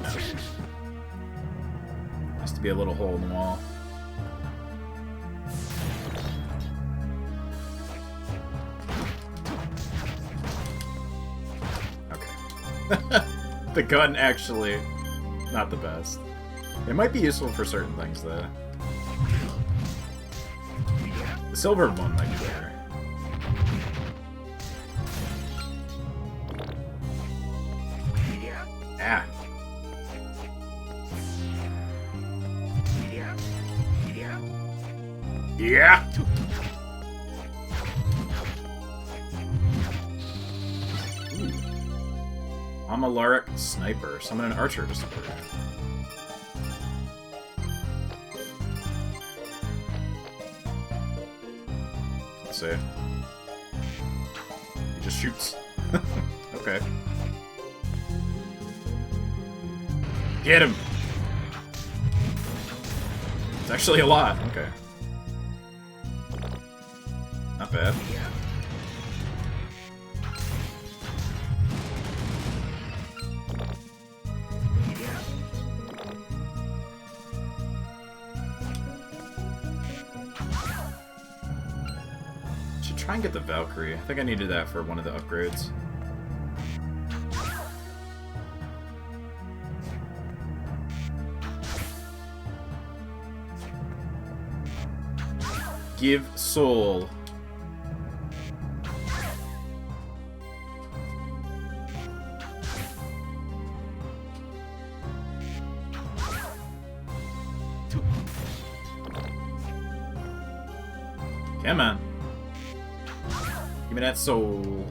B: No. Has to be a little hole in the wall. Okay. The gun, actually, not the best. It might be useful for certain things, though. The silver one might be better. Ah. Yeah. Amalaric Sniper. Summon an archer to support it. Let's see. He just shoots. Okay. Get him! It's actually a lot. Okay. Not bad. Should try and get the Valkyrie. I think I needed that for one of the upgrades. Give soul. Come on. Give me that soul.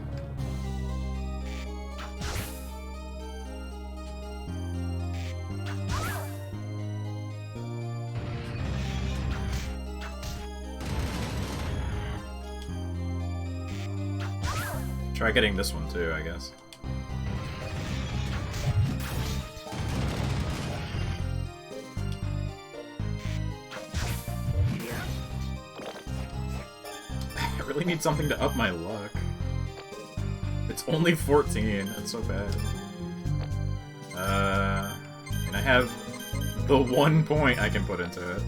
B: Try getting this one too, I guess. I really need something to up my luck. It's only 14. That's so bad. And I have the 1 point I can put into it.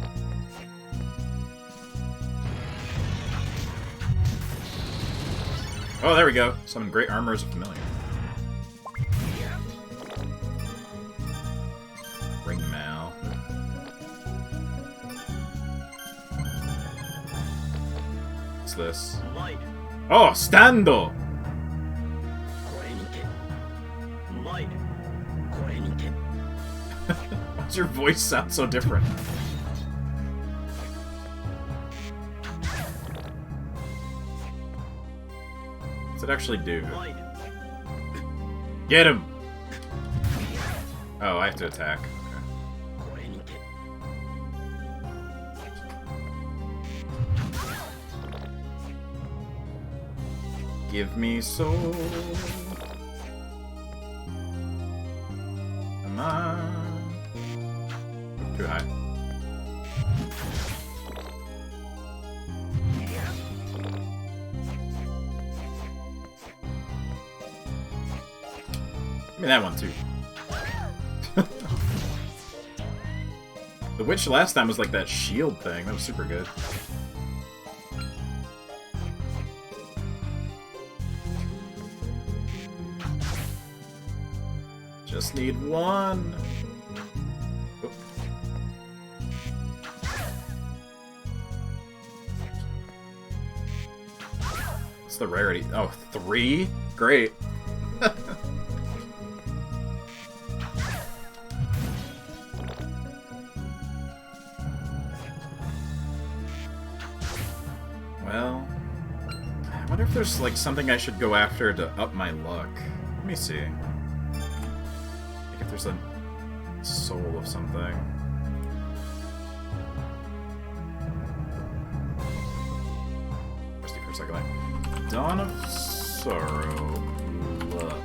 B: Oh, there we go. Summon Great Armor as a familiar. Ring Mal. What's this? Oh, Stando! Why's your voice sound so different? What's it actually do? Get him! Oh, I have to attack. Okay. Give me soul. Come on. Too high. Give me that one too. The witch last time was like that shield thing. That was super good. Just need one. Oop. What's the rarity? Oh, 3? Great. Well, I wonder if there's like something I should go after to up my luck. Let me see. Like if there's a soul of something. Rusty for a second. Like, Dawn of Sorrow. Luck.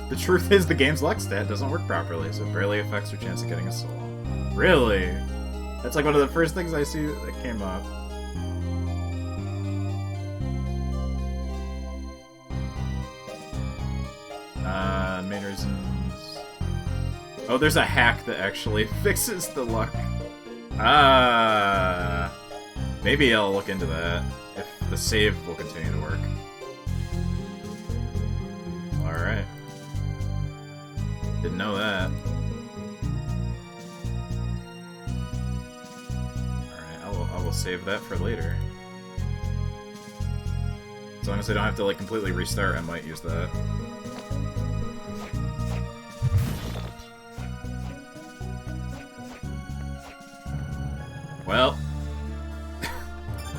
B: The truth is the game's luck stat doesn't work properly, so it barely affects your chance of getting a soul. Really? That's like one of the first things I see that came up. Main reasons... Oh, there's a hack that actually fixes the luck. Maybe I'll look into that, if the save will continue to work. Alright. Didn't know that. Alright, I will save that for later. As long as I don't have to like completely restart, I might use that. Well,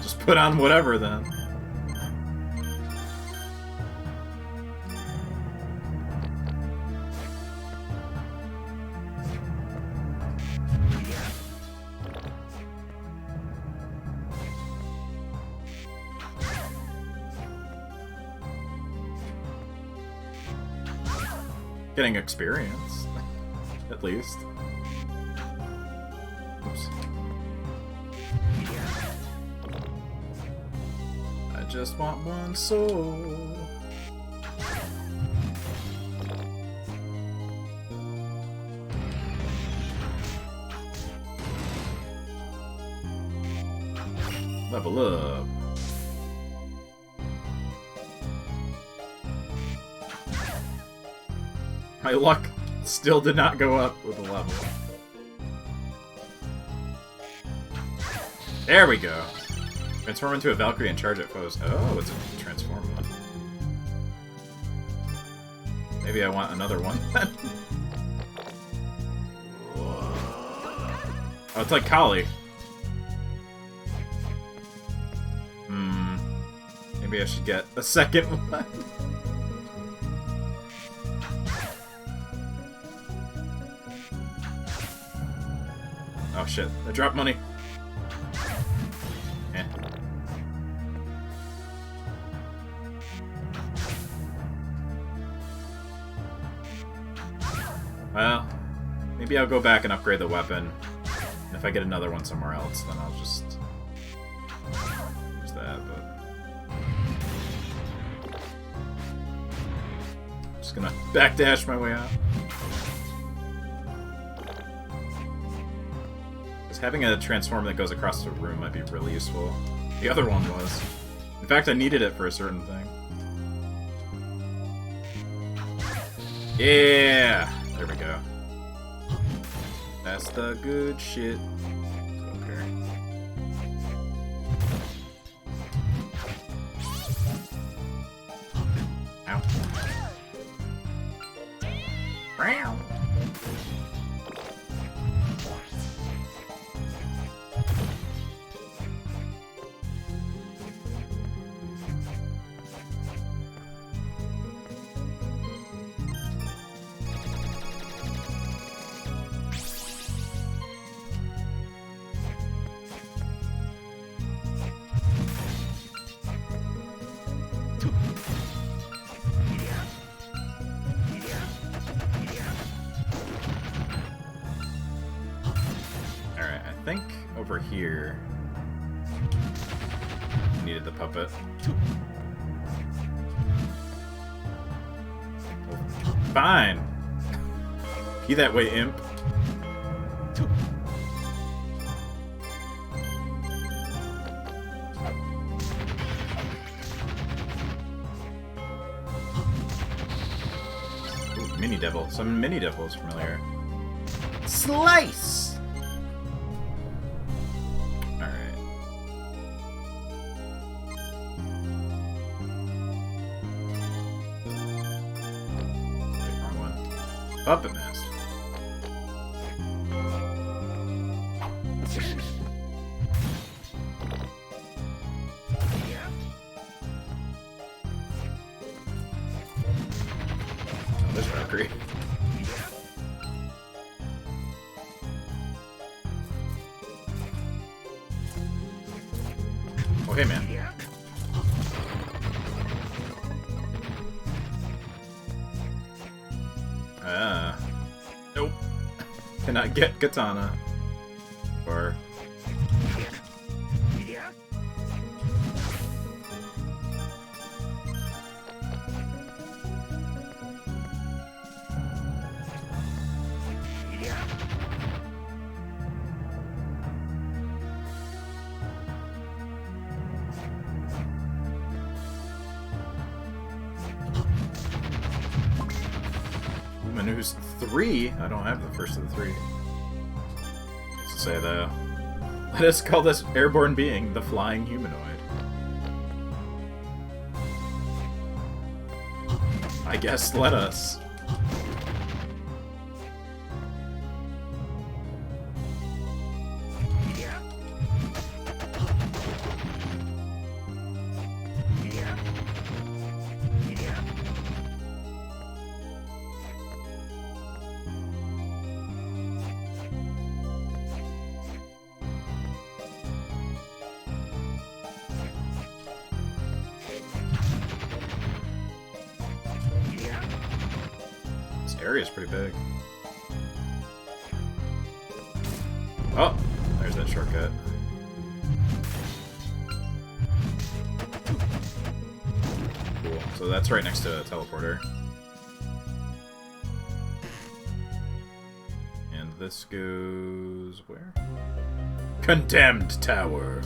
B: just put on whatever then. Getting experience, at least. Oops. I just want one soul. Level up. My luck still did not go up with the level. There we go. Transform into a Valkyrie and charge at foes. Oh, it's a transform one. Maybe I want another one. Oh, it's like Kali. Maybe I should get a second one. Oh shit, I dropped money. Eh. Well, maybe I'll go back and upgrade the weapon. And if I get another one somewhere else, then I'll just use that, but... Just gonna backdash my way out. Having a transform that goes across the room might be really useful. The other one was. In fact, I needed it for a certain thing. Yeah! There we go. That's the good shit. Go up here. Ow. Meow. think over here needed the puppet. Fine. Be that way, imp. Ooh, mini devil. Some mini devil is familiar. Slice. Puppet Master. Oh, there's Valkyrie. Oh, hey, man. Nope. Cannot get katana. Or... Manu's 3? I don't have the first of the 3. Let's say though. Let us call this airborne being the flying humanoid. I guess let us. Area's pretty big. Oh, there's that shortcut. Cool. So that's right next to a teleporter. And this goes where? Condemned Tower.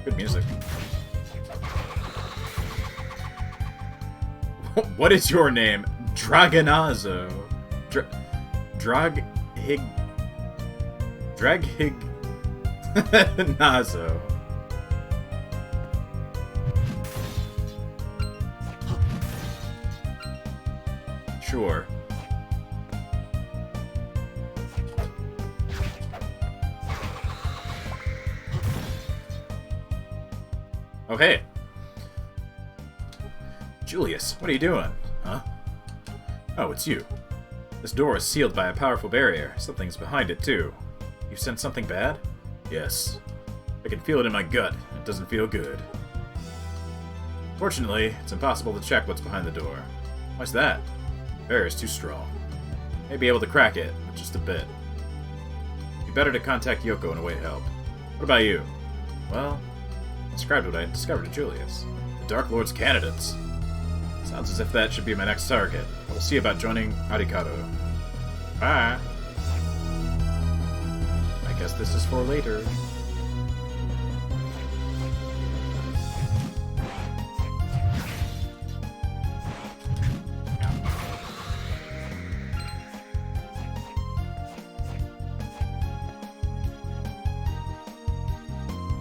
B: Good music. What is your name? Dragonazo. Draghig Nazo. Sure. Oh, hey. Julius, what are you doing? Huh? Oh, it's you. This door is sealed by a powerful barrier. Something's behind it, too. You sensed something bad? Yes. I can feel it in my gut. It doesn't feel good. Fortunately, it's impossible to check what's behind the door. Why's that? The barrier's too strong. May be able to crack it, but just a bit. It'd be better to contact Yoko and await help. What about you? Well, I described what I discovered to Julius. The Dark Lord's candidates. Sounds as if that should be my next target. We'll see about joining Arikado. Bye! I guess this is for later.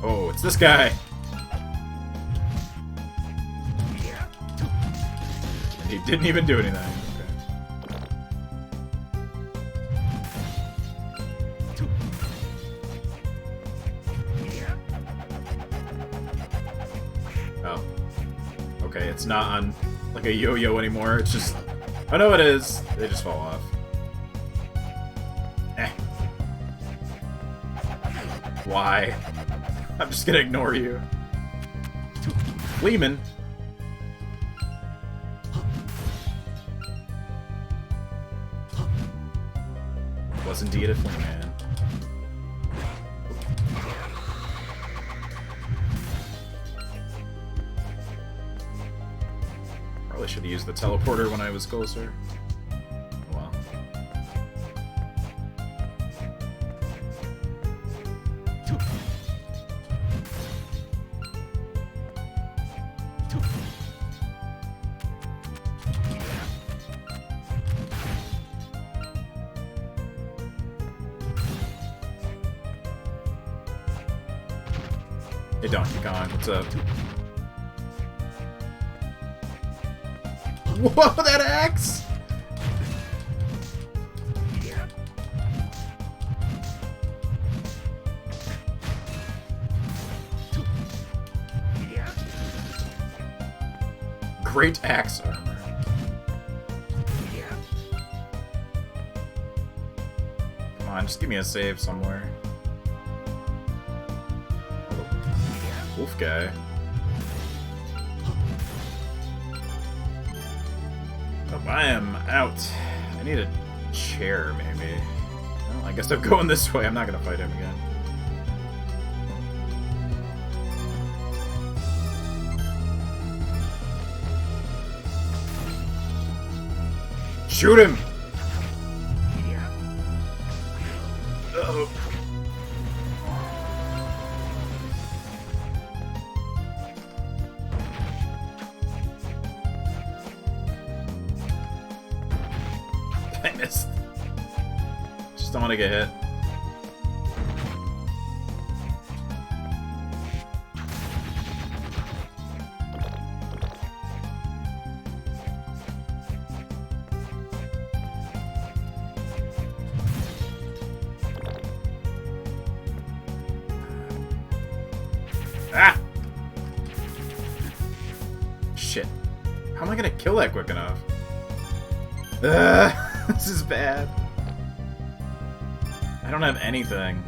B: Oh, it's this guy! He didn't even do anything. Okay. Oh. Okay, it's not on like a yo-yo anymore. It's just... Oh no, it is. They just fall off. Eh. Why? I'm just gonna ignore you. Fleeman. Was indeed a Fleeman. Probably should have used the teleporter when I was closer. Oh well. Hey Donkey Kong, what's up? Whoa, that axe! Great axe armor. Come on, just give me a save somewhere. Wolf guy. Oh, I am out. I need a chair, maybe. Well, I guess I'm going this way. I'm not gonna fight him again. Shoot him! Uh-oh. I missed. Just don't want to get hit. Ah! Shit. How am I gonna kill that quick enough? This is bad. I don't have anything.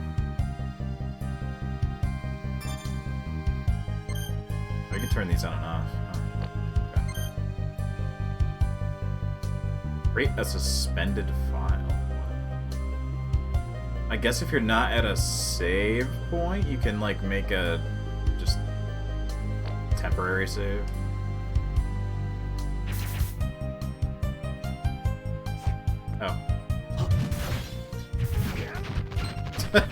B: I can turn these on and off. Oh, okay. Rate a suspended file. I guess if you're not at a save point, you can like make a just temporary save. Oh. Okay.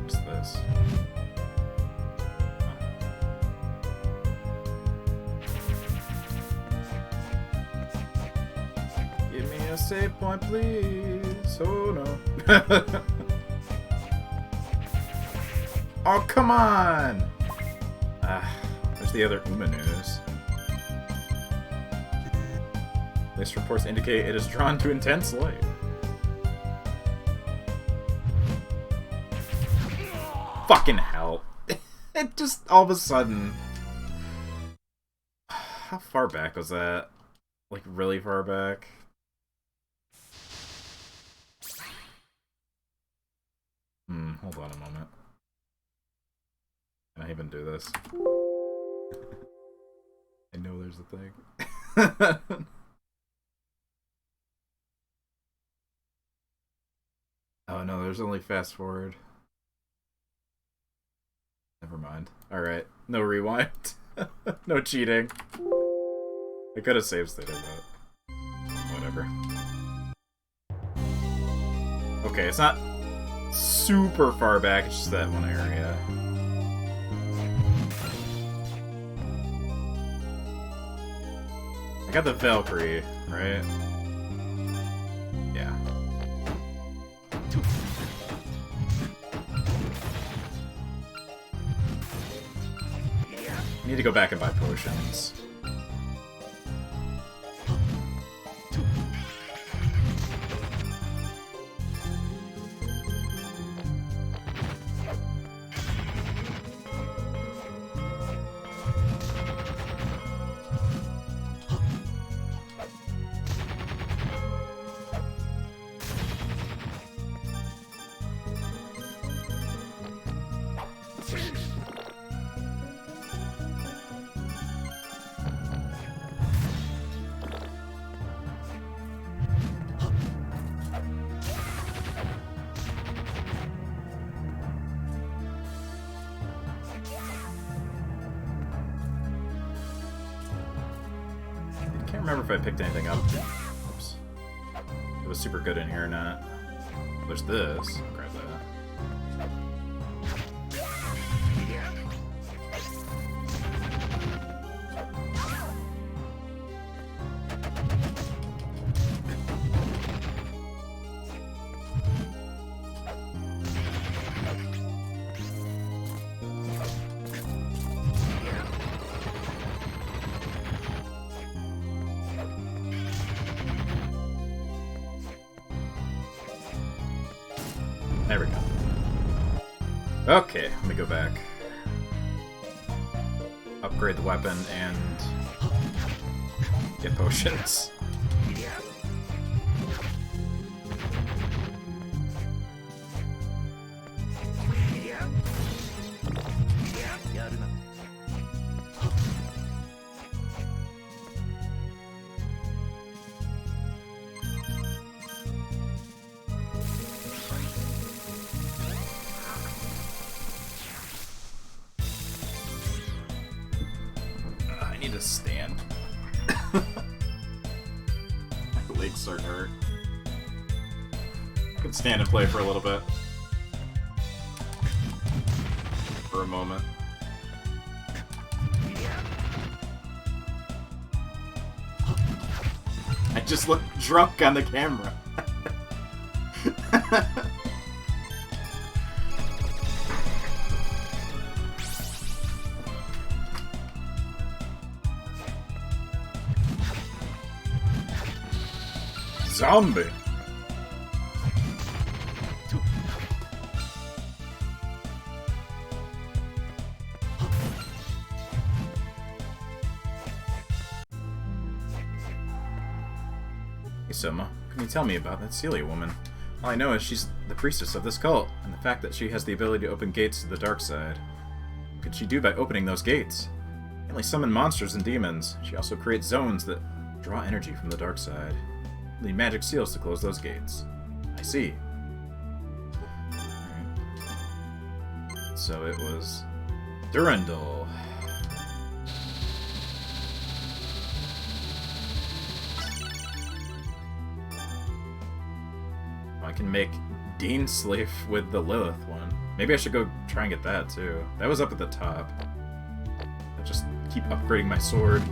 B: What's this? Give me a save point, please. Oh no. Oh, come on! There's the other Umanus. Latest reports indicate it is drawn to intense light. Fucking hell. It just, all of a sudden... How far back was that? Like, really far back? Hold on a moment. Can I even do this? I know there's a thing. Oh no, there's only fast forward. Never mind. Alright, no rewind. No cheating. I could have saved stated, but whatever. Okay, it's not super far back, it's just that one area. I got the Valkyrie, right? Yeah. I need to go back and buy potions. remember if I picked anything up. Oops. It was super good in here or not. There's this. I'll grab that. There we go. Okay, let me go back. Upgrade the weapon and get potions. I need to stand. My legs start to hurt. I can stand and play for a little bit. For a moment. I just look drunk on the camera.
C: Zombie.
B: Hey Soma, can you tell me about that Celia woman? All I know is she's the priestess of this cult, and the fact that she has the ability to open gates to the dark side. What could she do by opening those gates? She only summon monsters and demons. She also creates zones that draw energy from the dark side. You need magic seals to close those gates. I see. Alright. So it was Durandal. I can make Dean Sleif with the Lilith one. Maybe I should go try and get that too. That was up at the top. I'll just keep upgrading my sword.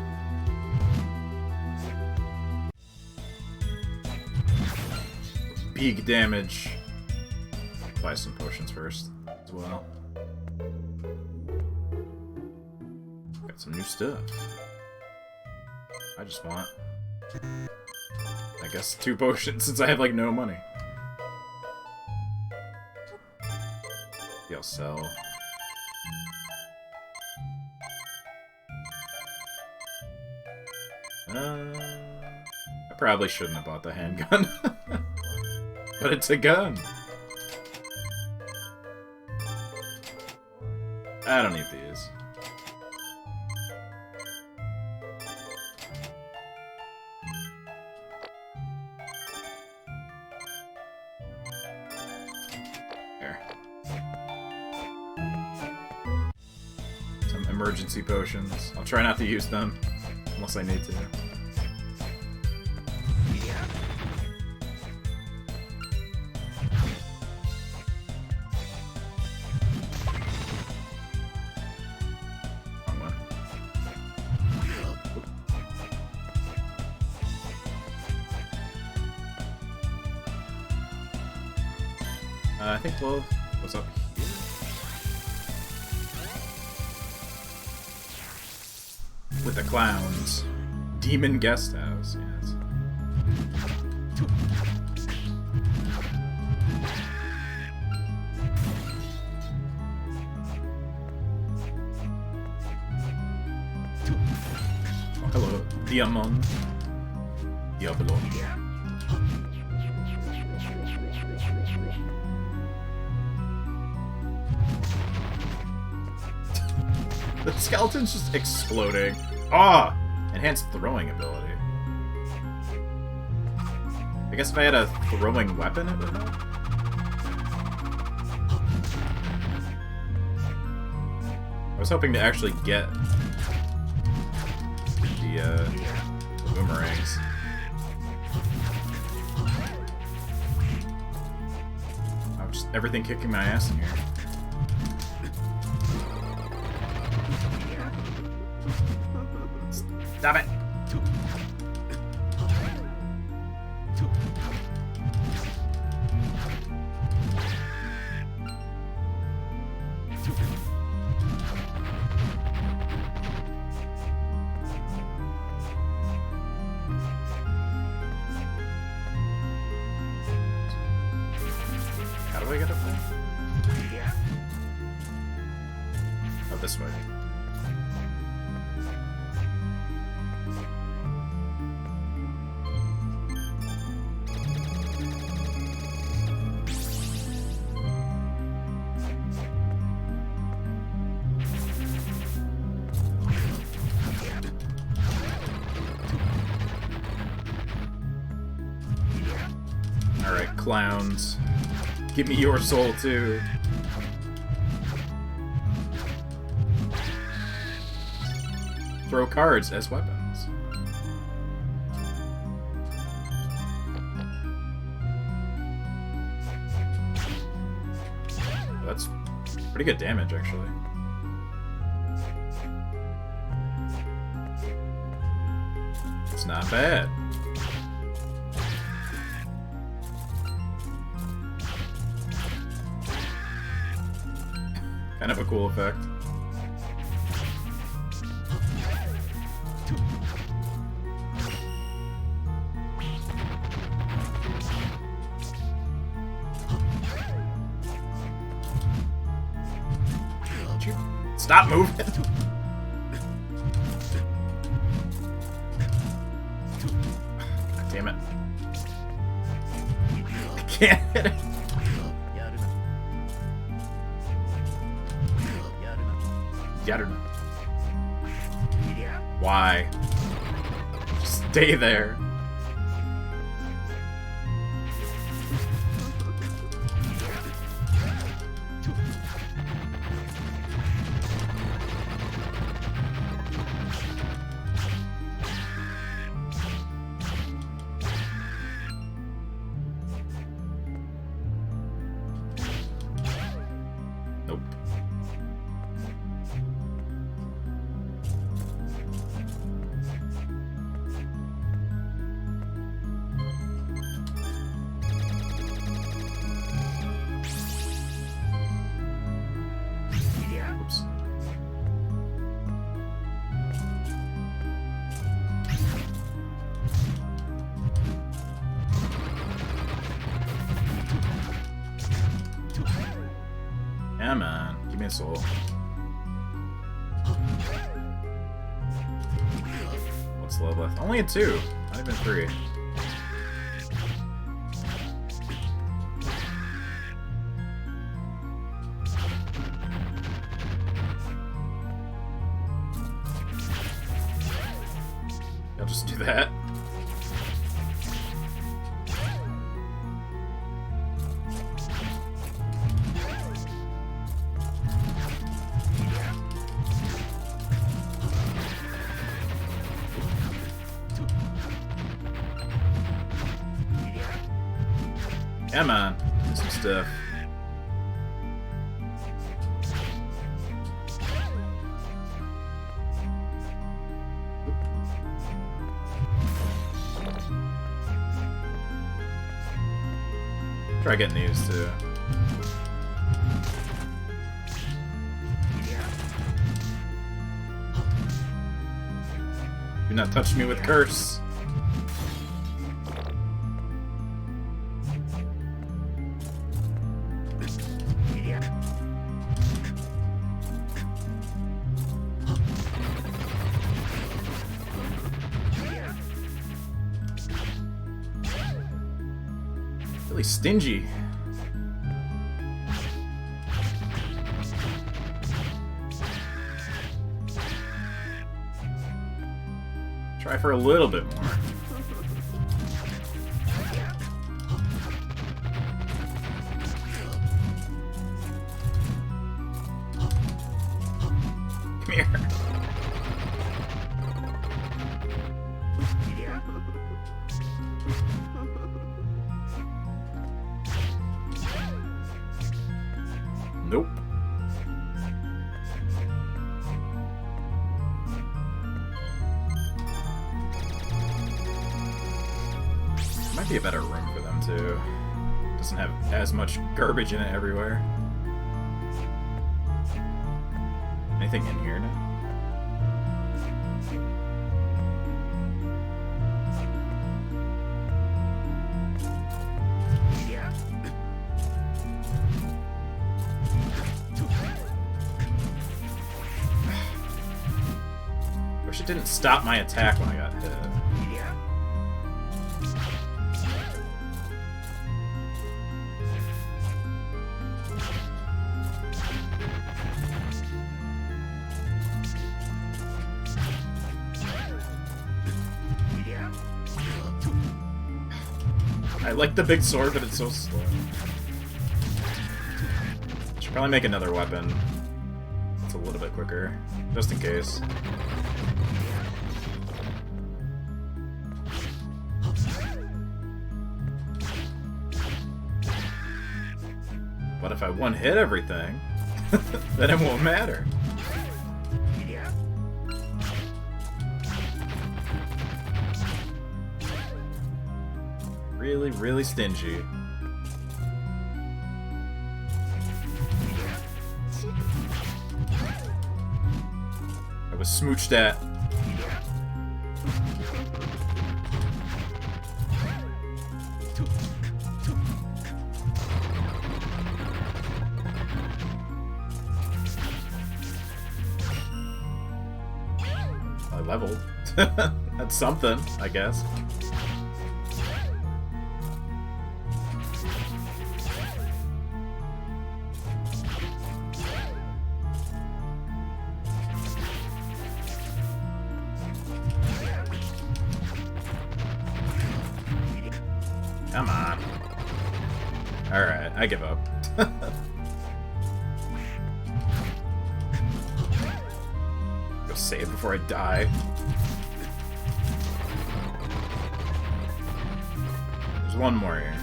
B: Big damage. Buy some potions first as well. Got some new stuff. I just want, I guess, 2 potions since I have like no money. Maybe I'll sell. I probably shouldn't have bought the handgun. But it's a gun. I don't need these. There. Some emergency potions. I'll try not to use them unless I need to. I think Lilith was up here. With the clowns. Demon Guest House, yes. Oh, hello, Diamond. Diablo. The skeleton's just exploding. Ah! Enhanced throwing ability. I guess if I had a throwing weapon, it would help. I was hoping to actually get the boomerang. boomerangs. I'm just everything kicking my ass in here. Stop it! How do I get up there? Oh, this way. Alright, clowns. Give me your soul, too. Throw cards as weapons. That's pretty good damage, actually. It's not bad. Kind of a cool effect. Stop moving! God damn it. I can't hit it. Why? Just stay there. Nope. Oops. Yeah, man. Give me a soul. What's the level left? Only a 2. Not even 3. I'll just do that. Come on, do some stuff. Try getting these too. Do not touch me with curse. Really stingy. Try for a little bit more. Come here. Nope. Might be a better room for them too. Doesn't have as much garbage in it everywhere. Anything in here now? Wish it didn't stop my attack when I got hit. I like the big sword, but it's so slow. Should probably make another weapon. It's a little bit quicker, just in case. But if I one-hit everything, then it won't matter. Really, really stingy. I was smooched at. I leveled. That's something, I guess. Come on. Alright, I give up. Go save before I die. There's one more here.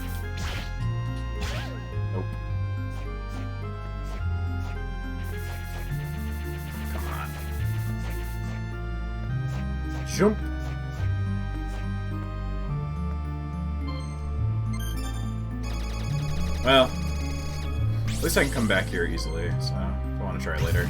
B: Nope. Come on. Jump. Well, at least I can come back here easily, so if I want to try later.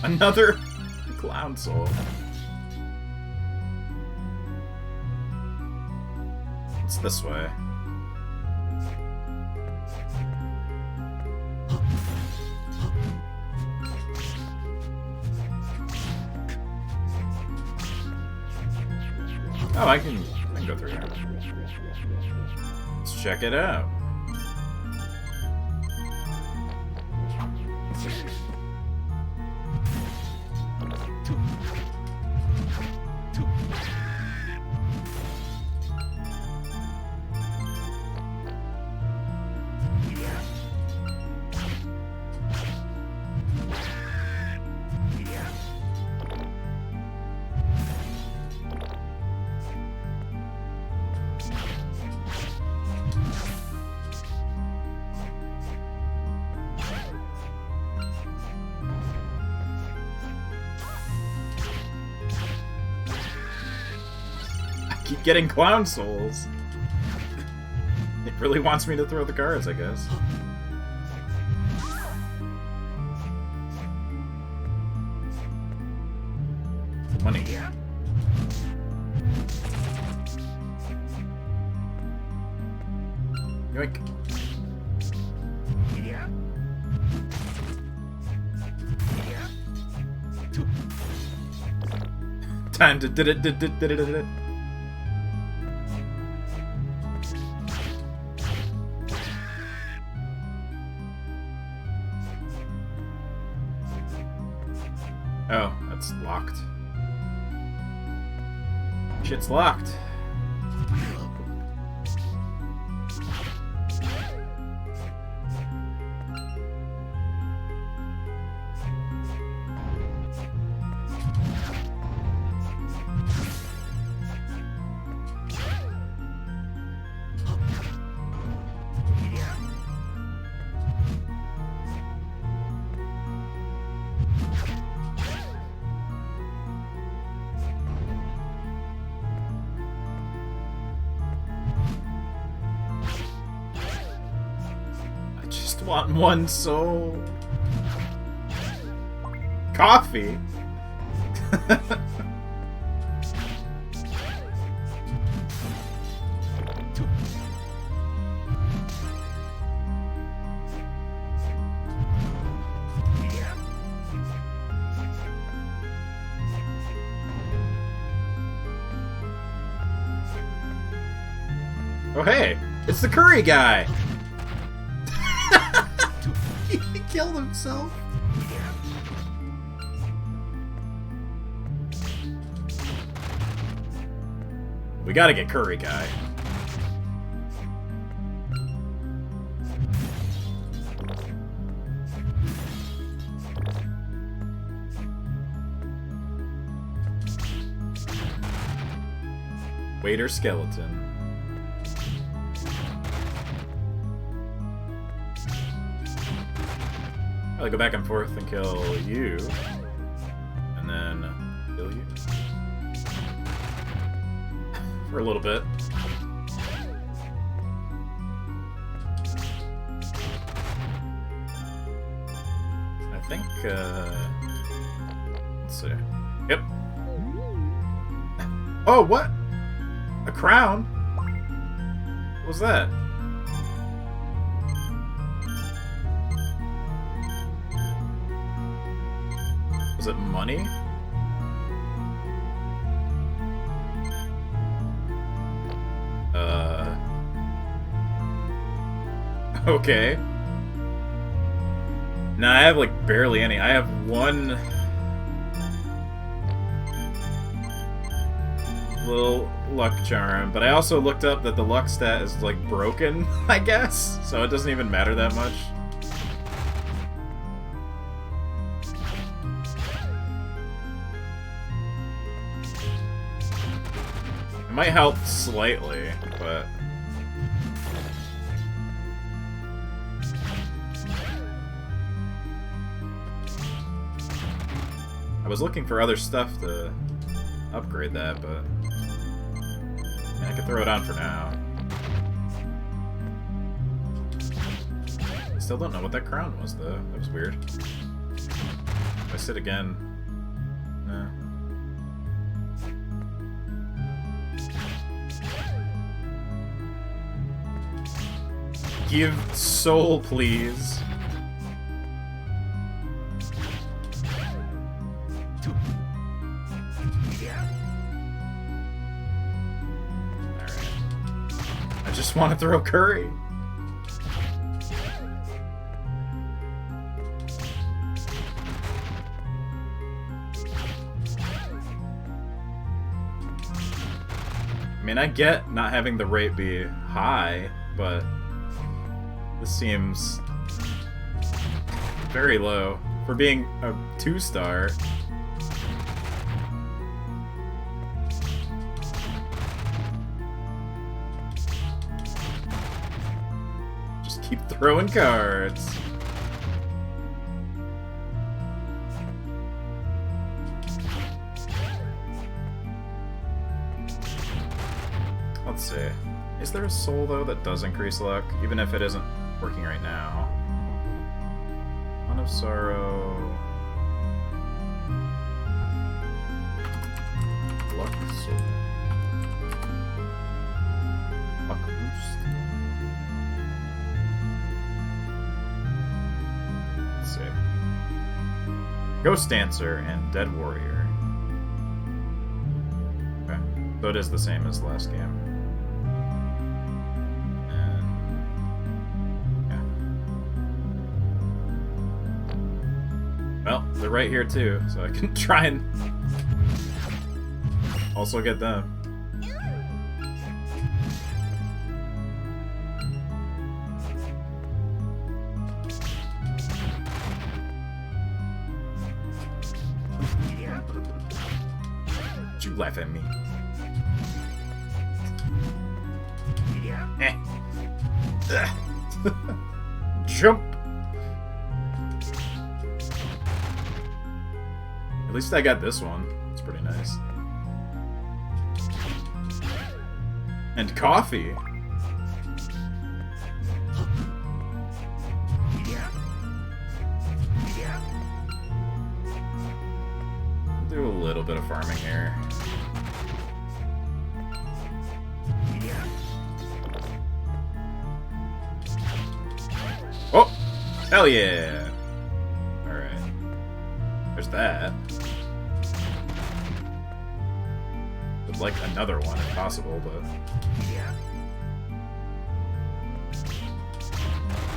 B: Another clown soul. It's this way. Oh, I can go through here. Let's check it out. Keep getting clown souls. It really wants me to throw the cards, I guess. Money. Yoink. Time to did it. Oh, that's locked. Shit's locked. Want one soul. Coffee. Oh hey, it's the curry guy. He killed himself. We gotta get Curry Guy. Waiter skeleton. I'll go back and forth and kill you, and then kill you for a little bit. I think, let's see. Yep. Oh, what? A crown? What was that? Is it money? Okay. Nah, I have like barely any. I have one little luck charm, but I also looked up that the luck stat is like broken, I guess, so it doesn't even matter that much. It might help slightly, but I was looking for other stuff to upgrade that, but I could throw it on for now. Still don't know what that crown was, though. That was weird. If I sit again... No. Give soul, please. I just want to throw curry. I mean, I get not having the rate be high, but this seems very low for being a 2-star. Just keep throwing cards. Let's see. Is there a soul, though, that does increase luck, even if it isn't working right now? One of Sorrow... Luck Soul. Luck Boost. Let's see. Ghost Dancer and Dead Warrior. Okay. So it is the same as the last game. Well, they're right here too, so I can try and also get them. laugh at me. Eh. Jump! At least I got this one. It's pretty nice. And coffee! Do a little bit of farming here. Oh! Hell yeah! Alright. There's that. Would like another one if possible, but...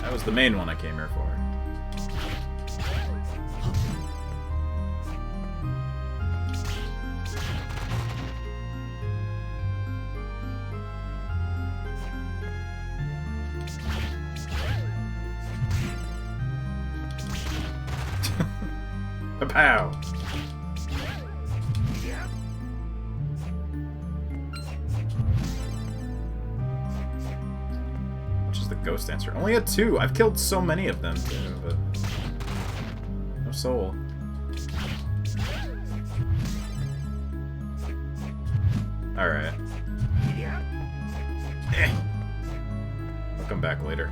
B: that was the main one I came here for. Pow! Which is the ghost dancer? Only had 2. I've killed so many of them too, but no soul. Alright. I'll come back later.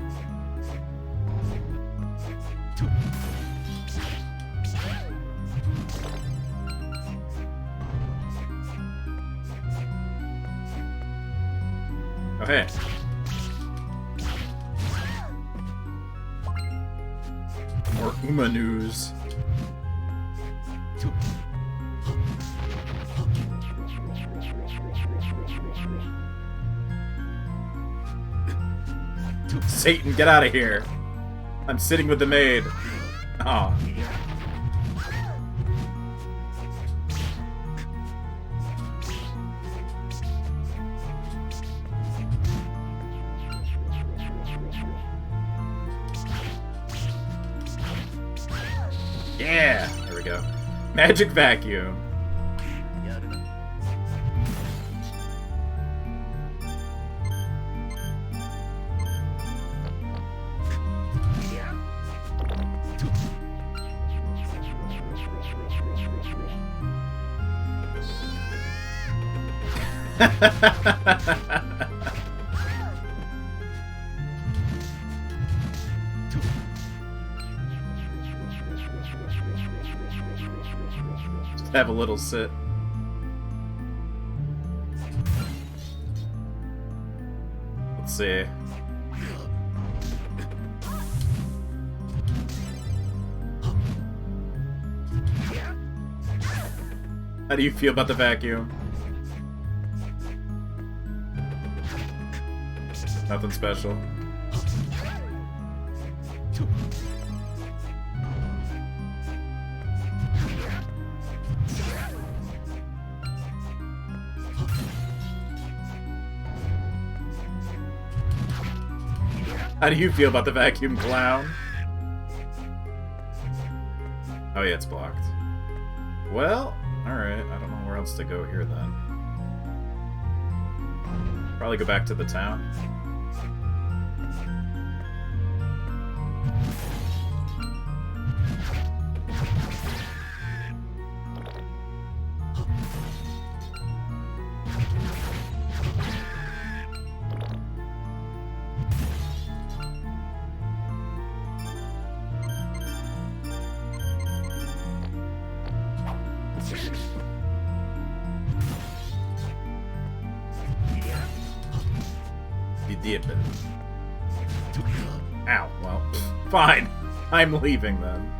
B: Oh, hey. More Uma news. Satan, get out of here. I'm sitting with the maid. Aw. Yeah! There we go. Magic vacuum. Just have a little sit. Let's see. How do you feel about the vacuum? Nothing special. How do you feel about the vacuum, clown? Oh yeah, it's blocked. Well, alright, I don't know where else to go here then. Probably go back to the town. You did, but... ow, well, fine. I'm leaving then.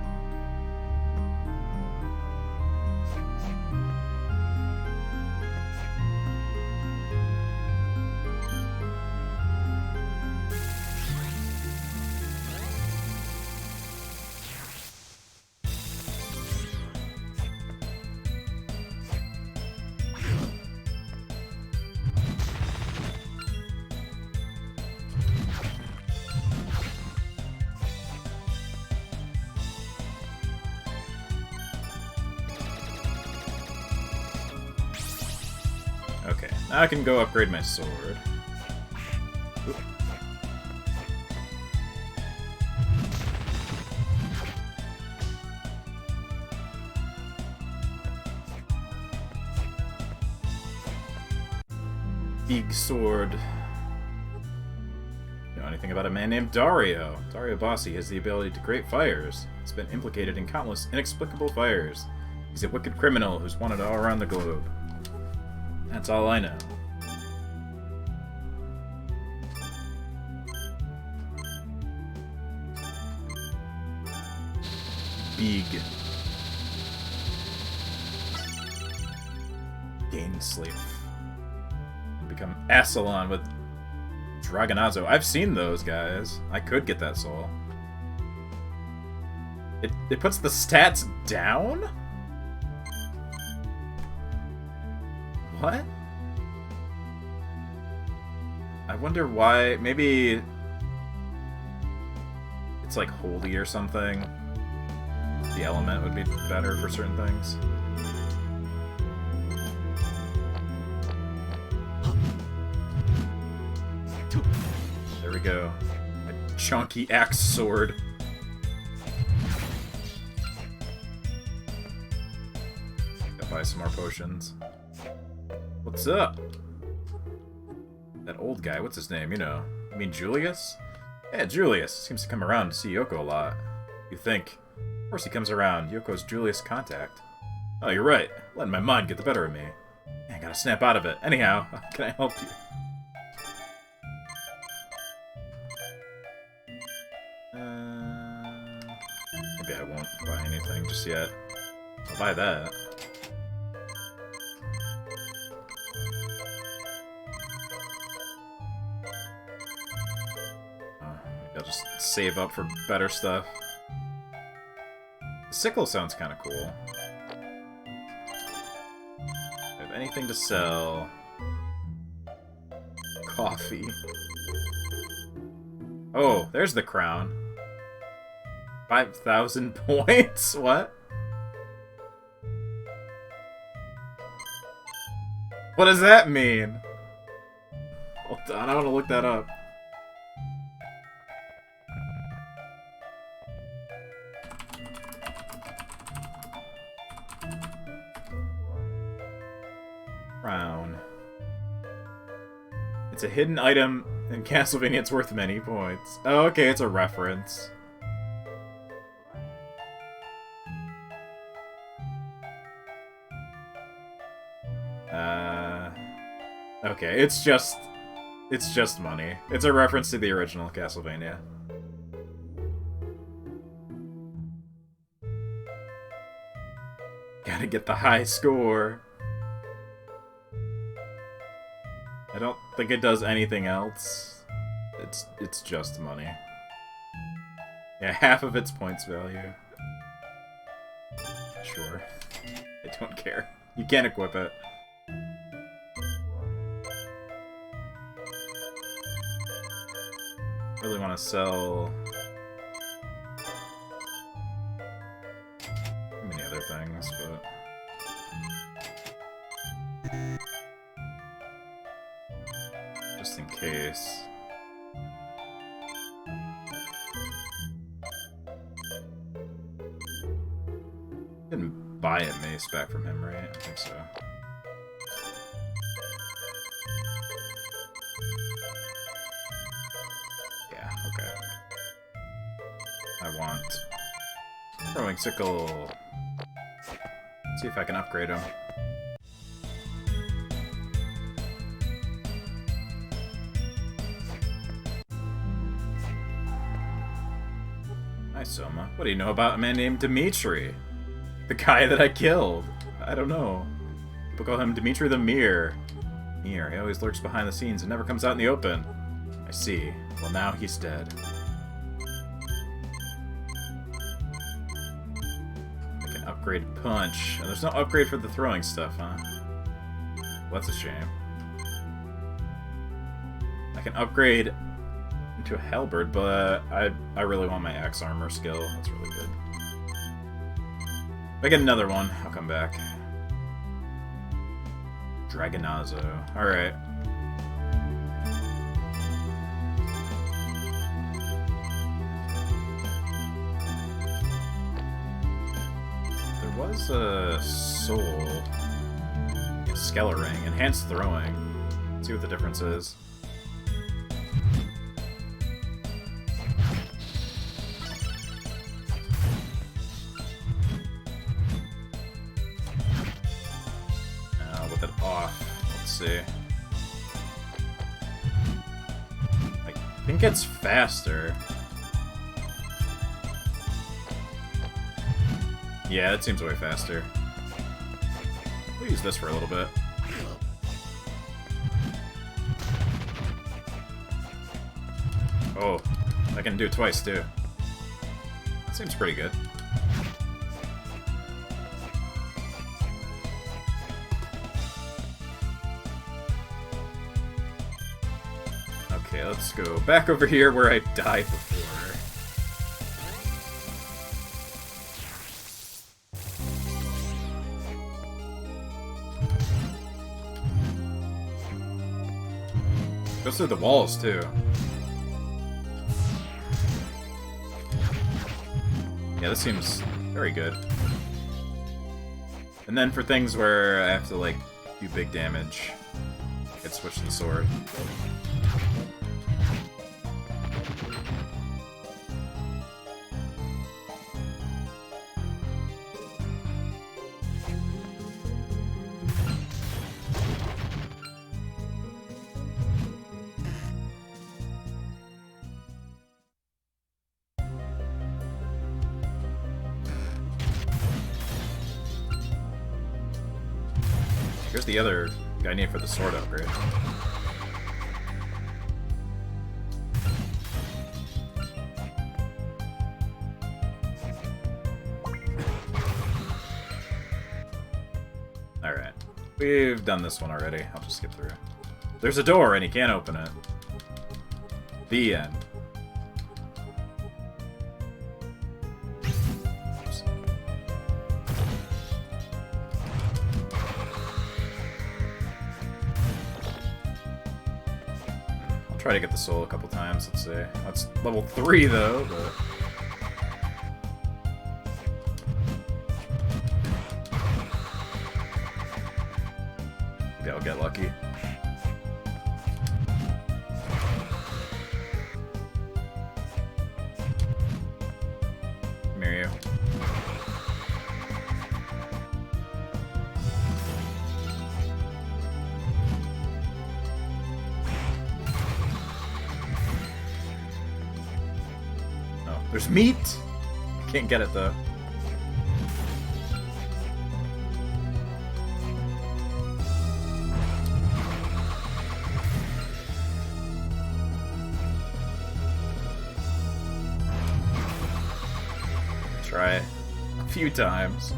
B: Now I can go upgrade my sword. Oop. Big sword. Know anything about a man named Dario? Dario Bossi has the ability to create fires. He's been implicated in countless inexplicable fires. He's a wicked criminal who's wanted all around the globe. That's all I know. Big. Gain sleep. Become Assalon with Dragonazo. I've seen those guys. I could get that soul. It puts the stats down? What? I wonder why. Maybe it's like holy or something. The element would be better for certain things. There we go. A chunky axe sword. Gotta buy some more potions. What's up? That old guy, what's his name? You know. You mean Julius? Yeah, Julius. Seems to come around to see Yoko a lot. You think. Of course he comes around. Yoko's Julius' contact. Oh, you're right. Letting my mind get the better of me. I gotta snap out of it. Anyhow, how can I help you? Maybe I won't buy anything just yet. I'll buy that. Maybe I'll just save up for better stuff. The sickle sounds kind of cool. If I have anything to sell... Coffee. Oh, there's the crown. 5,000 points? What? What does that mean? Hold on, I want to look that up. Crown. It's a hidden item in Castlevania. It's worth many points. Oh, okay, it's a reference. Okay, it's just money. It's a reference to the original Castlevania. Gotta get the high score. I don't think it does anything else. It's just money. Yeah, half of its points value. Sure. I don't care. You can't equip it. Really want to sell many other things, but just in case. Didn't buy a mace back from him, right? I think so. Yeah, okay. I want throwing sickle. Let's see if I can upgrade him. Hi, Soma. What do you know about a man named Dimitri? The guy that I killed. I don't know. People call him Dimitri the Mirror. Mirror. He always lurks behind the scenes and never comes out in the open. I see. Well, now he's dead. I can upgrade punch. And there's no upgrade for the throwing stuff, huh? Well, that's a shame. I can upgrade into a halberd, but I really want my axe armor skill. That's really good. If I get another one, I'll come back. Dragonazo. Alright. There was a soul. A Skeleton. Enhanced throwing. Let's see what the difference is. With it off. Let's see. I think it's faster. Yeah, it seems way faster. We'll use this for a little bit. Oh, I can do it twice too. That seems pretty good. Okay, let's go back over here where I died before. Goes through the walls, too. Yeah, this seems very good. And then for things where I have to, like, do big damage, I could switch to the sword. Here's the other guy I need for the sword upgrade. Alright. We've done this one already. I'll just skip through. There's a door and he can't open it. The end. Try to get the soul a couple times, let's see. That's level 3 though, but... maybe I'll get lucky. Come here, you. There's meat! Can't get it though. Try it a few times.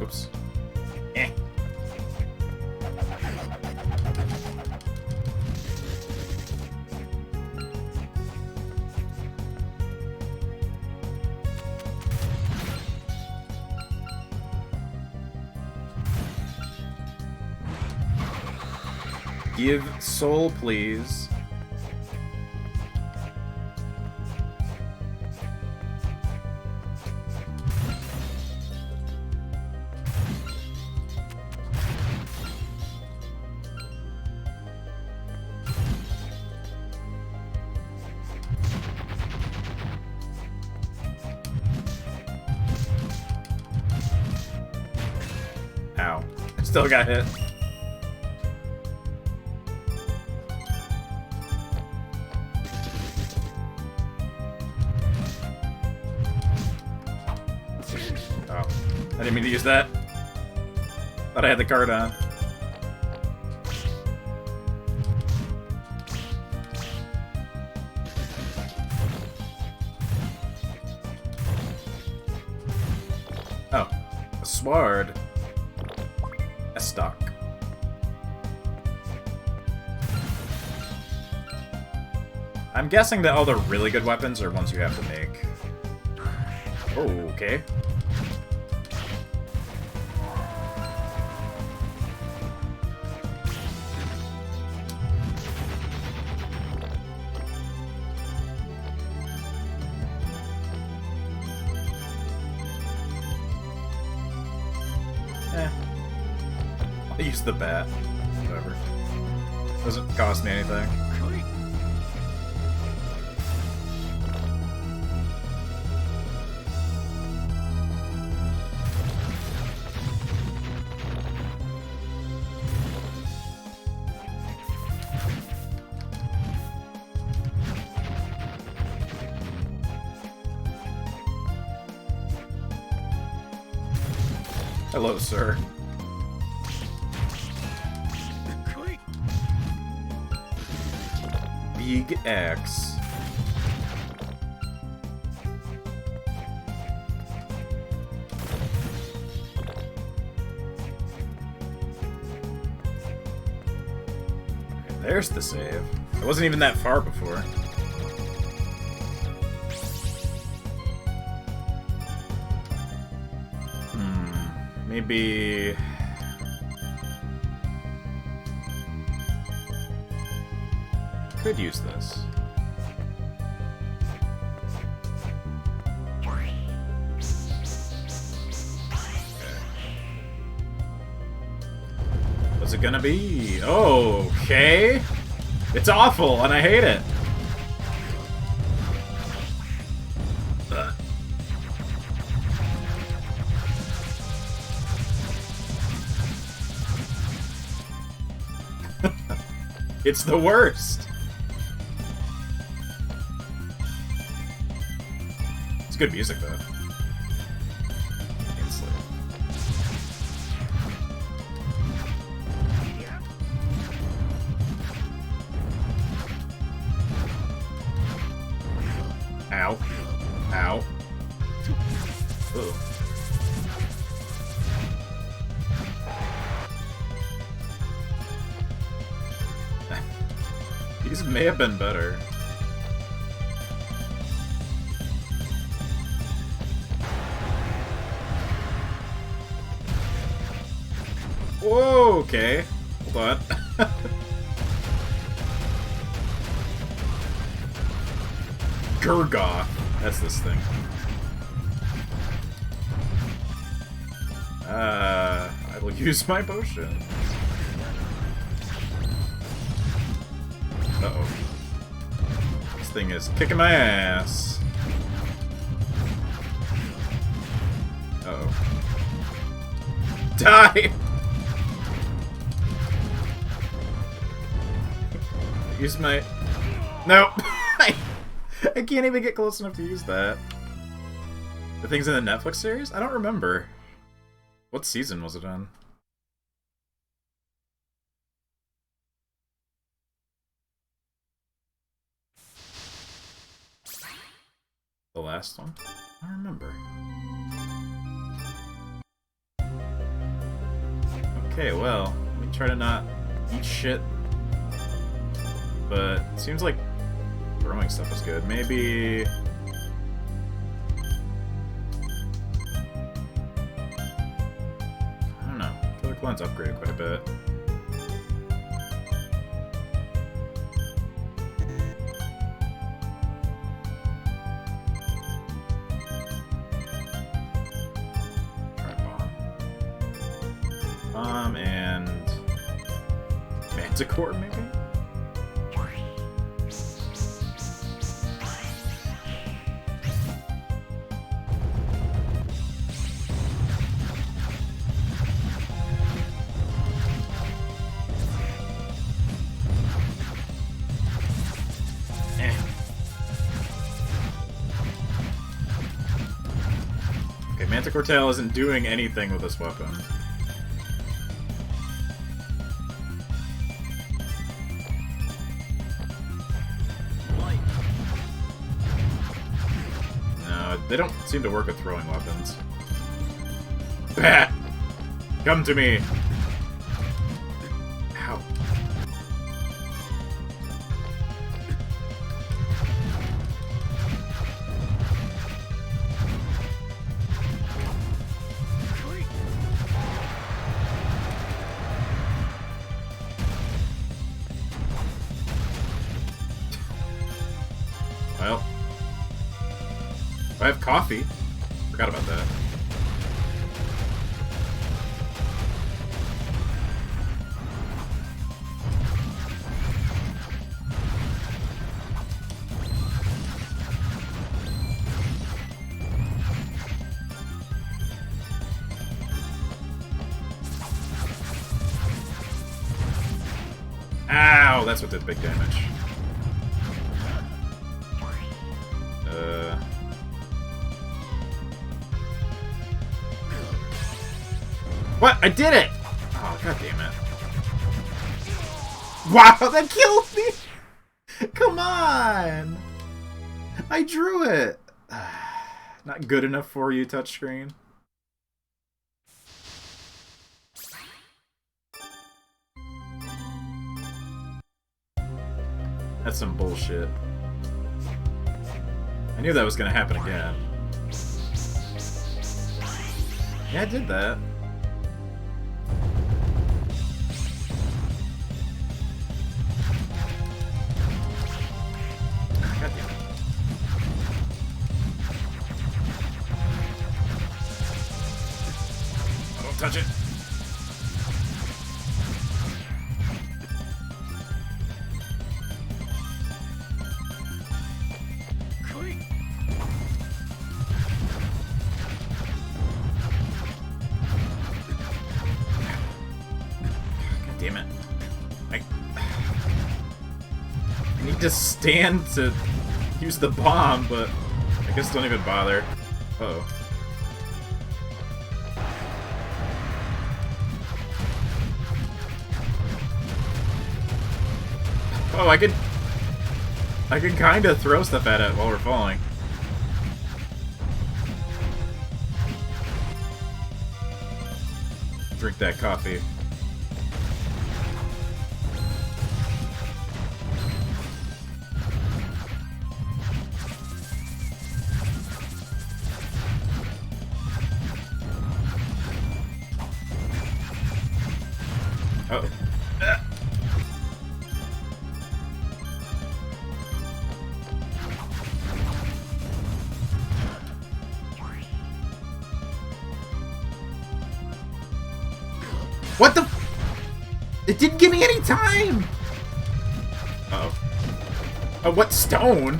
B: Oops. Eh. Give soul, please. Ow. Still got hit. Oh. I didn't mean to use that. Thought I had the card on. sword. A stock. I'm guessing that all the really good weapons are ones you have to make. Oh, okay. I'll use the bat. Whatever. Doesn't cost me anything. Hello, sir. Big X. There's the save. It wasn't even that far before. Maybe... could use this. Okay. What's it gonna be? Oh, okay. It's awful, and I hate it. It's the worst. It's good music, though. Ow. Ow. Ooh. These may have been better. Whoa, okay. Hold on. Gurgoth. That's this thing. I will use my potion. Uh-oh. This thing is kicking my ass. Uh-oh. Die! Use my... Nope! I can't even get close enough to use that. The thing's in the Netflix series? I don't remember. What season was it on? The last one? I don't remember. Okay, well, let me try to not eat shit. But it seems like throwing stuff is good. Maybe... I don't know. Killer Clone's upgraded quite a bit. And Manticore, maybe? Okay, Manticore Tail isn't doing anything with this weapon. They don't seem to work with throwing weapons. bat! Come to me! Ow. Well, I have coffee. Forgot about that. Ow! That's what did big damage. What? I did it! Oh, god damn it. Wow, that killed me! Come on! I drew it! Not good enough for you, touchscreen. That's some bullshit. I knew that was gonna happen again. Yeah, I did that. God damn it. Oh, don't touch it. Damn it. I need to stand to use the bomb, but I guess don't even bother. Uh-oh. Oh, I can kind of throw stuff at it while we're falling. Drink that coffee. Oh. What the? It didn't give me any time! Uh-oh. Oh, what stone?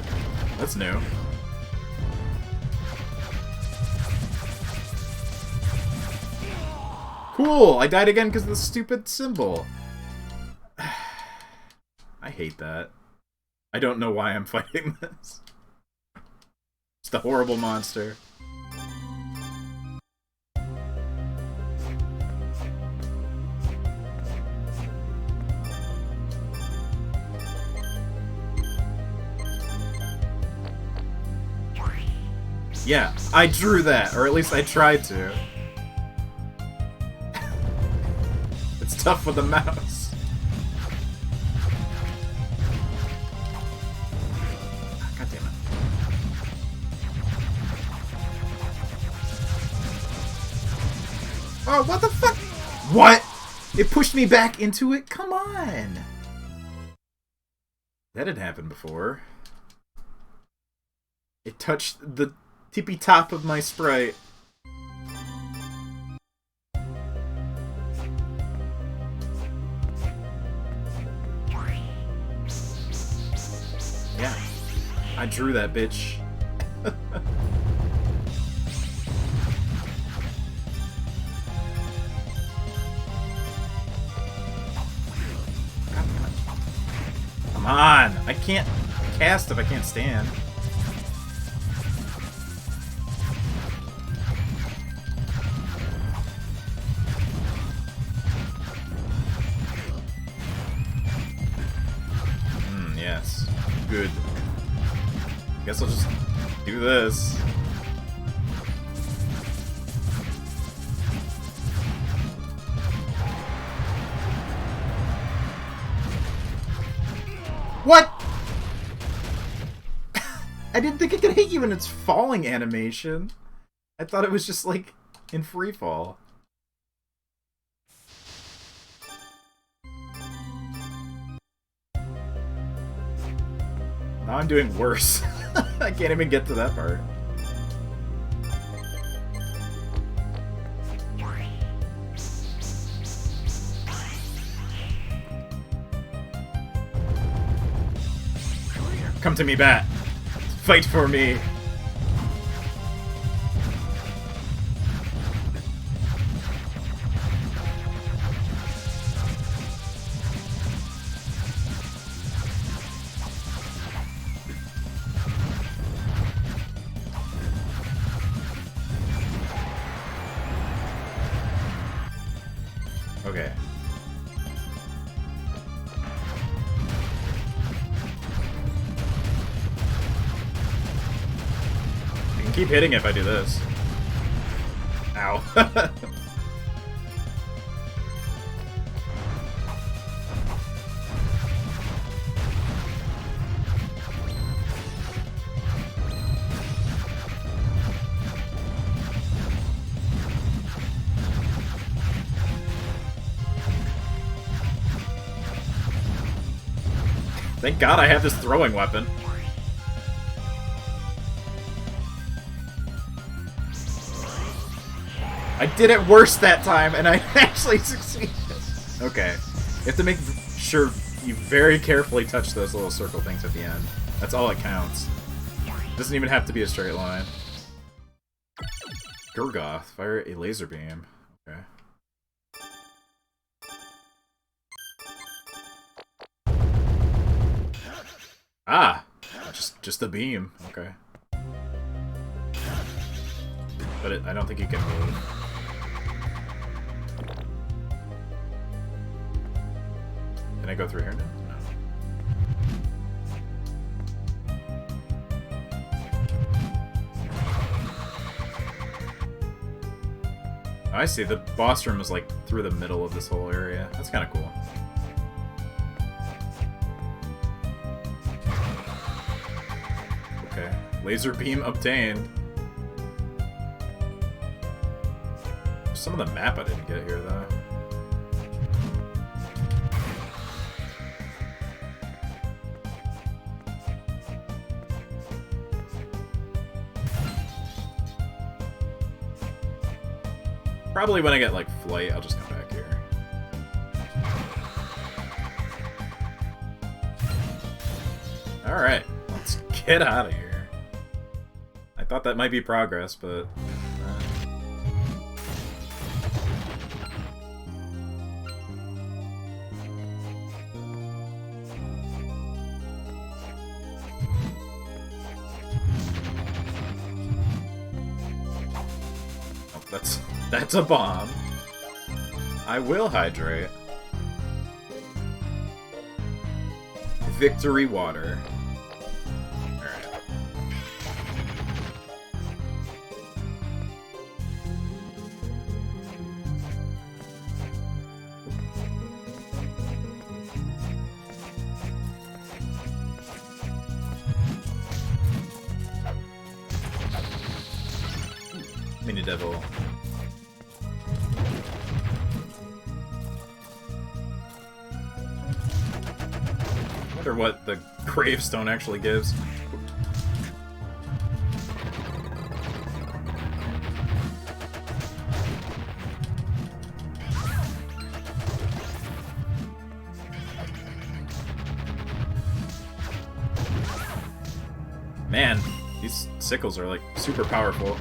B: That's new. Cool! I died again because of the stupid symbol. I hate that. I don't know why I'm fighting this. It's the horrible monster. Yeah, I drew that, or at least I tried to. It's tough with the mouse. God damn it. Oh, what the fuck? What? It pushed me back into it? Come on! That had happened before. It touched the tippy top of my sprite. Yeah, I drew that bitch. Come on, I can't cast if I can't stand. Yes. Good. Guess I'll just do this. What? I didn't think it could hit you in its falling animation. I thought it was just, like, in free fall. Now I'm doing worse. I can't even get to that part. Come to me, Bat. Fight for me. Okay. I can keep hitting if I do this. Ow. Thank God I have this throwing weapon. I did it worse that time, and I actually succeeded. Okay. You have to make sure you very carefully touch those little circle things at the end. That's all that counts. It doesn't even have to be a straight line. Gurgoth, fire a laser beam. Okay. Ah! Just a beam. Okay. But I don't think you can move. Can I go through here now? No. I see. The boss room is like through the middle of this whole area. That's kind of cool. Okay. Laser beam obtained. Some of the map I didn't get here, though. Probably when I get, like, flight, I'll just come back here. Alright, let's get out of here. I thought that might be progress, but... That's a bomb. I will hydrate. Victory water. Alright. Mini devil. I wonder what the gravestone actually gives. Man, these sickles are like super powerful.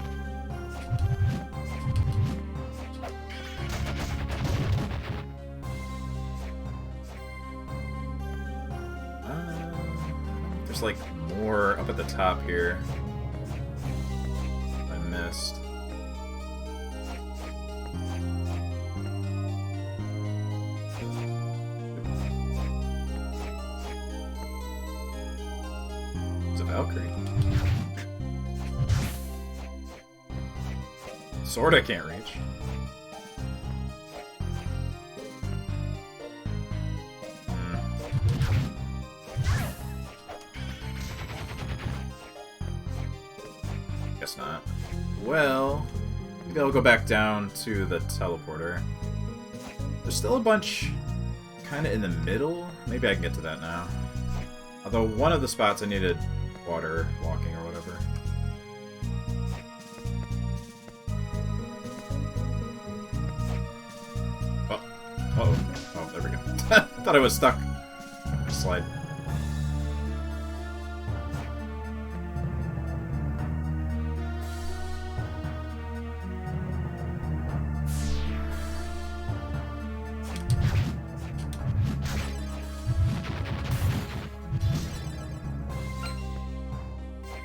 B: There's like more up at the top here. I missed. It's a Valkyrie. Sword I can't reach. Guess not. Well, maybe I'll go back down to the teleporter. There's still a bunch kind of in the middle. Maybe I can get to that now. Although one of the spots I needed water walking or whatever. Oh. Uh-oh. Oh, there we go. Thought I was stuck. Slide.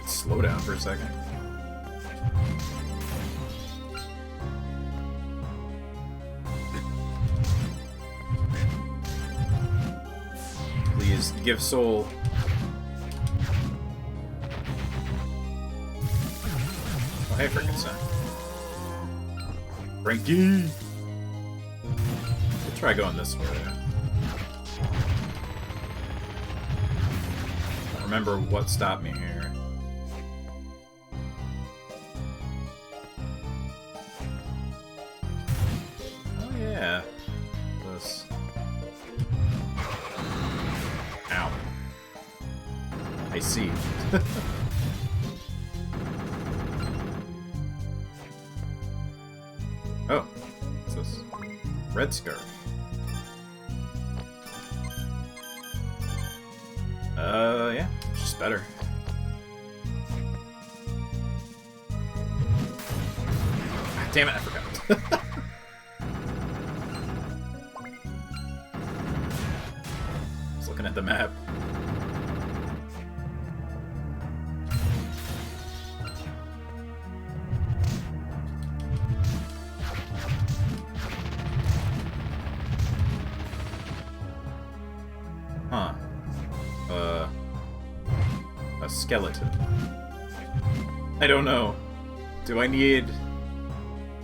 B: Slow down for a second. Please give soul. Oh, hey, frickin' son. Frankie! We'll try going this way. I don't remember what stopped me here. Yeah. This. Ow. I see. Oh. What's this? Red scarf. Yeah. Just better. Damn it, I forgot. Looking at the map. Huh. A skeleton. I don't know. Do I need,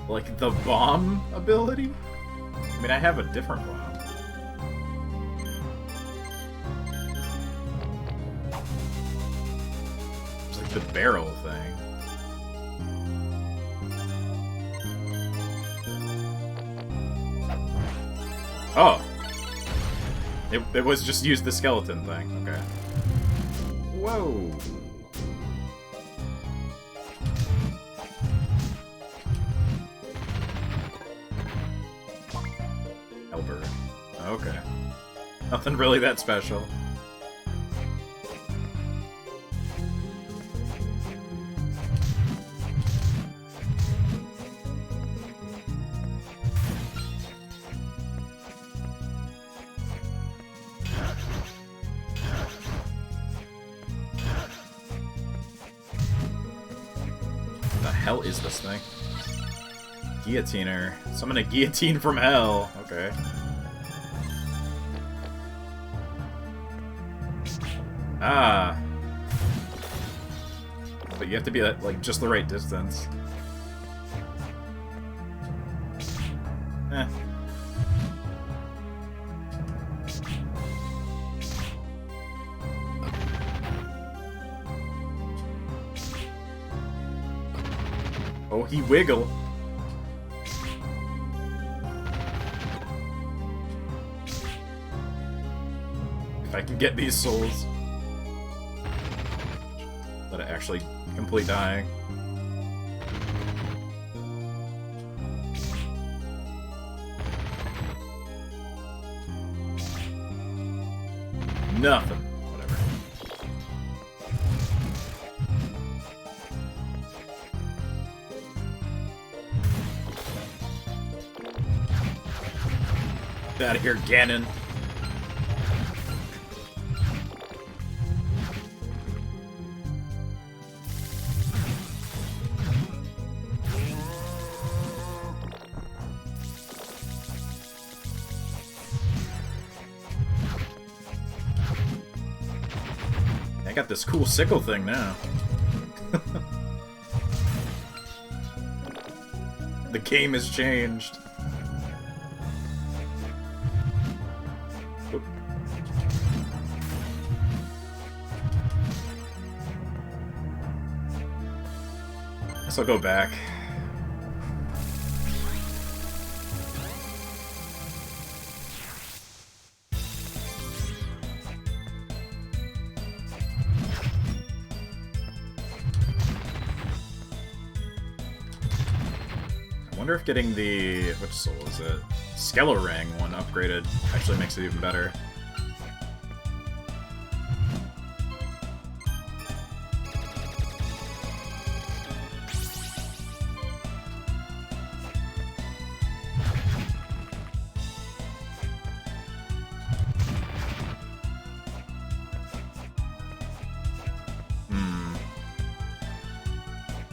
B: like, the bomb ability? I mean, I have a different bomb. The barrel thing. Oh. It was just use the skeleton thing. Okay. Whoa. Helper. Okay. Nothing really that special. Hell is this thing? Guillotiner. Summon a guillotine from hell. Okay. Ah. But you have to be at, like, just the right distance. Eh. Oh, he wiggle. If I can get these souls. Let it actually complete dying. Nothing. Whatever. Get out of here, Ganon. I got this cool sickle thing now. The game has changed. Oop. Guess I'll go back. I wonder if getting the... which soul is it? Skelorang one upgraded actually makes it even better.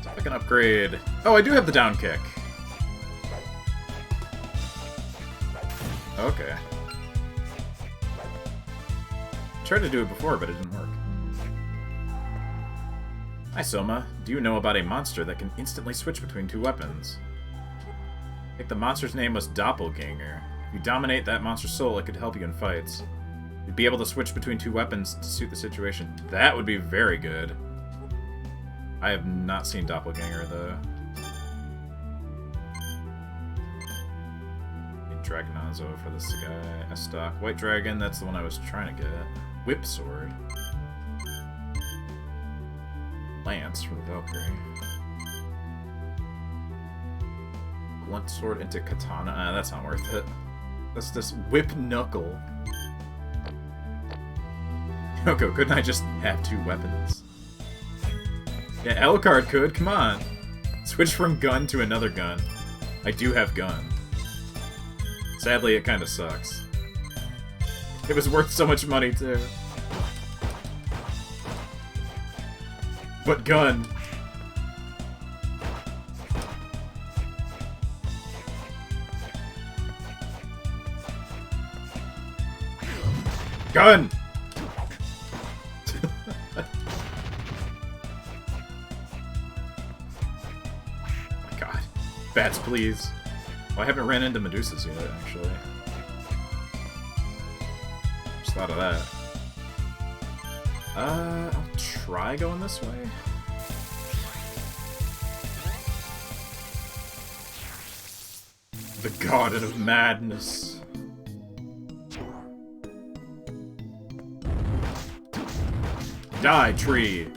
B: So if I can upgrade... Oh, I do have the down kick. Okay. Tried to do it before, but it didn't work. Hi, Soma. Do you know about a monster that can instantly switch between two weapons? I think the monster's name was Doppelganger. If you dominate that monster's soul, it could help you in fights. You'd be able to switch between two weapons to suit the situation. That would be very good. I have not seen Doppelganger, though. Dragonazo for this guy. A stock. White Dragon, that's the one I was trying to get. Whip Sword. Lance from the Valkyrie. Blunt Sword into Katana. That's not worth it. That's this Whip Knuckle. Yoko, couldn't I just have two weapons? Yeah, Alucard could. Come on. Switch from gun to another gun. I do have gun. Sadly, it kind of sucks. It was worth so much money, too. But gun. Gun! Oh my god. Bats, please. Well, I haven't ran into Medusas yet, actually. Just thought of that. I'll try going this way. The Garden of Madness. Die, tree!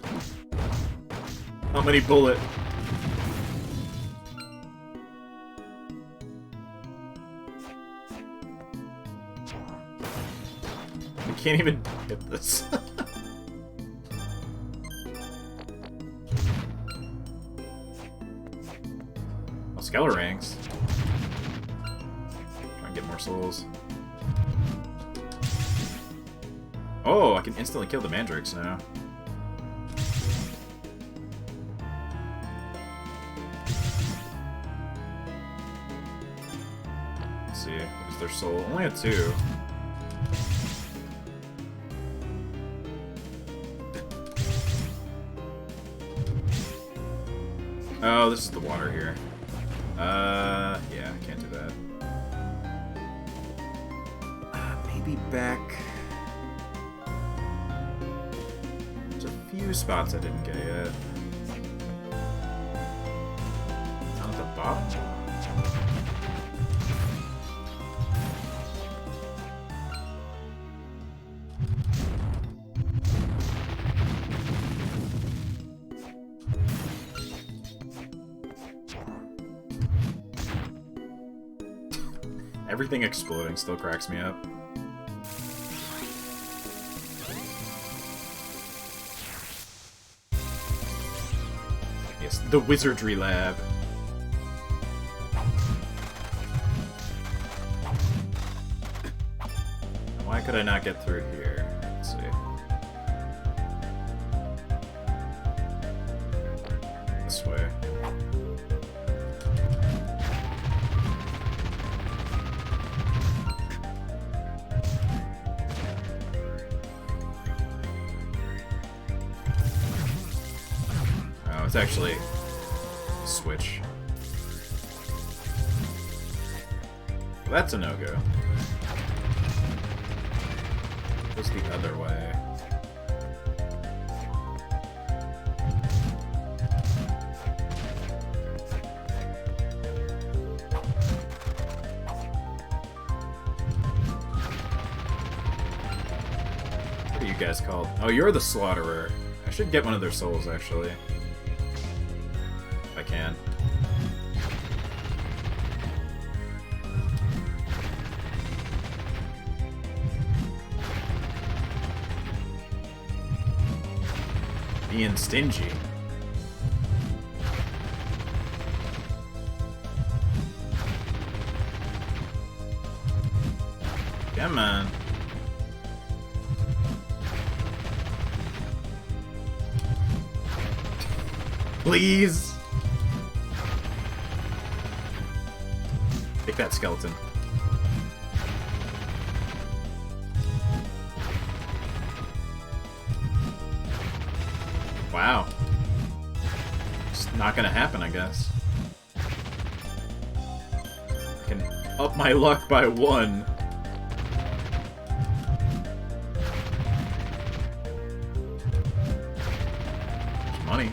B: How many bullet? Can't even hit this. Oh, Skelorangs. Try and get more souls. Oh, I can instantly kill the mandrakes now. Let's see. What is their soul? Only a 2. Oh, this is the water here. Yeah, I can't do that. Maybe back... There's a few spots I didn't get yet. Down at the bottom? Everything exploding still cracks me up. Yes, the Wizardry Lab. Why could I not get through here? Let's see. This way. It's actually a switch. Well, that's a no-go. What's the other way? guys called? Oh, you're the Slaughterer. I should get one of their souls, actually. If I can. Being stingy. Come on. Please. Take that, skeleton. Wow. It's not gonna happen, I guess. I can up my luck by 1. There's money.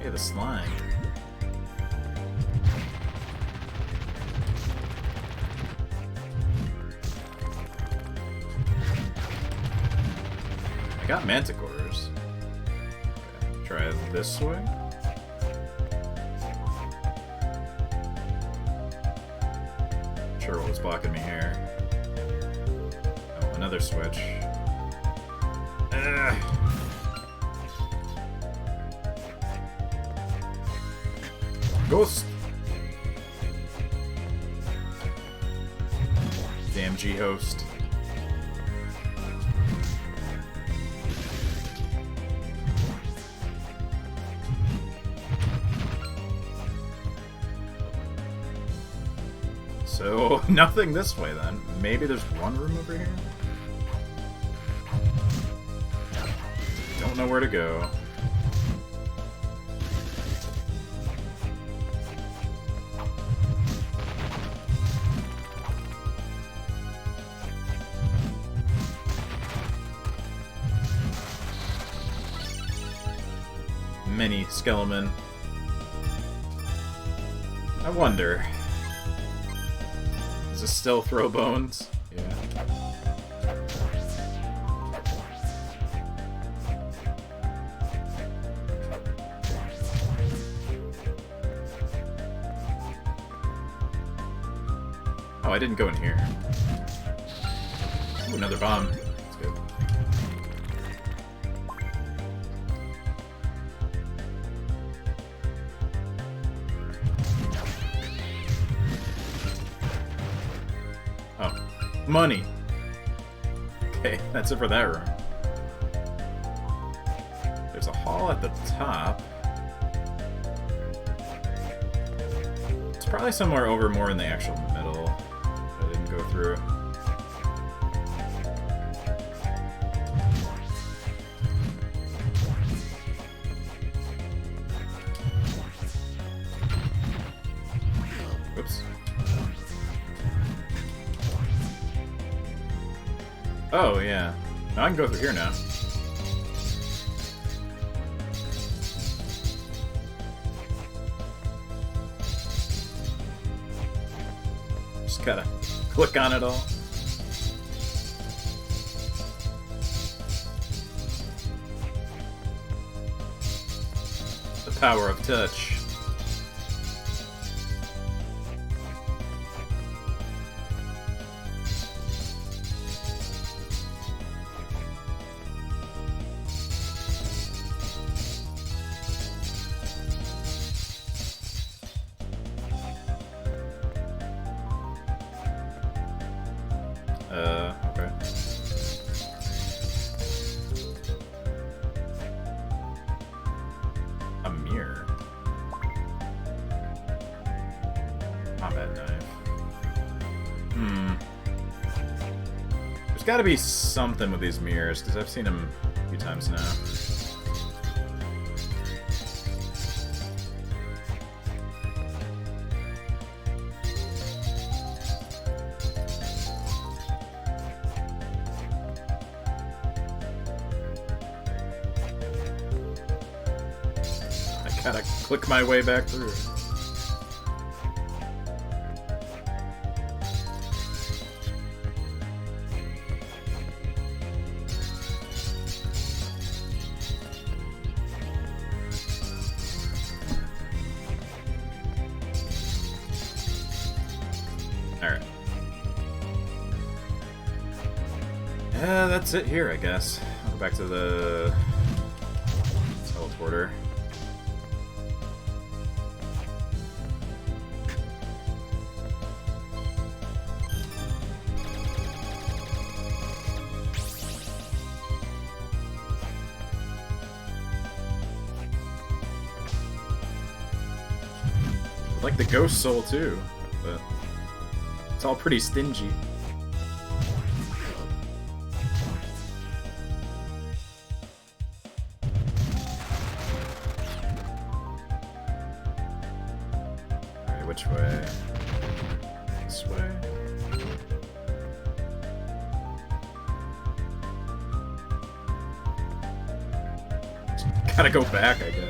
B: Hey, the slime. I got manticores. Okay, try this way. Sure what was blocking me here. Oh, another switch. Ugh. Ghost! Damn G-host. So, nothing this way then. Maybe there's one room over here? Don't know where to go. Many skeleton. I wonder. Does it still throw bones? Yeah. Oh, I didn't go in here. Ooh, another bomb. That's good. Oh, money. Okay, that's it for that room. There's a hall at the top. It's probably somewhere over more in the actual middle. I didn't go through. Oops. Oh, yeah. Now I can go through here now. Just gotta click on it all. The power of touch. Okay. A mirror. Combat knife. There's gotta be something with these mirrors, because I've seen them a few times now. Gotta click my way back through. That's it here, I guess. I'll go back to the teleporter. I like the ghost soul too, but it's all pretty stingy. Alright, which way? This way? Gotta go back, I guess.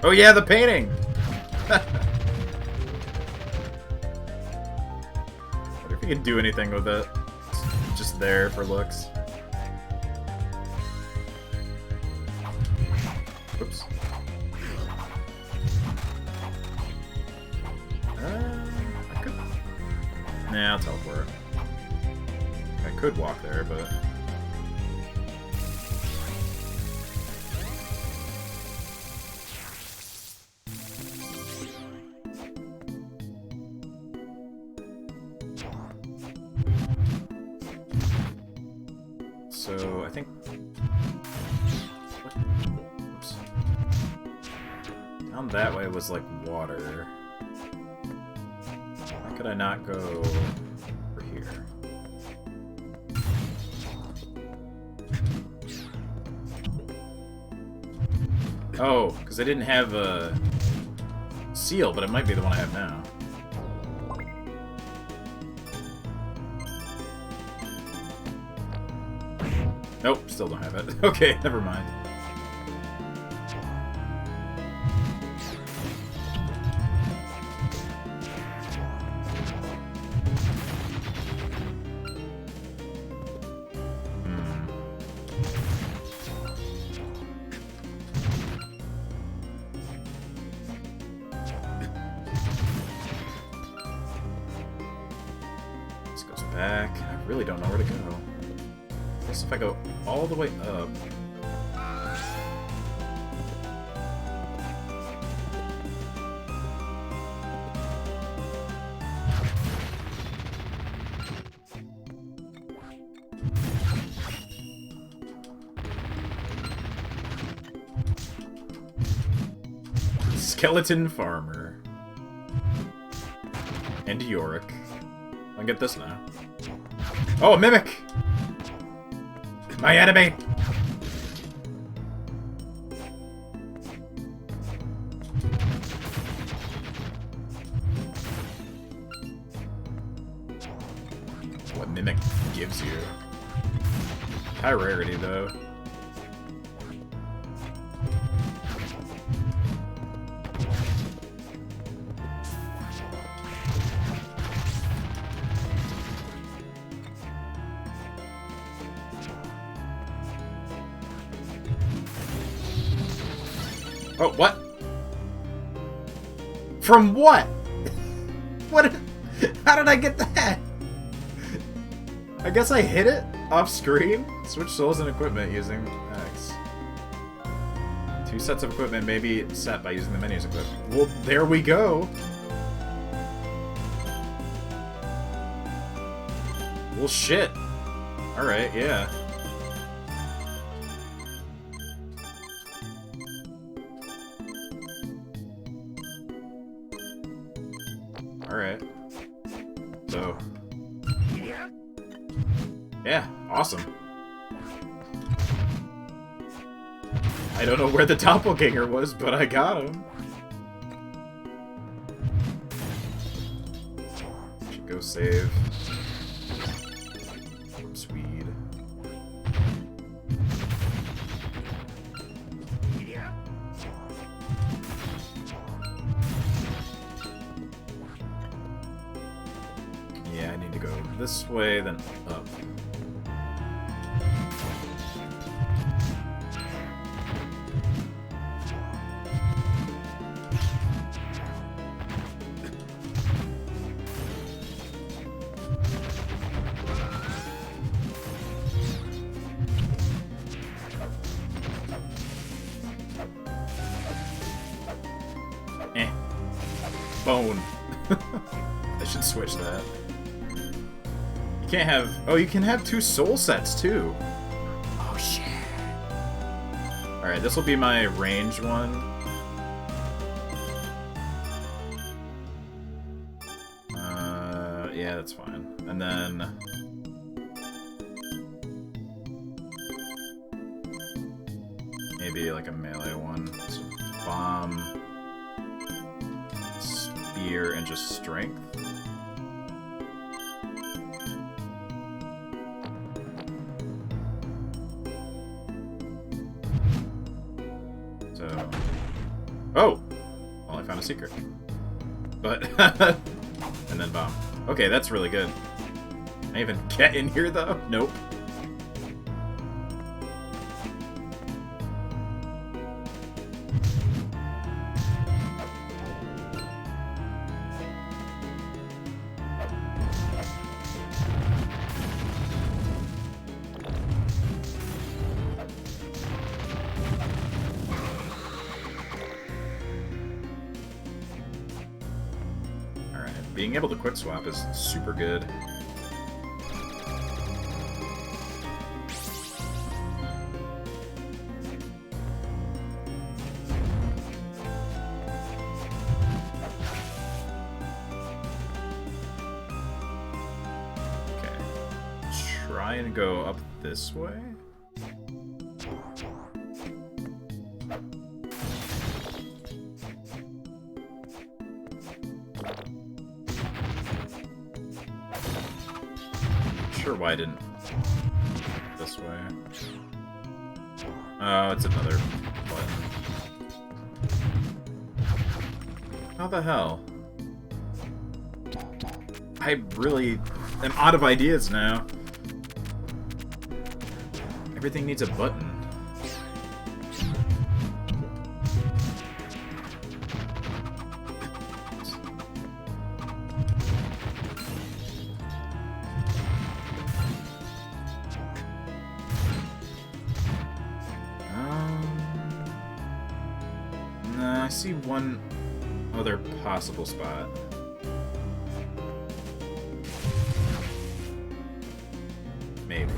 B: Oh yeah, the painting! Wonder if you can do anything with it. It's just there for looks. Oops. I could... Nah, I'll teleport. I could walk there, but... So, I think... Oops. Down that way was like water. Why could I not go over here? Oh, because I didn't have a seal, but it might be the one I have now. Nope, still don't have it. Okay, never mind. This goes back. I really don't know where to go. I guess if I go all the way up... Skeleton Farmer. And Yorick. I can get this now. Oh, a Mimic! My enemy! What Mimic gives you? High rarity, though. Oh, what? From what? What? How did I get that? I guess I hit it off screen. Switch souls and equipment using X. 2 sets of equipment may be set by using the menu's equipment. Well, there we go. Well, shit. Alright, yeah. Alright. So. Yeah, awesome. I don't know where the doppelganger was, but I got him. Should go save. Swede. Yeah, I need to go this way, then up. Eh. Bone. I should switch that. You can't have... Oh, you can have 2 soul sets, too. Oh, shit. Alright, this will be my range one. Yeah, that's fine. And then... maybe like a melee one. So bomb... spear, and just strength. So... oh! Well, I found a secret. But... and then bomb. Okay, that's really good. Can I even get in here, though? Nope. Being able to quick swap is super good. Okay. Try and go up this way. Sure why I didn't this way. Oh, it's another button. How the hell? I really am out of ideas now. Everything needs a button. I see one other possible spot. Maybe.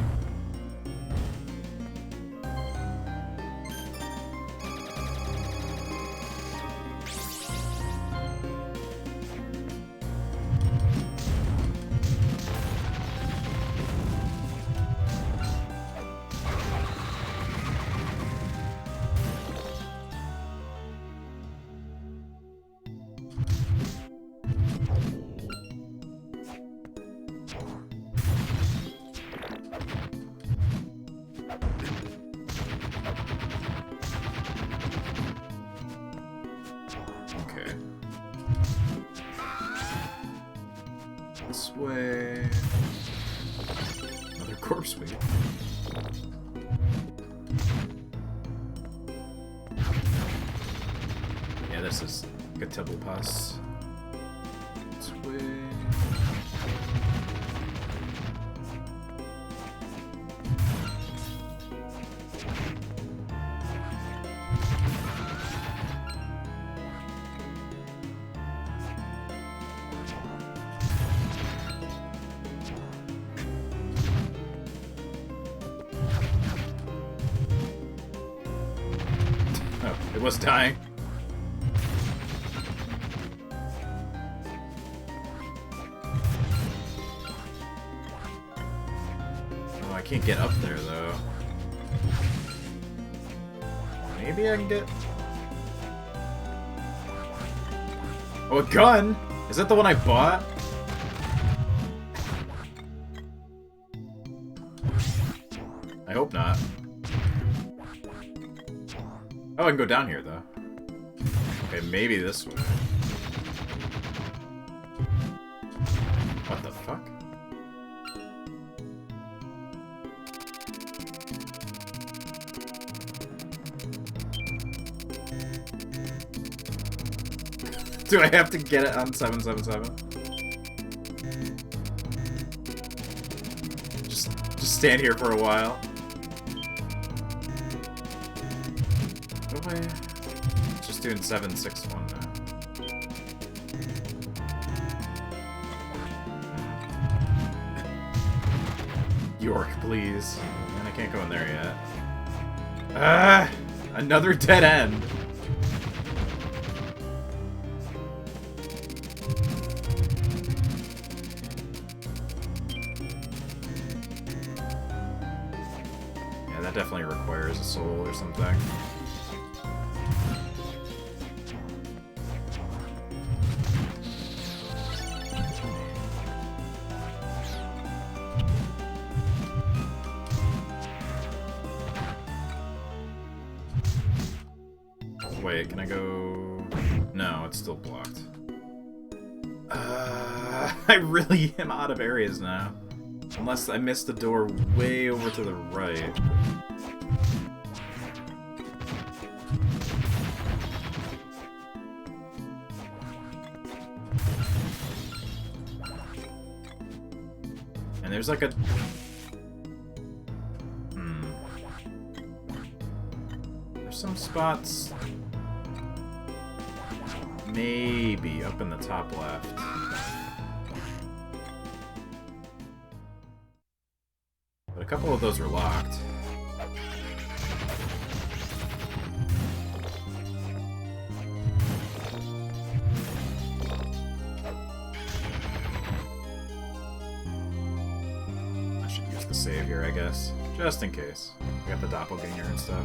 B: This way. Another corpse wheel. Yeah, this is a temple pass. This way. It was dying. Oh, I can't get up there, though. Maybe I can get... oh, a gun? Is that the one I bought? I hope not. Oh, I can go down here, though. Okay, maybe this way. What the fuck? Do I have to get it on 777? Just stand here for a while. What do I... Just doing 761 now. York, please. And I can't go in there yet. Ah! Another dead end! Yeah, that definitely requires a soul or something. Wait, can I go... No, it's still blocked. I really am out of areas now. Unless I missed the door way over to the right. And there's like a... There's some spots... Maybe up in the top left. But a couple of those are locked. I should use the save here, I guess. Just in case. I got the doppelganger and stuff.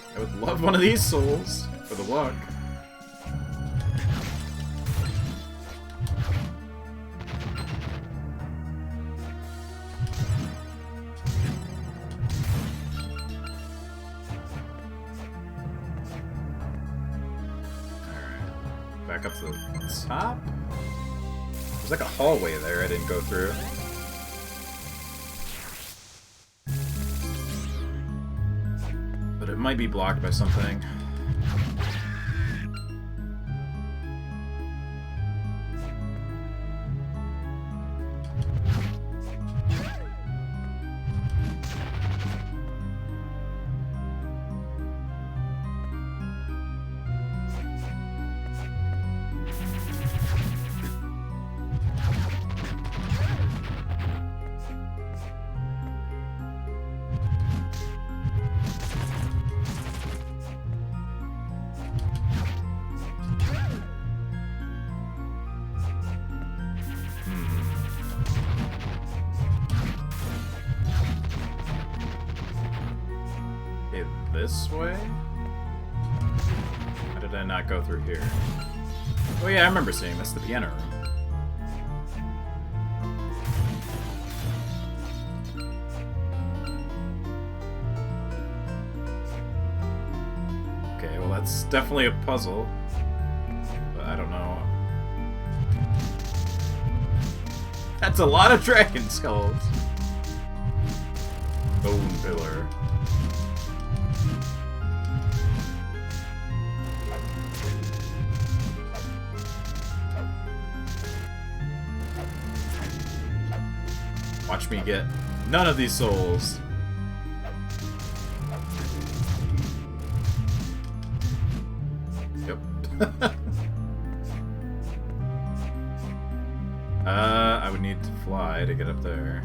B: I would love one of these souls for the luck. Alright. Back up to the top? There's like a hallway there I didn't go through. But it might be blocked by something. This way? How did I not go through here? Oh yeah, I remember seeing this, the piano room. Okay, well that's definitely a puzzle. But I don't know. That's a lot of dragon skulls! Bone pillar. Watch me get none of these souls. Yep. I would need to fly to get up there.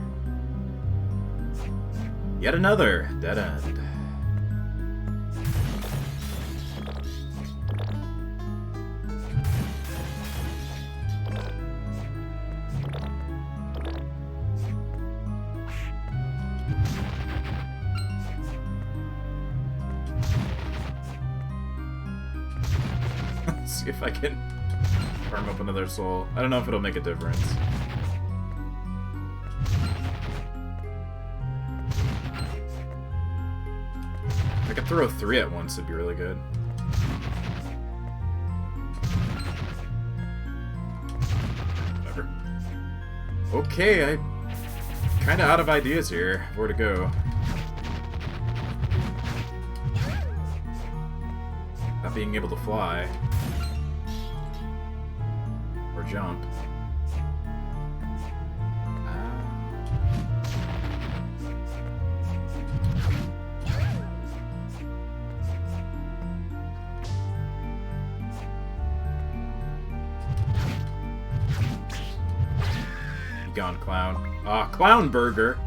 B: Yet another dead end. see if I can farm up another soul. I don't know if it'll make a difference. If I could throw 3 at once, it'd be really good. Whatever. Okay, I'm kinda out of ideas here. Where to go. Not being able to fly. Or jump. Be gone, clown. Ah, clown burger!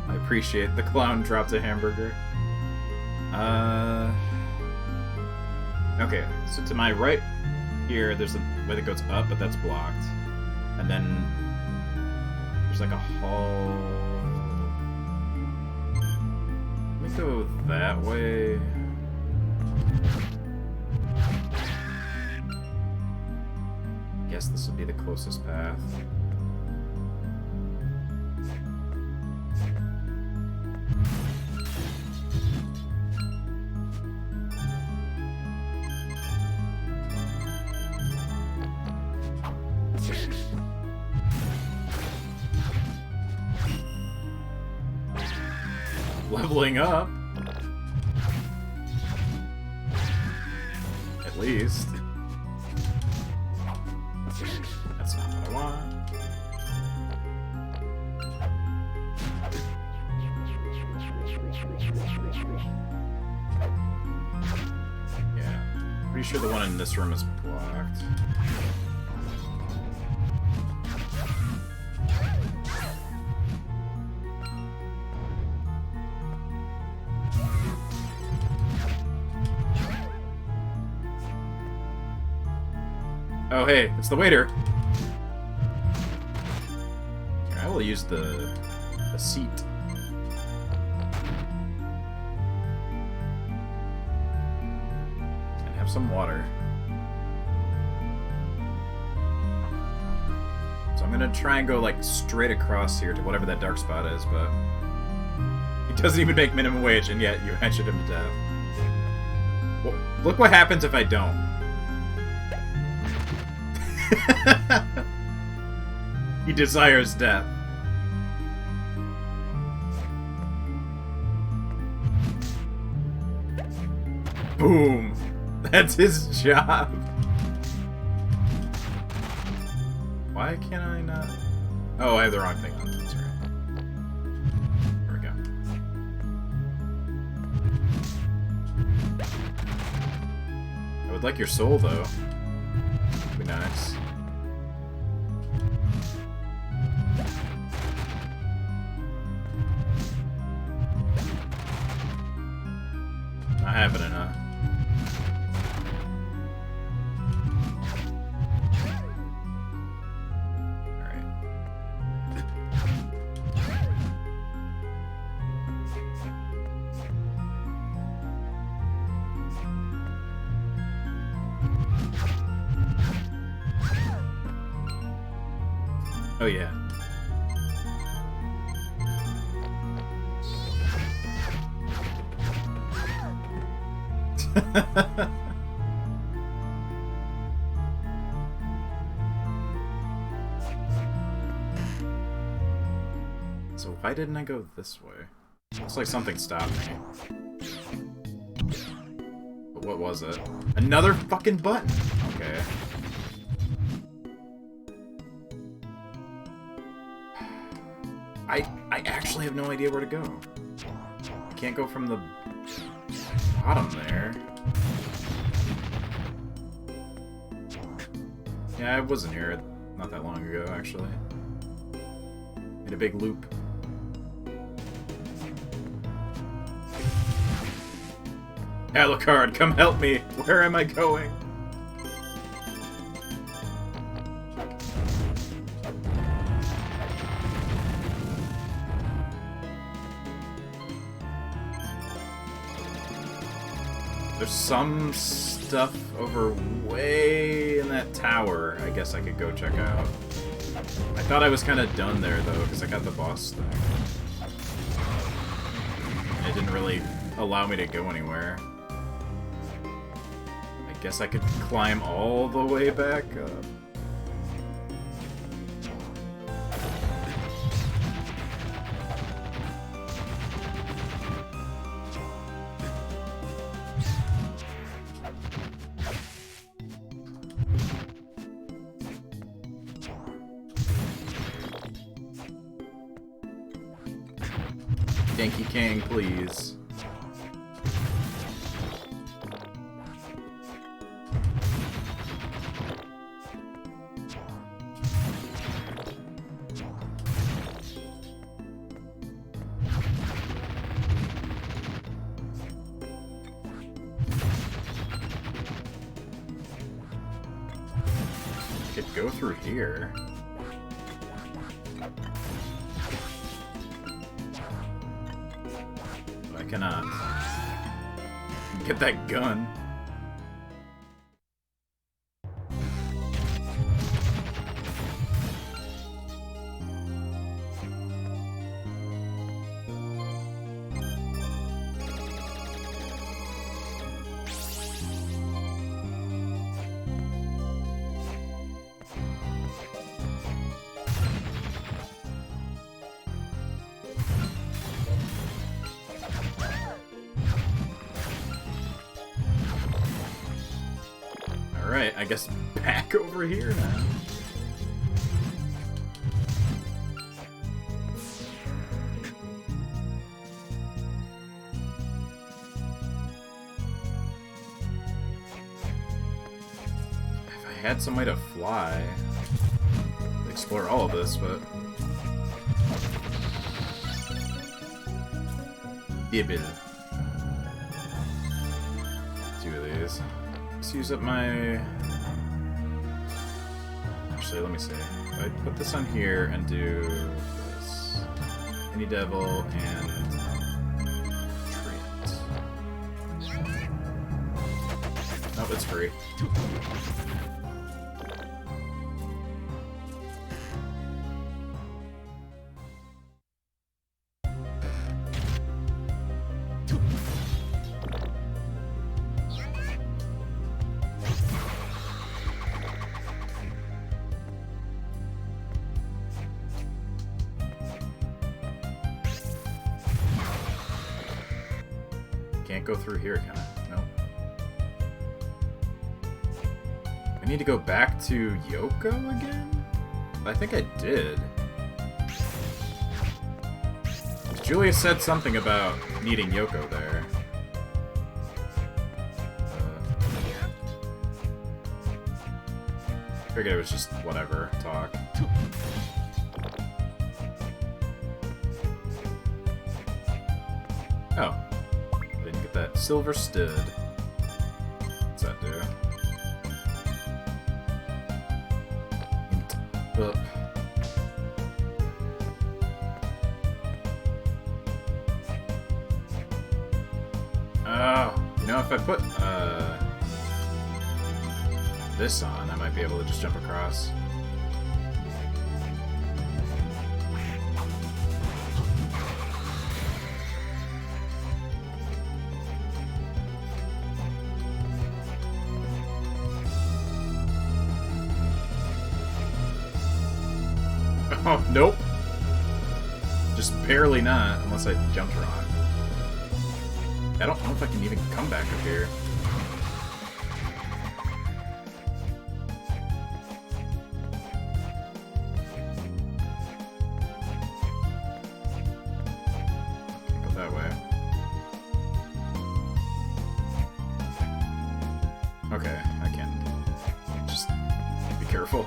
B: I appreciate the clown dropped a hamburger. Okay, so to my right here, there's a way that goes up, but that's blocked. And then there's like a hall. Let me go that way. Guess this would be the closest path. Leveling up. At least. That's not what I want. Yeah. Pretty sure the one in this room is blocked. Oh, hey, it's the waiter. I will use the seat. And have some water. So I'm gonna try and go, like, straight across here to whatever that dark spot is, but it doesn't even make minimum wage, and yet you henching him to death. Well, look what happens if I don't. He desires death. Boom! That's his job. Why can't I not? Oh, I have the wrong thing on. That's right. There we go. I would like your soul, though. That'd be nice. Not happening, huh? Alright. Oh yeah. So why didn't I go this way? Looks like something stopped me. But what was it? Another fucking button! Okay. I actually have no idea where to go. I can't go from the bottom there. Yeah, I wasn't here not that long ago, actually. Made a big loop. Alucard, come help me! Where am I going? There's some stuff over way in that tower I guess I could go check out. I thought I was kind of done there, though, because I got the boss thing. It didn't really allow me to go anywhere. I guess I could climb all the way back up. Yankee King, please. I could go through here. I cannot get that gun. Alright, I guess back over here now. If I had some way to fly, I'd explore all of this, but... Dibble. Two of these. Let's use up my... Actually, let me see. If I put this on here and do this. Any devil and... Treat. Nope, it's free. Can't go through here, can I? Nope. I need to go back to Yoko again? I think I did. Julia said something about needing Yoko there. Figured it was just whatever talk. Oh. Didn't get that silver stud. What's that do? Up. Oh, you know, if I put this on, I might be able to just jump across. Oh, nope. Just barely not, unless I jumped wrong. I don't know if I can even come back up here. Can't go that way. Okay, I can. Just be careful.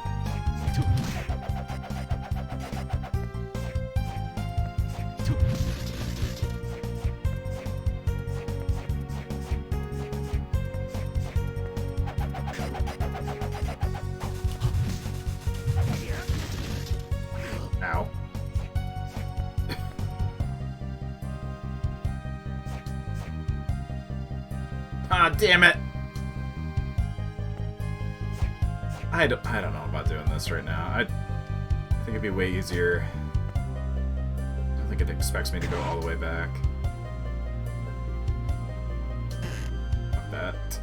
B: Ow. Ah, damn it! I don't know about doing this right now. I think it'd be way easier. I don't think it expects me to go all the way back. Fuck that.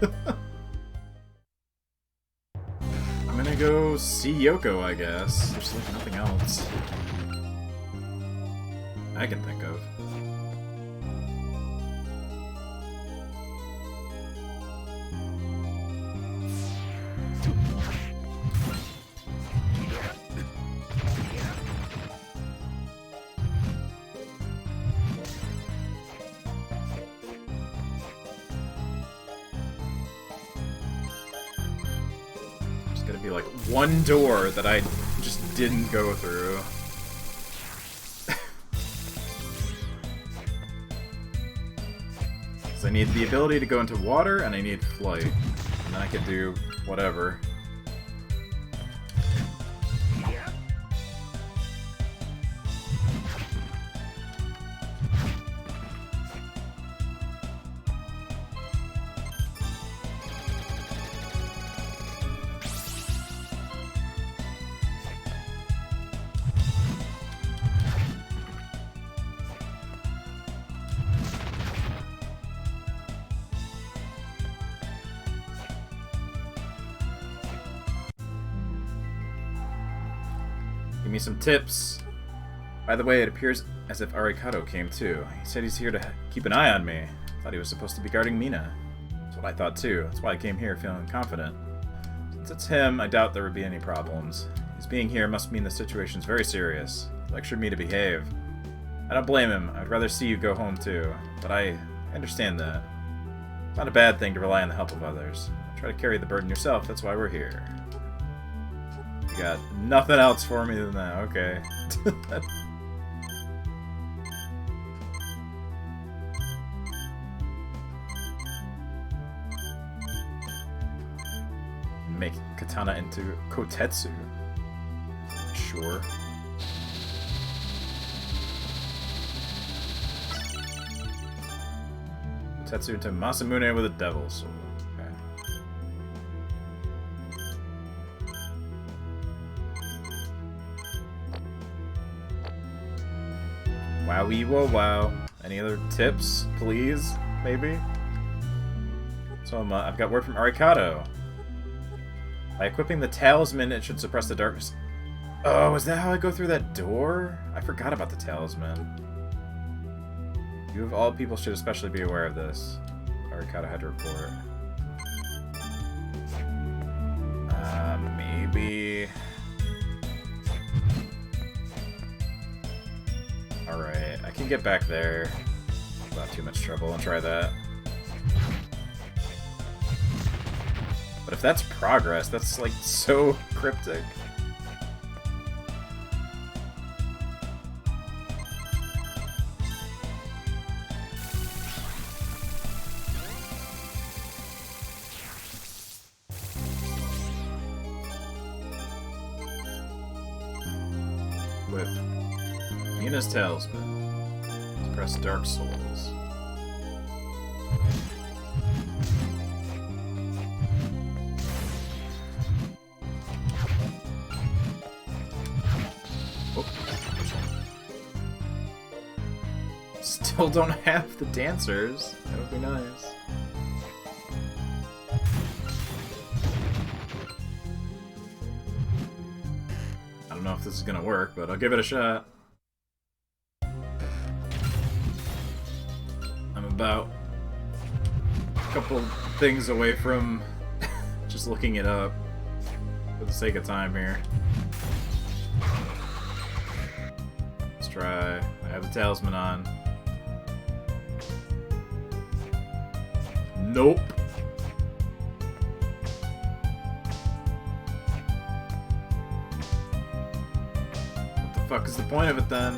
B: I'm gonna go see Yoko, I guess. There's like nothing else I can think of. Be like one door that I just didn't go through. So I need the ability to go into water and I need flight. And then I could do whatever. Give me some tips. By the way, it appears as if Arikado came too. He said he's here to keep an eye on me. Thought he was supposed to be guarding Mina. That's what I thought too. That's why I came here feeling confident. Since it's him, I doubt there would be any problems. His being here must mean the situation's very serious. He lectured me to behave. I don't blame him. I'd rather see you go home too. But I understand that. It's not a bad thing to rely on the help of others. Try to carry the burden yourself. That's why we're here. You got nothing else for me than that. Okay. Make katana into kotetsu. Sure. Kotetsu into Masamune with a devil's sword. Wowie whoa wow. Any other tips, please? Maybe? So I've got word from Arikado. By equipping the talisman, it should suppress the darkness. Oh, is that how I go through that door? I forgot about the talisman. You of all people should especially be aware of this. Arikado had to report. Maybe... Alright, I can get back there without too much trouble and try that. But if that's progress, that's like so cryptic. Whip. Mina's Talisman. Suppress Dark Souls. Oh. Still don't have the dancers. That would be nice. I don't know if this is gonna work, but I'll give it a shot. I'm about a couple things away from just looking it up for the sake of time here. Let's try. I have the talisman on. Nope. What the fuck is the point of it then?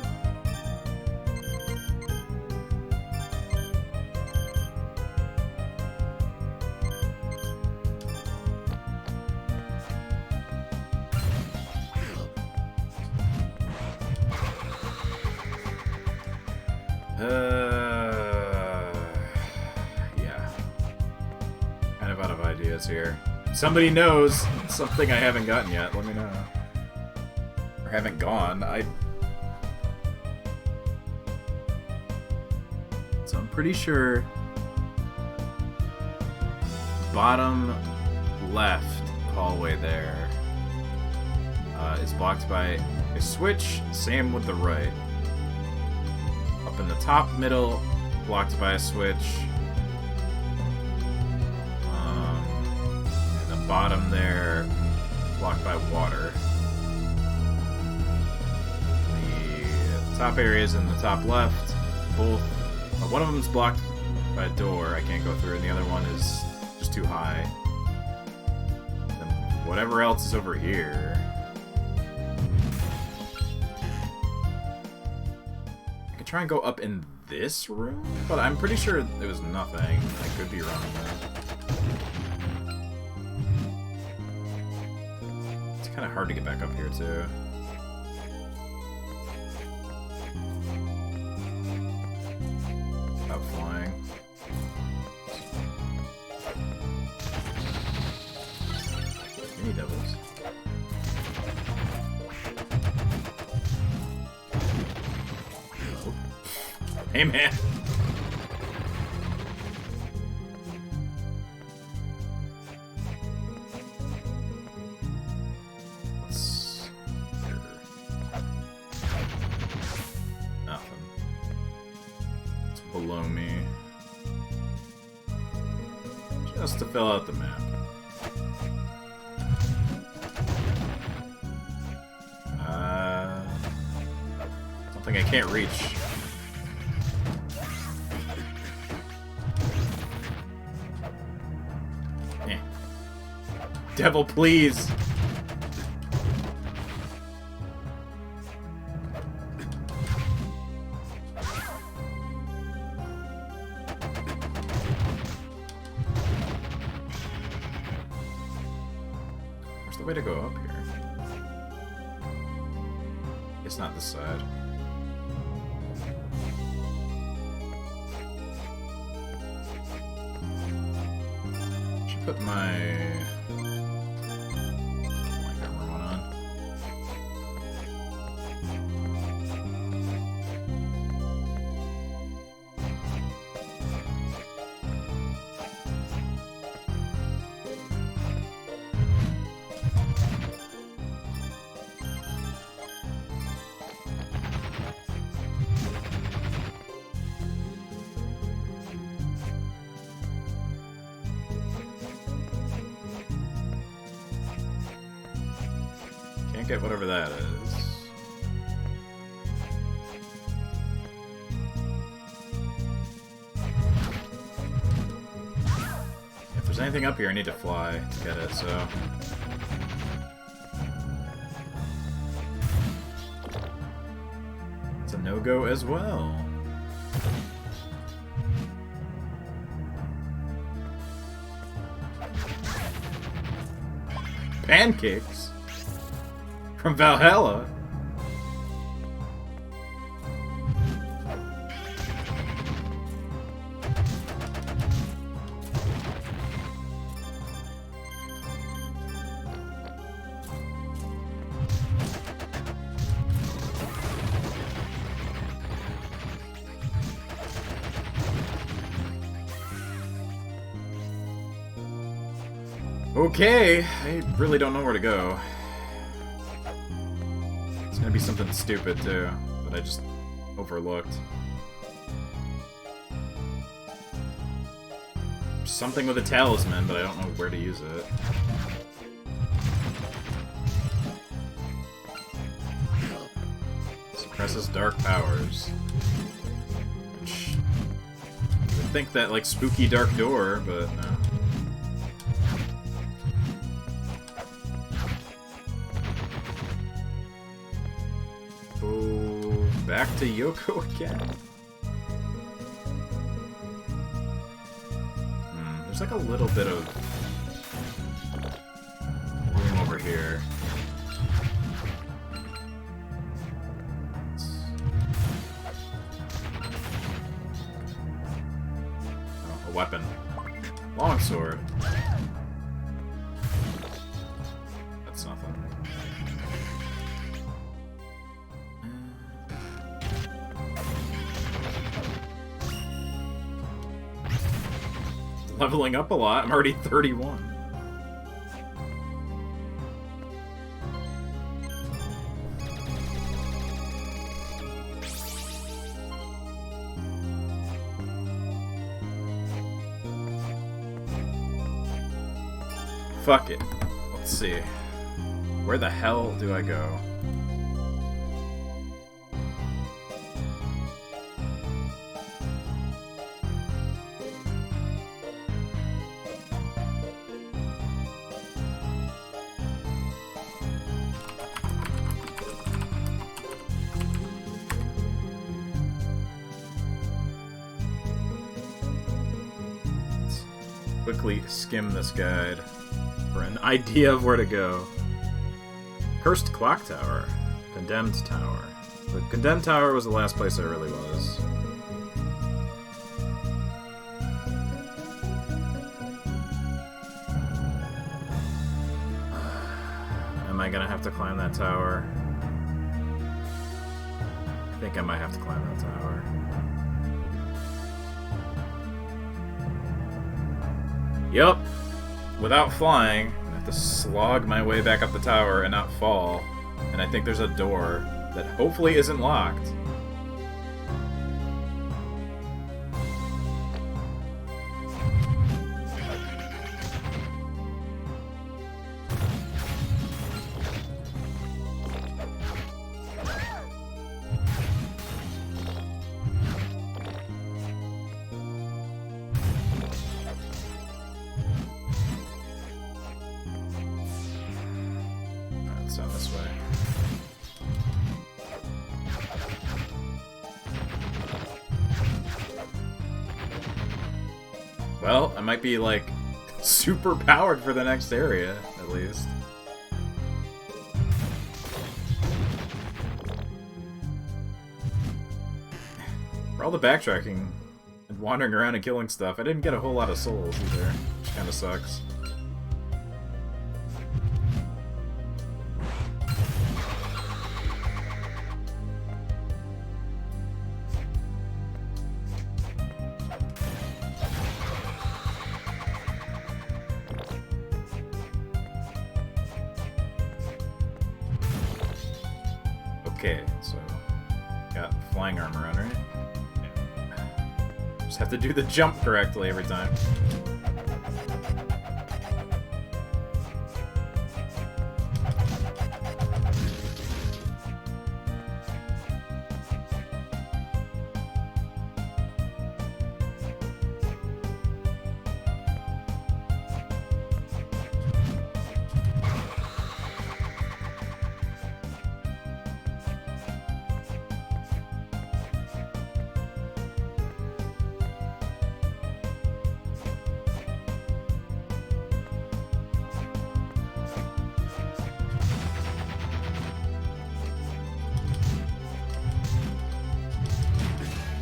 B: Yeah. is here. Somebody knows something I haven't gotten yet. Let me know. Or haven't gone. So I'm pretty sure bottom left hallway there is blocked by a switch. Same with the right. Up in the top middle, blocked by a switch. And the bottom there, blocked by water. The top areas in the top left, both. One of them is blocked by a door I can't go through, and the other one is just too high. Then whatever else is over here. I could try and go up in this room, but I'm pretty sure there was nothing. I could be wrong though. It's kind of hard to get back up here too. Without flying. Mini devils. Hey man. What's here? Nothing. It's below me. Just to fill out the map. Something I can't reach. Devil, please! Where's the way to go up here? It's not this side. Should put my... Can't get whatever that is. If there's anything up here, I need to fly to get it, so... It's a no-go as well. Pancakes? From Valhalla? Okay, I really don't know where to go. It's gonna be something stupid too, that I just overlooked. Something with a talisman, but I don't know where to use it. Suppresses dark powers. Which, you would think that, like, spooky dark door, but no. Go back to Yoko again. There's like a little bit of room over here. Oh, a weapon. Longsword. leveling up a lot. I'm already 31. Fuck it. Let's see. Where the hell do I go? Let's quickly skim this guide for an idea of where to go. Cursed Clock Tower. Condemned Tower. The Condemned Tower was the last place I really was. Am I gonna have to climb that tower? I think I might have to climb that tower. Yup. Without flying, I'm gonna have to slog my way back up the tower and not fall. And I think there's a door that hopefully isn't locked. It's down this way. Well, I might be, like, super powered for the next area, at least. For all the backtracking and wandering around and killing stuff, I didn't get a whole lot of souls either, which kinda sucks. Okay, so got flying armor on, right? Yeah. Just have to do the jump correctly every time.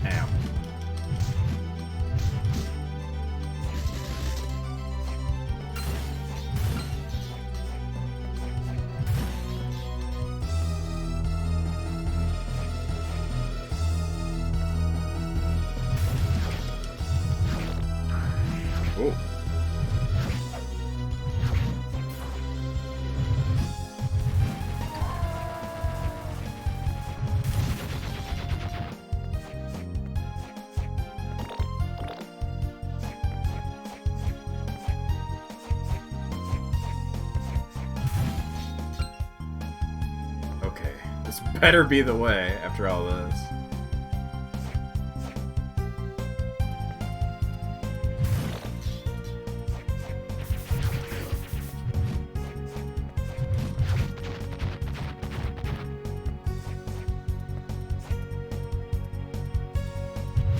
B: Ow. Oh. Okay, this better be the way after all this.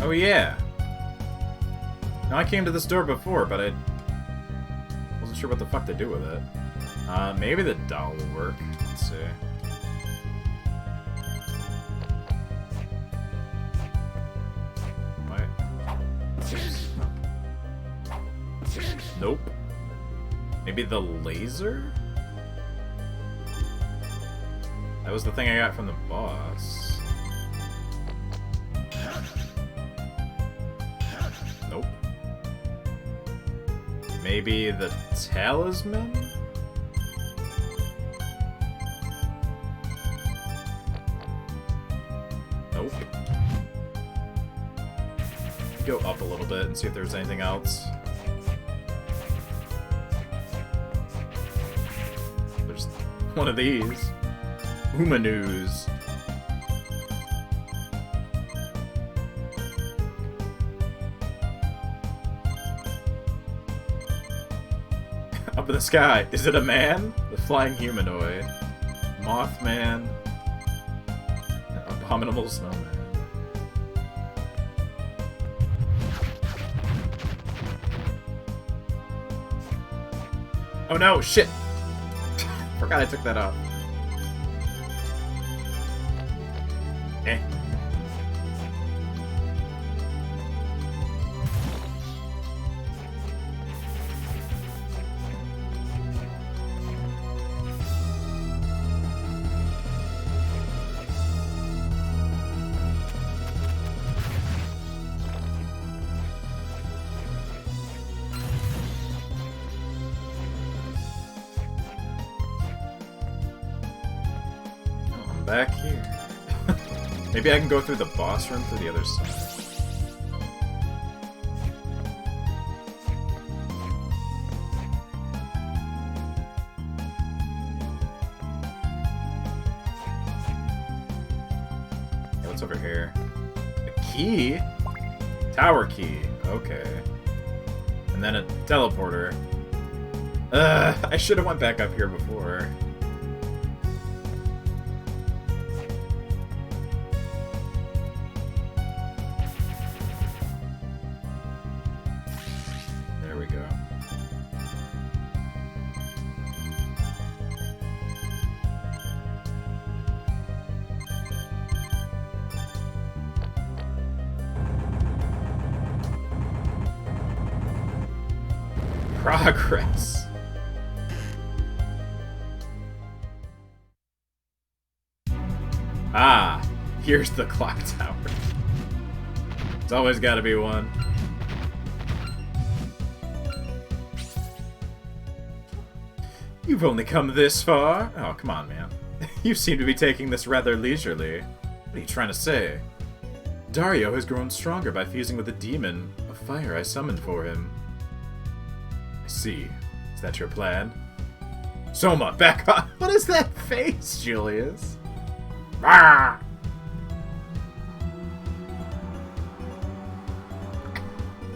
B: Oh yeah. Now I came to this door before, but I wasn't sure what the fuck to do with it. Maybe the doll will work. Let's see. What? Nope. Maybe the laser? That was the thing I got from the boss. Nope. Maybe the talisman? Nope. Go up a little bit and see if there's anything else. There's one of these. Umanus. Up in the sky. Is it a man? The flying humanoid. Mothman. An abominable snowman. Oh no, shit! Forgot I took that off. Eh. Back here. Maybe I can go through the boss room through the other side. Hey, what's over here? A key? Tower key. Okay. And then a teleporter. I should have went back up here before. Progress. Ah, here's the clock tower. It's always gotta be one. You've only come this far? Oh, come on, man. You seem to be taking this rather leisurely. What are you trying to say? Dario has grown stronger by fusing with the demon of fire I summoned for him. See. Is that your plan? Soma, back on! What is that face, Julius? Ah!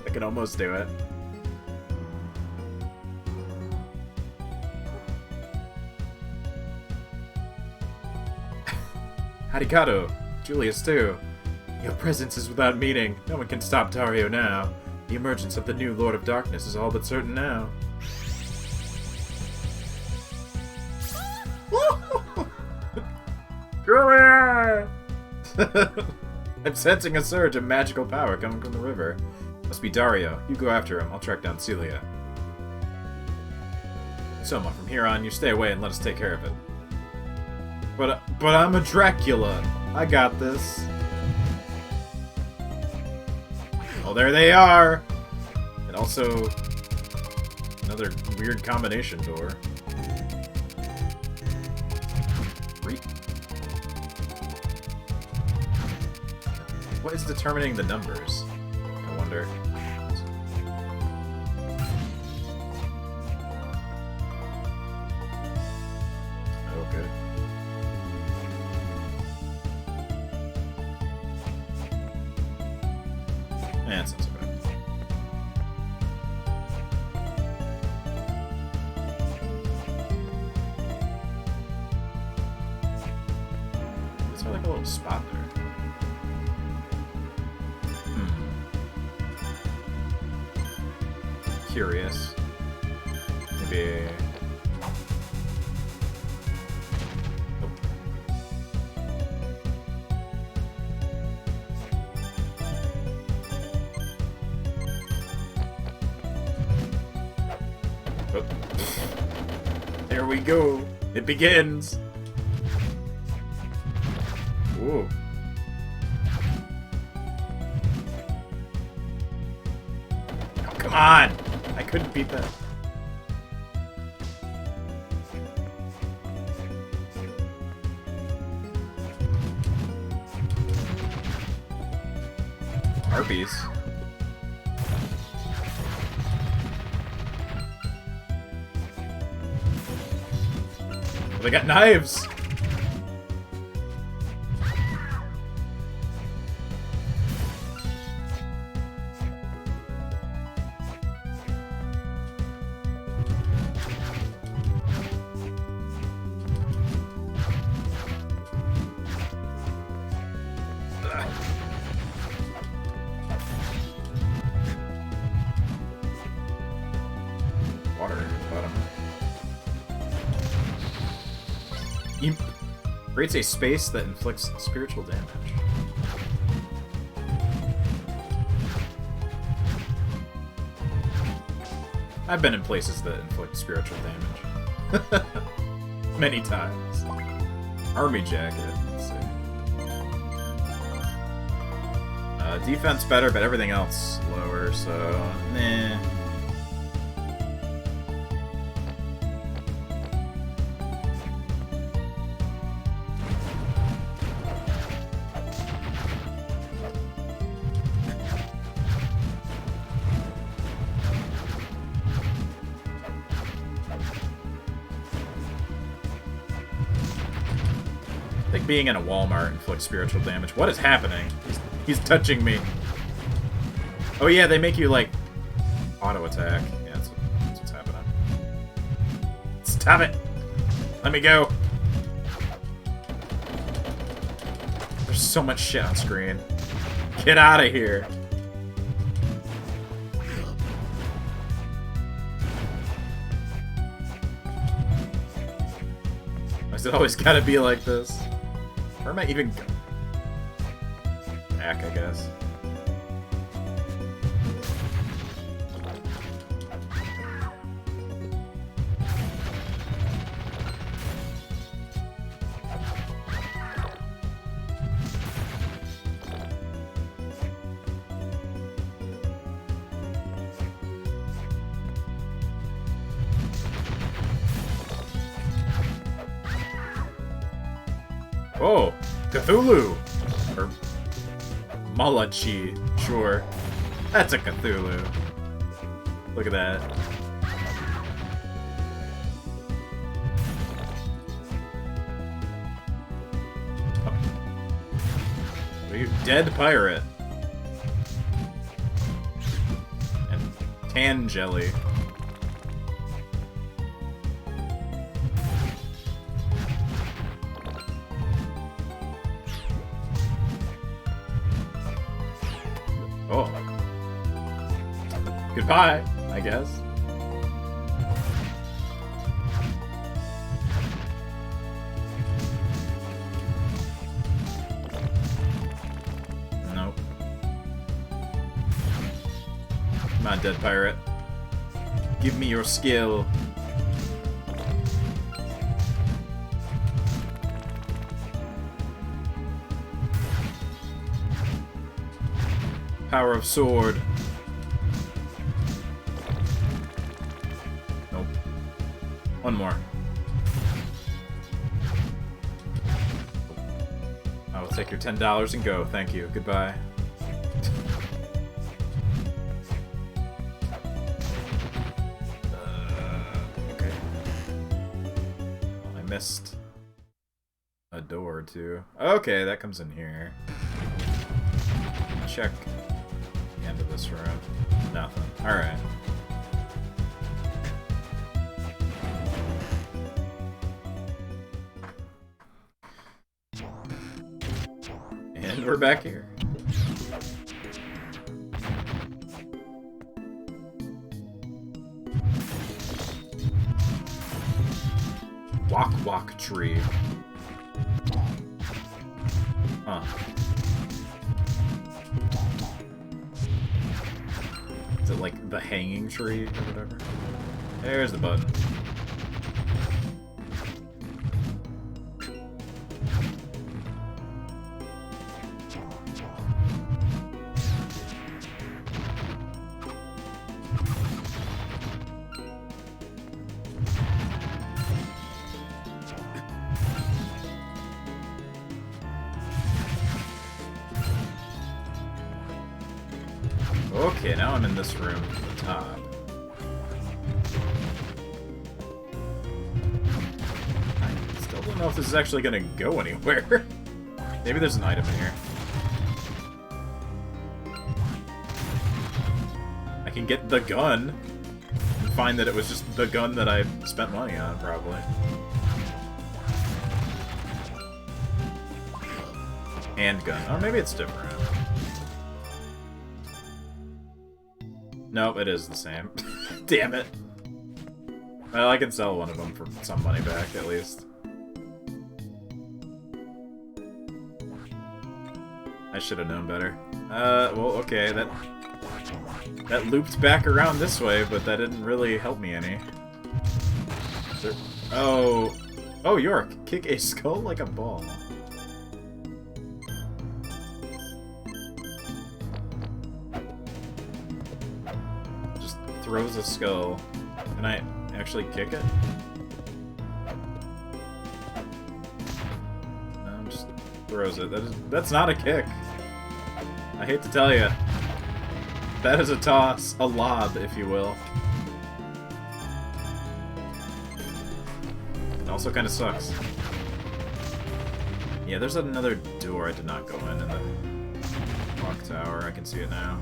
B: I can almost do it. Harikado, Julius too. Your presence is without meaning. No one can stop Dario now. The emergence of the new Lord of Darkness is all but certain now. Julius! I'm sensing a surge of magical power coming from the river. Must be Dario. You go after him. I'll track down Celia. Soma, from here on, you stay away and let us take care of it. But I'm a Dracula. I got this. Oh, there they are! And also, another weird combination door. What is determining the numbers? I wonder. Oh, good. That's not so bad. It's like a little spot there. Curious. Maybe. Oh. There we go. It begins. Whoa. Oh, come on. couldn't beat that. Harpies. They got knives! Water bottom. Imp creates a space that inflicts spiritual damage. I've been in places that inflict spiritual damage. Many times. Army jacket, let's see. Defense better, but everything else lower, so nah. Being in a Walmart inflicts spiritual damage. What is happening? He's touching me. Oh yeah, they make you, like, auto-attack. Yeah, that's what's happening. Stop it! Let me go! There's so much shit on screen. Get out of here! Why's it always gotta be like this? Where am I even going? Back, I guess. Oh, Cthulhu! Or Malachi, sure. That's a Cthulhu. Look at that. Oh. Are you dead pirate? And tan jelly. Oh. Goodbye, I guess. Nope. Come on, dead pirate. Give me your skill. Power of sword. Nope. One more. I will take your $10 and go. Thank you. Goodbye. Okay. Well, I missed a door or two. Okay, that comes in here. Check. End of this room. Nothing. Alright. And we're back here. Wok tree. Huh. Is it like the hanging tree or whatever? There's the button. okay, now I'm in this room at the top. I still don't know if this is actually gonna go anywhere. Maybe there's an item in here. I can get the gun and find that it was just the gun that I spent money on, probably. Handgun. Oh, maybe it's different. Nope, it is the same. Damn it. Well, I can sell one of them for some money back, at least. I should have known better. Well, okay, that looped back around this way, but that didn't really help me any. Oh, York, kick a skull like a ball. Just throws a skull. Can I actually kick it? No, just throws it. That's not a kick. I hate to tell you. That is a toss. A lob, if you will. It also kind of sucks. Yeah, there's another door I did not go in the clock tower. I can see it now.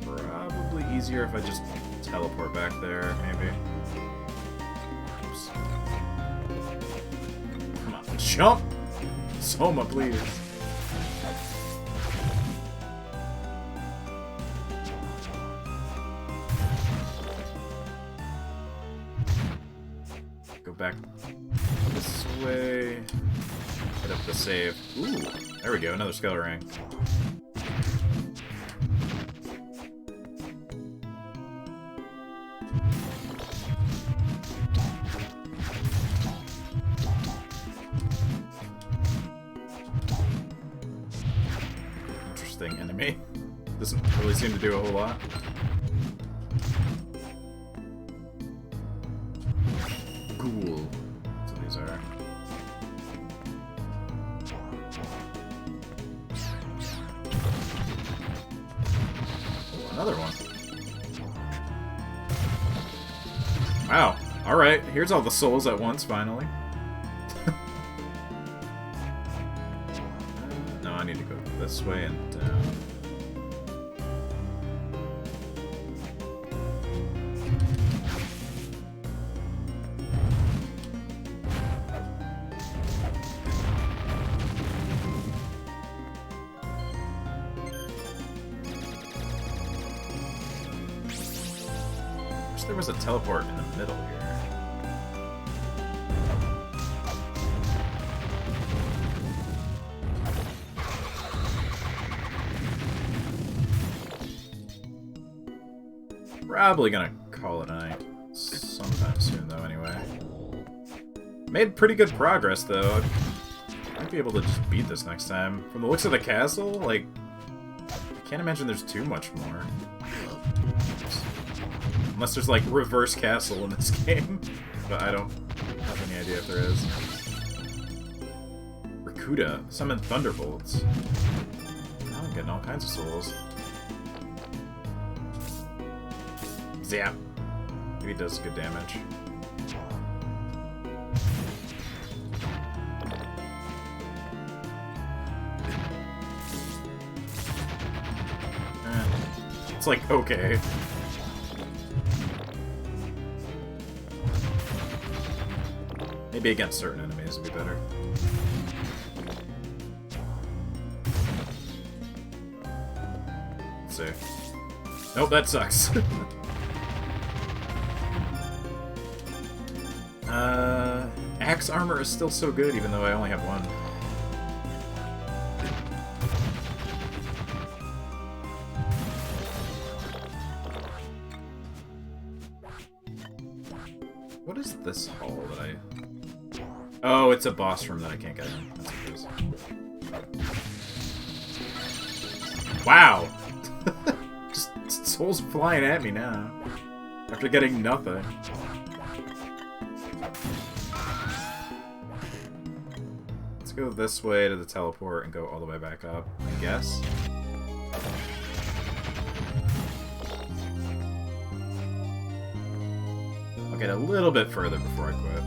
B: Probably easier if I just teleport back there, maybe. Oops. Come on, jump! Soma, please. Go back this way. Hit up the save. Ooh, there we go, another skill ring. Interesting enemy. Doesn't really seem to do a whole lot. Ghoul. That's what these are. Oh, another one. Wow. Alright, here's all the souls at once, finally. No, I need to go this way and down. There was a teleport in the middle here. Probably gonna call it a night sometime soon, though, anyway. Made pretty good progress, though. I might be able to just beat this next time. From the looks of the castle, like, I can't imagine there's too much more. Unless there's, like, reverse castle in this game. But I don't have any idea if there is. Rakuda. Summon Thunderbolts. Oh, I'm getting all kinds of souls. Zap. Maybe it does good damage. It's like, okay. Maybe against certain enemies would be better. Let's see. Nope, that sucks. Axe armor is still so good, even though I only have one. What is this hall that I... Oh, it's a boss room that I can't get in. That's what it is. Wow! Just souls flying at me now. After getting nothing. Let's go this way to the teleport and go all the way back up, I guess. I'll get a little bit further before I quit.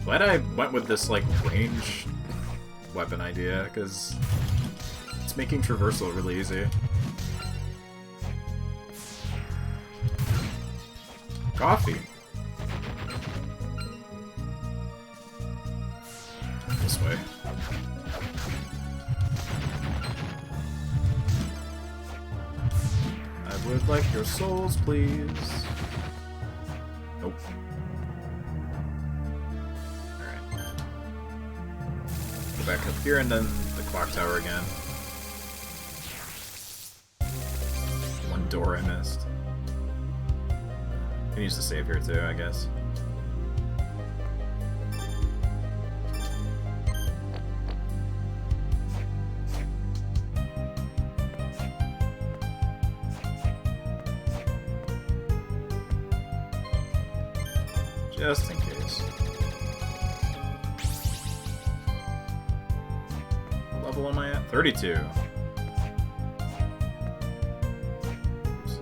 B: Glad I went with this, like, range weapon idea, because it's making traversal really easy. Coffee. This way. I would like your souls, please. Nope. Back up here and then the clock tower again. One door I missed. Can use the save here too, I guess. Just in case. What level am I at? 32. Oops.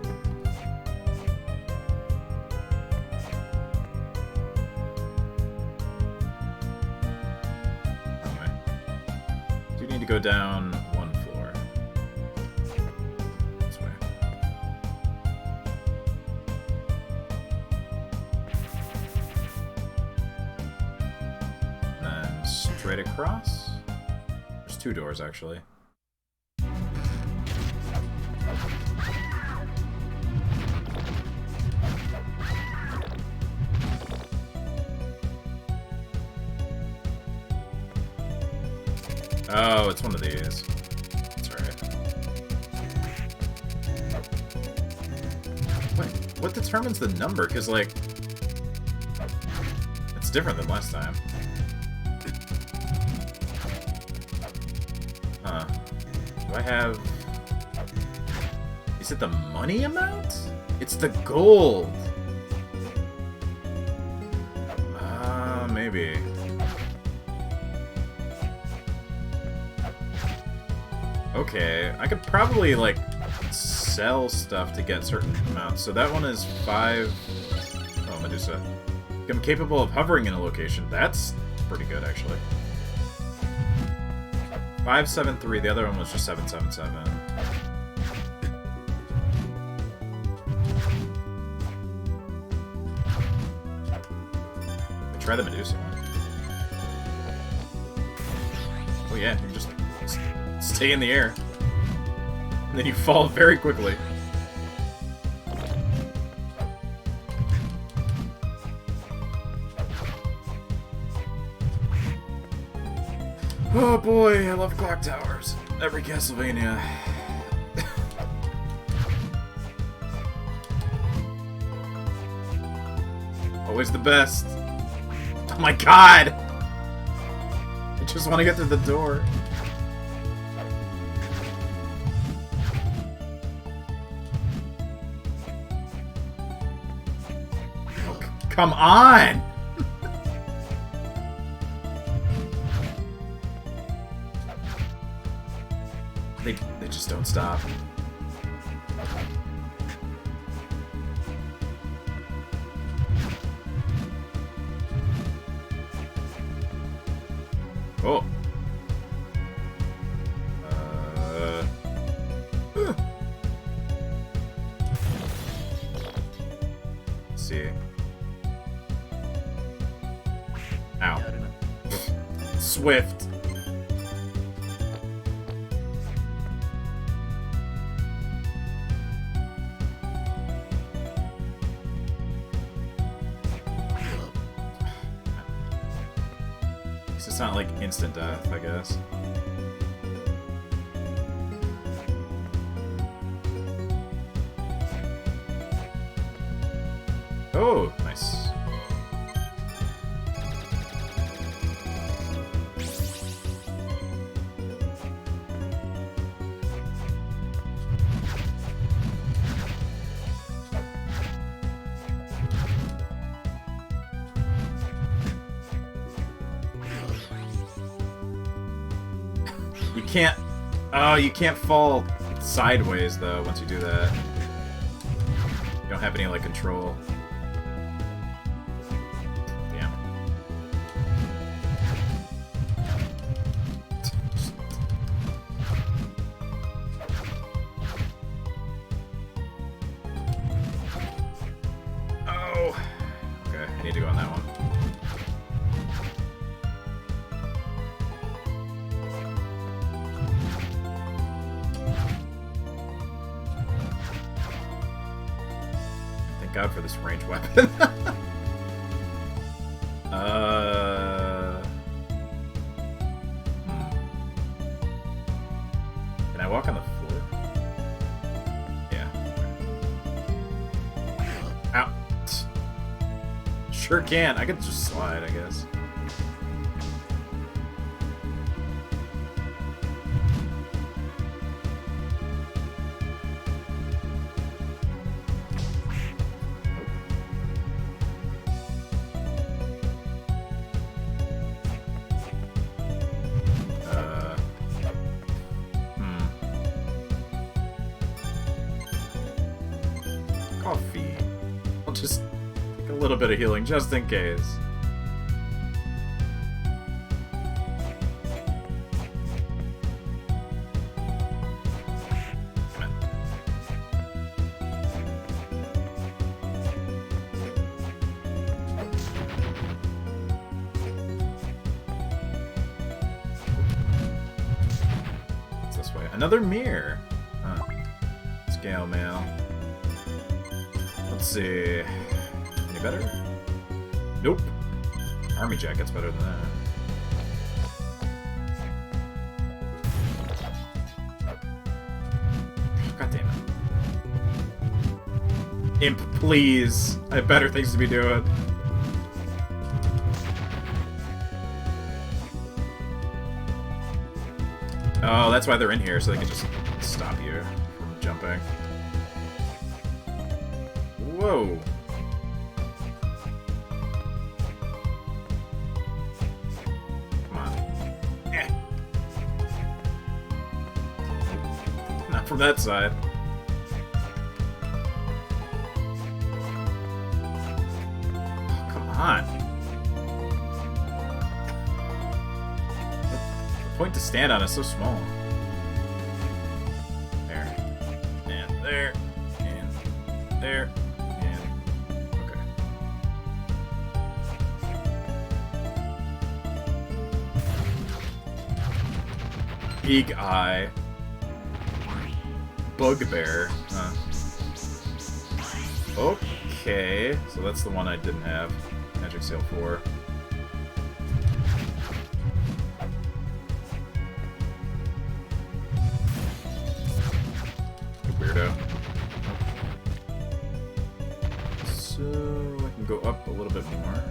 B: Wrong way. Do need to go down one floor. This way. And then straight across. There's two doors, actually. Oh, it's one of these. That's right. What determines the number? Because, like, it's different than last time. Huh. Do I have... Is it the money amount? It's the gold! Maybe. Okay, I could probably, like, sell stuff to get certain amounts. So that one is 5... Oh, Medusa. I'm capable of hovering in a location. That's pretty good, actually. 573, the other one was just 777. Try the Medusa one. Oh yeah, you just stay in the air. And then you fall very quickly. Oh boy, I love clock towers. Every Castlevania. Always the best. Oh my god! I just want to get through the door. Oh, come on! They just don't stop. Oh. Let's see. Ow. Swift. It's not like instant death, I guess. Oh, nice. You can't... Oh, you can't fall sideways, though, once you do that. You don't have any, like, control. Damn. Oh! Okay, I need to go on that one. God for this ranged weapon. Can I walk on the floor? Yeah. Ow. Sure can. I could just slide, I guess. Coffee. I'll just take a little bit of healing just in case. It's this way. Another mirror. Huh. Scale mail. Let's see. Any better? Nope. Army jacket's better than that. God damn it. Imp, please. I have better things to be doing. Oh, that's why they're in here, so they can just stop you from jumping. Whoa. Come on. Eh. Not from that side. Oh, come on. The point to stand on is so small. There. And there. And there. Big Eye. Bugbear. Huh. Okay, so that's the one I didn't have. Magic Seal 4. Weirdo. So I can go up a little bit more.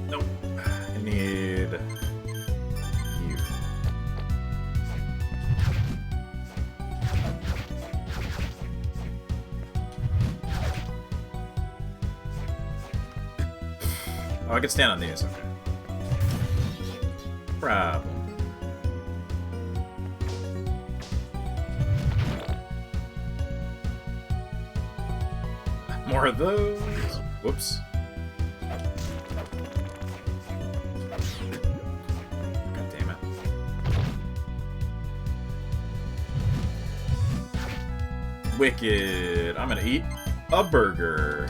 B: Nope. I need you. Oh, I can stand on these. Okay. Problem. More of those. Whoops. God damn it. Wicked. I'm gonna eat a burger.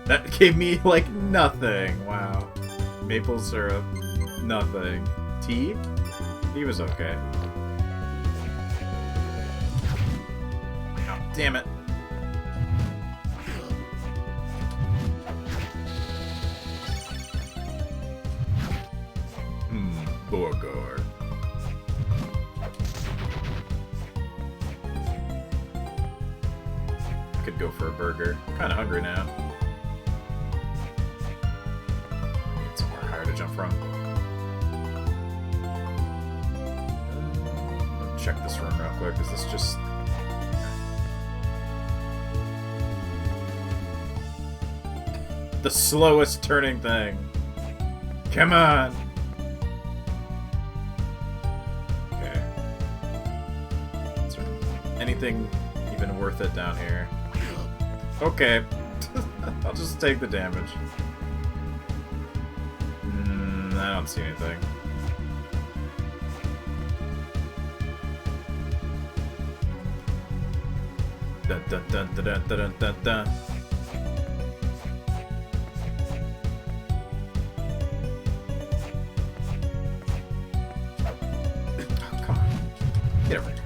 B: That gave me, like, nothing. Wow. Maple syrup. Nothing. Tea? Tea was okay. Oh, damn it. Burger. I could go for a burger. I'm kind of hungry now. Need somewhere higher to jump from. Check this room real quick. Is this just... the slowest turning thing? Come on! anything even worth it down here. Okay. I'll just take the damage. I don't see anything. Dun dun dun dun dun dun dun dun. Oh, come on. Get over here.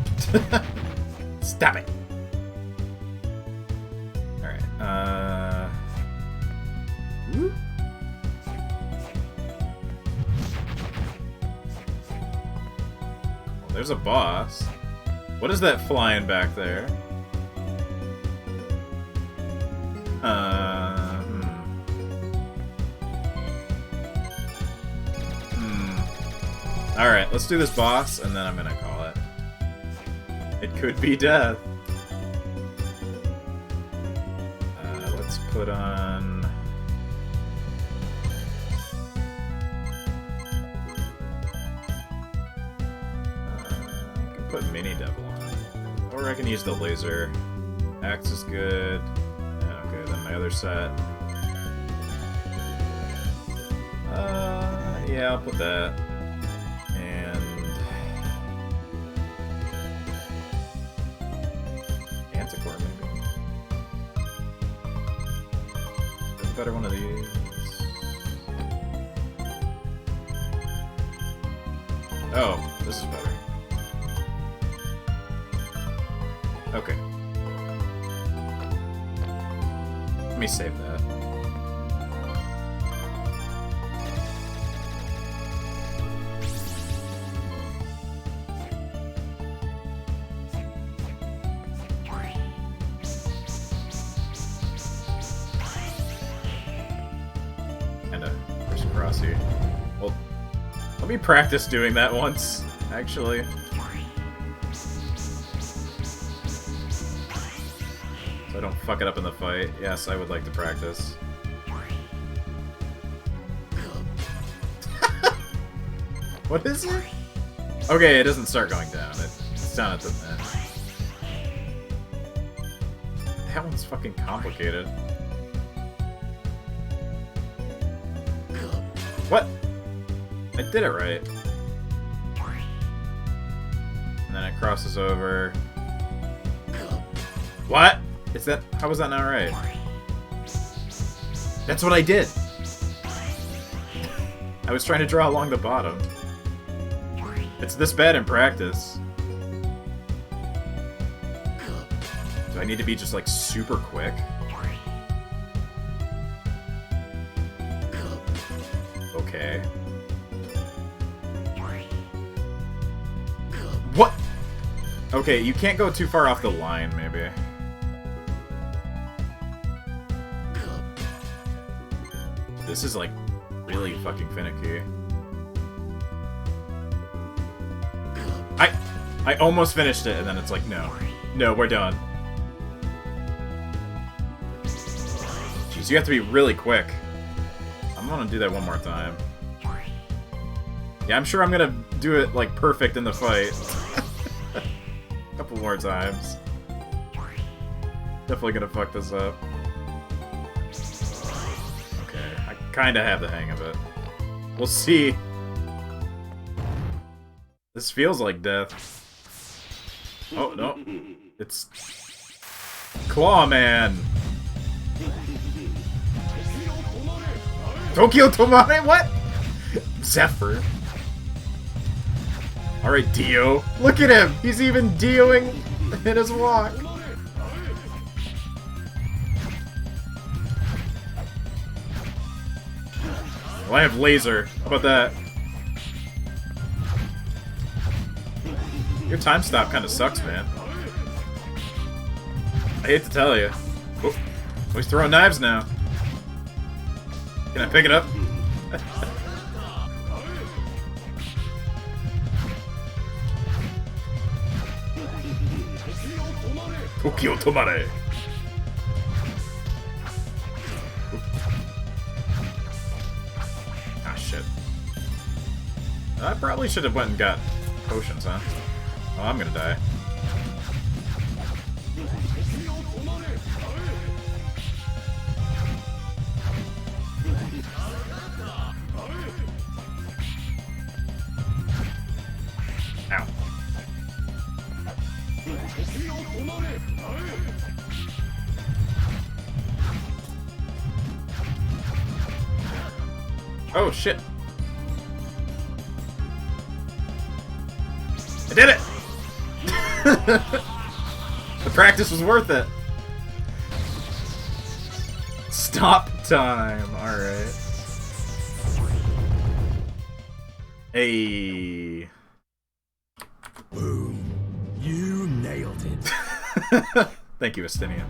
B: Stop it. Alright, whoop. Well, there's a boss. What is that flying back there? Alright, let's do this boss, and then I'm gonna call it. It could be death. Let's put on... I can put Mini Devil on. Or I can use the laser. Axe is good. Okay, then my other set. Yeah, I'll put that. And... Anticore, maybe? That's a better one of these. Oh, this is better. Okay. Let me save that. And a crisscrossy. Well, let me practice doing that once, actually. So I don't fuck it up in the fight. Yes, I would like to practice. What is it? Okay, it doesn't start going down. It's down at the end. That one's fucking complicated. What? I did it right. And then it crosses over. What? Is that... How was that not right? That's what I did! I was trying to draw along the bottom. It's this bad in practice. Do I need to be just, like, super quick? Okay. What? Okay, you can't go too far off the line, maybe. This is, like, really fucking finicky. I almost finished it, and then it's like, no. No, we're done. Jeez, you have to be really quick. I'm gonna do that one more time. Yeah, I'm sure I'm gonna do it, like, perfect in the fight. A couple more times. Definitely gonna fuck this up. Okay, I kinda have the hang of it. We'll see. This feels like death. Oh, no. It's... Claw Man! Tokyo Tomare? What? Zephyr. Alright, Dio. Look at him! He's even Dioing in his walk. Well, I have laser. How about that? Your time stop kind of sucks, man. I hate to tell you. Oh, he's throwing knives now. Can I pick it up? Tokyo Tomare. Ah, shit. I probably should have went and got potions, huh? Oh, I'm gonna die. Ow. Oh shit. I did it! The practice was worth it. Stop time. Alright. Hey.
D: Boom. You nailed it.
B: Thank you, Estinian.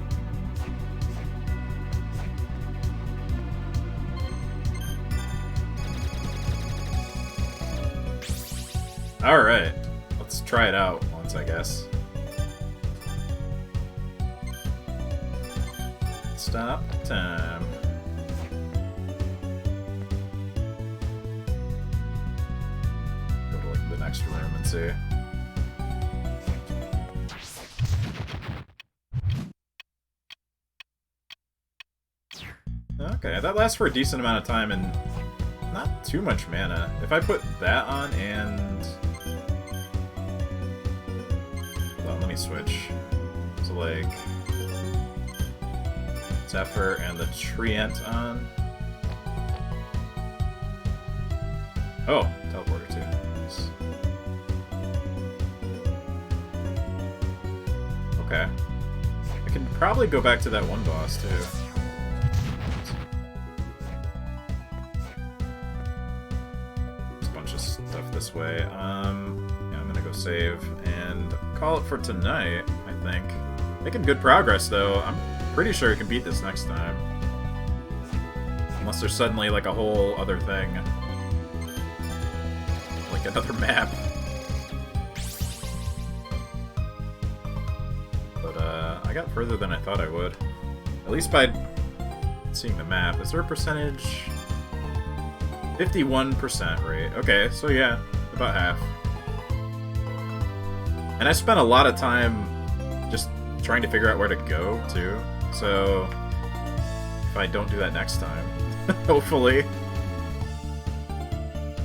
B: Alright. Let's try it out once, I guess. Stop time. Go to like the next room and see. Okay, that lasts for a decent amount of time and not too much mana. If I put that on and... Hold on, let me switch. So like... Zephyr and the Treant on. Oh, teleporter too. Nice. Okay. I can probably go back to that one boss too. There's a bunch of stuff this way. Yeah, I'm gonna go save and call it for tonight, I think. Making good progress though. I'm pretty sure I can beat this next time. Unless there's suddenly like a whole other thing. Like another map. But I got further than I thought I would. At least by seeing the map. Is there a percentage? 51% rate. Okay, so yeah, about half. And I spent a lot of time just trying to figure out where to go, too. So, if I don't do that next time, hopefully,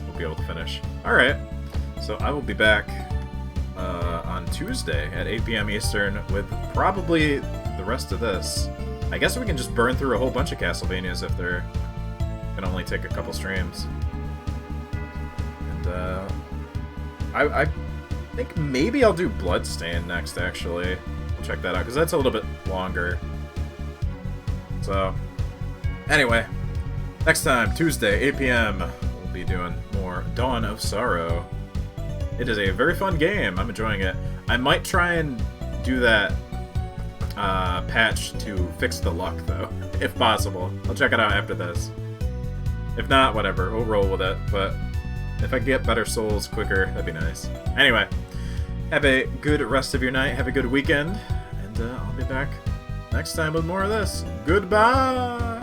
B: we'll be able to finish. Alright, so I will be back on Tuesday at 8 p.m. Eastern with probably the rest of this. I guess we can just burn through a whole bunch of Castlevanias if they're gonna only take a couple streams. And, I think maybe I'll do Bloodstained next, actually. We'll check that out, because that's a little bit longer. So, anyway, next time, Tuesday, 8 p.m., we'll be doing more Dawn of Sorrow. It is a very fun game. I'm enjoying it. I might try and do that patch to fix the luck, though, if possible. I'll check it out after this. If not, whatever. We'll roll with it. But if I get better souls quicker, that'd be nice. Anyway, have a good rest of your night. Have a good weekend. And I'll be back next time with more of this. Goodbye!